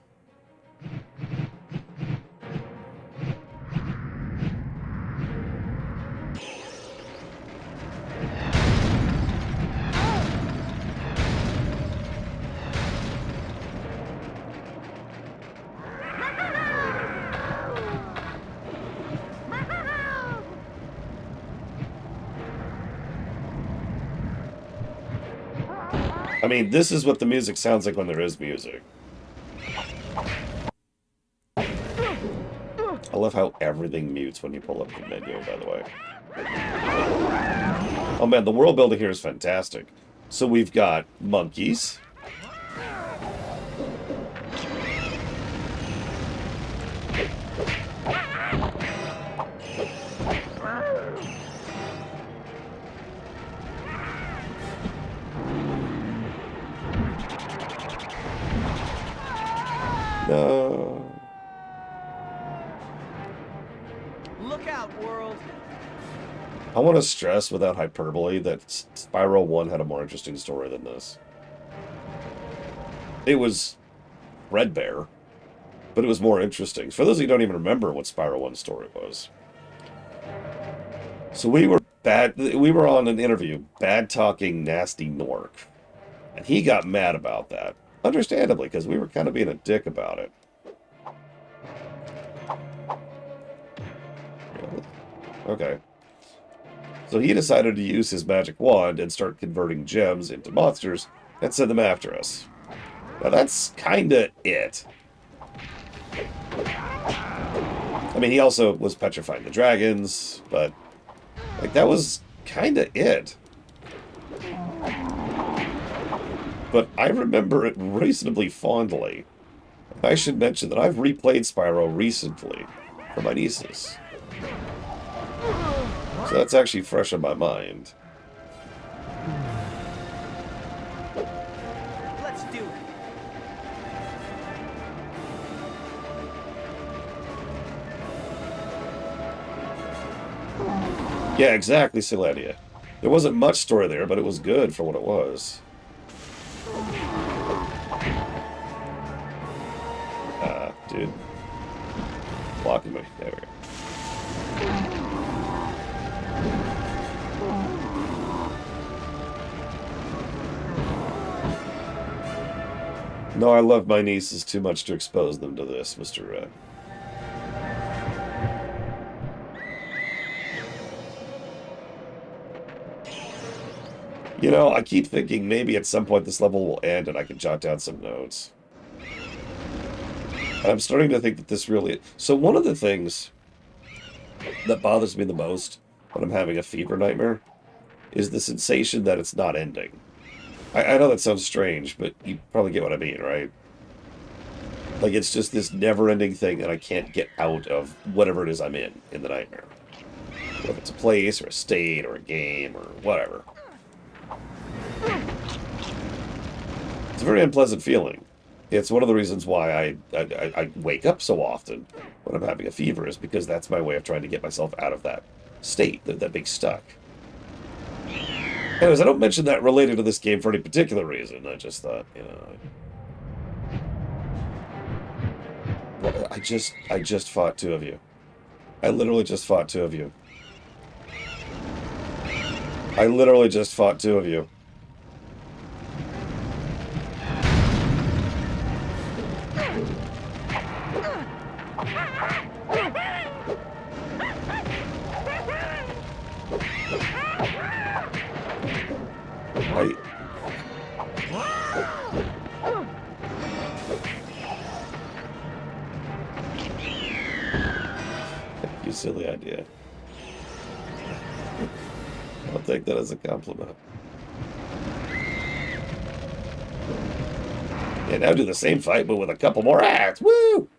I mean, this is what the music sounds like when there is music. I love how everything mutes when you pull up the menu, by the way. Oh man, the world building here is fantastic. So we've got monkeys. No. Look out, world! I want to stress without hyperbole that Spyro 1 had a more interesting story than this. It was threadbare, but it was more interesting. For those of you who don't even remember what Spyro 1's story was. So we were on an interview, bad-talking Nasty Nork. And he got mad about that. Understandably, because we were kind of being a dick about it. Okay. So he decided to use his magic wand and start converting gems into monsters and send them after us. Now that's kind of it. I mean, he also was petrifying the dragons, but like that was kind of it. But I remember it reasonably fondly. I should mention that I've replayed Spyro recently for my nieces. So that's actually fresh in my mind. Let's do it! Yeah, exactly, Siledia. There wasn't much story there, but it was good for what it was. Dude. Blocking me. There we go. No, I love my nieces too much to expose them to this, Mr. Red. You know, I keep thinking maybe at some point this level will end and I can jot down some notes. And I'm starting to think that this really... So one of the things that bothers me the most when I'm having a fever nightmare is the sensation that it's not ending. I know that sounds strange, but you probably get what I mean, right? Like, it's just this never-ending thing and I can't get out of whatever it is I'm in the nightmare. Whether it's a place or a state or a game or whatever. It's a very unpleasant feeling. It's one of the reasons why I wake up so often when I'm having a fever, is because that's my way of trying to get myself out of that state, that being stuck. Anyways, I don't mention that related to this game for any particular reason. I just thought, you know... Well, I just fought two of you. I literally just fought two of you. I literally just fought two of you. You silly idea. I'll take that as a compliment. Yeah, now do the same fight, but with a couple more acts. Woo!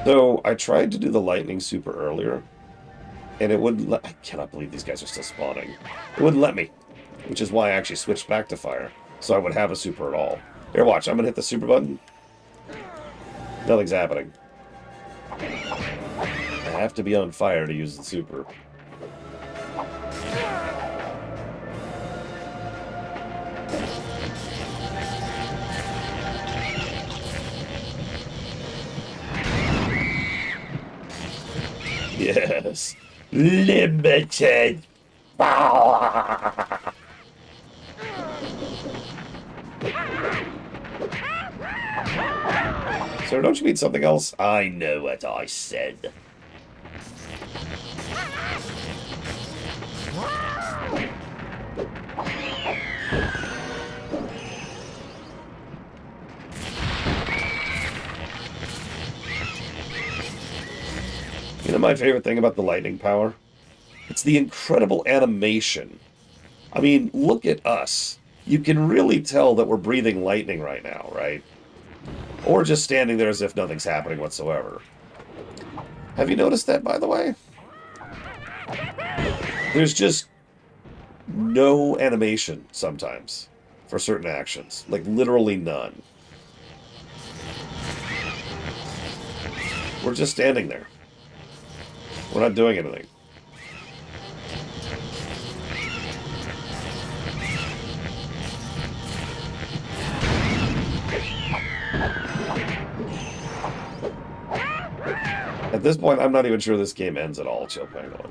So, I tried to do the lightning super earlier, and it wouldn't let... I cannot believe these guys are still spawning. It wouldn't let me, which is why I actually switched back to fire, so I would have a super at all. Here, watch, I'm gonna hit the super button. Nothing's happening. I have to be on fire to use the super. Yes. Limited power. Sir, don't you mean something else? I know what I said. You know my favorite thing about the lightning power? It's the incredible animation. I mean, look at us. You can really tell that we're breathing lightning right now, right? Or just standing there as if nothing's happening whatsoever. Have you noticed that, by the way? There's just no animation sometimes for certain actions. Like, literally none. We're just standing there. We're not doing anything. At this point, I'm not even sure this game ends at all, Chill Penguin.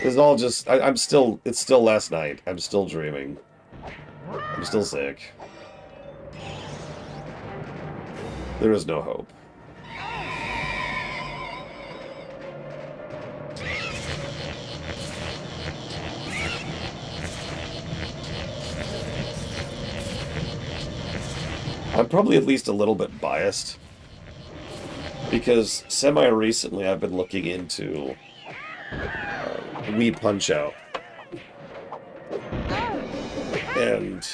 This is all just... I'm still... It's still last night. I'm still dreaming. I'm still sick. There is no hope. I'm probably at least a little bit biased, because semi-recently I've been looking into Wii Punch-Out. And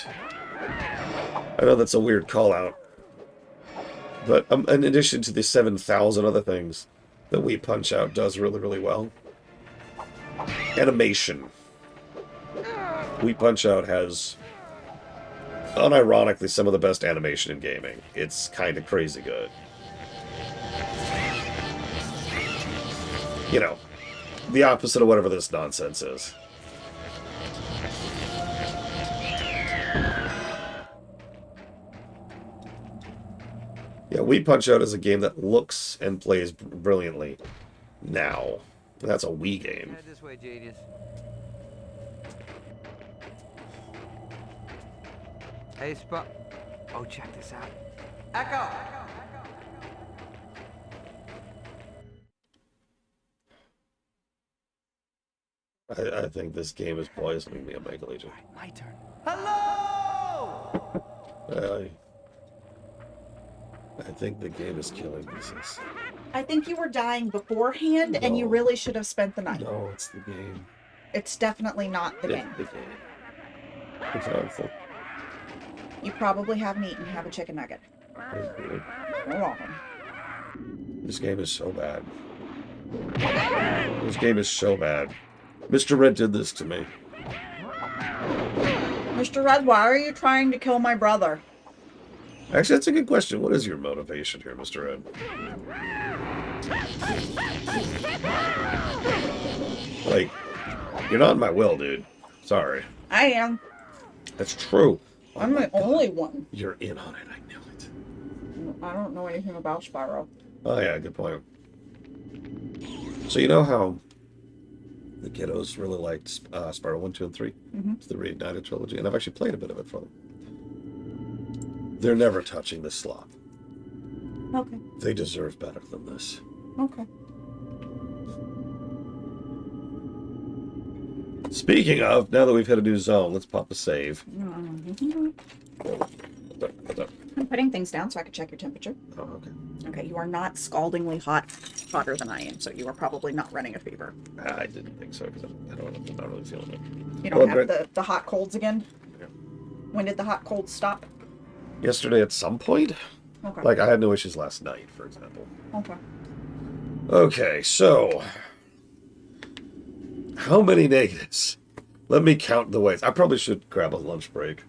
I know that's a weird call-out, but in addition to the 7,000 other things that Wii Punch-Out does really, really well, animation. Wii Punch-Out has... unironically, some of the best animation in gaming. It's kind of crazy good. You know, the opposite of whatever this nonsense is. Yeah, Wii Punch-Out is a game that looks and plays brilliantly now. That's a Wii game. Head this way, genius. Hey, Oh, check this out. Echo! I think this game is poisoning me, Omega Legion. My turn. Hello! I think the game is killing me, sis. I think you were dying beforehand, and you No. really should have spent the night. No, it's the game. It's definitely not the It's game. the game. It's awful. You probably haven't eaten. Have a chicken nugget. You're welcome. This game is so bad. This game is so bad. Mr. Red did this to me. Mr. Red, why are you trying to kill my brother? Actually, that's a good question. What is your motivation here, Mr. Red? Like, you're not in my will, dude. Sorry. I am. That's true. I'm the only one. You're in on it. I knew it. I don't know anything about Spyro. Oh, yeah, good point. So you know how the kiddos really liked Spyro 1, 2, and 3? Mm-hmm. It's the Reignited trilogy, and I've actually played a bit of it for them. They're never touching this slop. Okay. They deserve better than this. Okay. Speaking of, now that we've hit a new zone, let's pop a save. Mm-hmm. What's up? I'm putting things down so I can check your temperature. Oh, okay. Okay, you are not scaldingly hot, hotter than I am, so you are probably not running a fever. I didn't think so, because I'm not really feeling it. You don't have the hot colds again? Yeah. When did the hot colds stop? Yesterday at some point? Okay. Like, I had no issues last night, for example. Okay. Okay, so... how many negatives? Let me count the ways. I probably should grab a lunch break,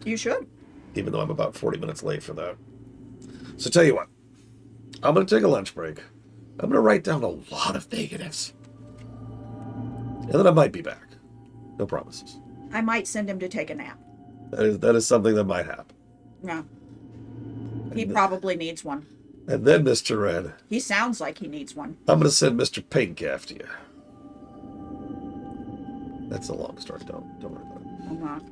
You should. even though I'm about 40 minutes late for that. So tell you what. I'm going to take a lunch break. I'm going to write down a lot of negatives. And then I might be back. No promises. I might send him to take a nap. That is something that might happen. No. He probably needs one. And then, Mr. Red, He sounds like he needs one. I'm going to send Mr. Pink after you. That's a long story. Don't worry about it. I'm not.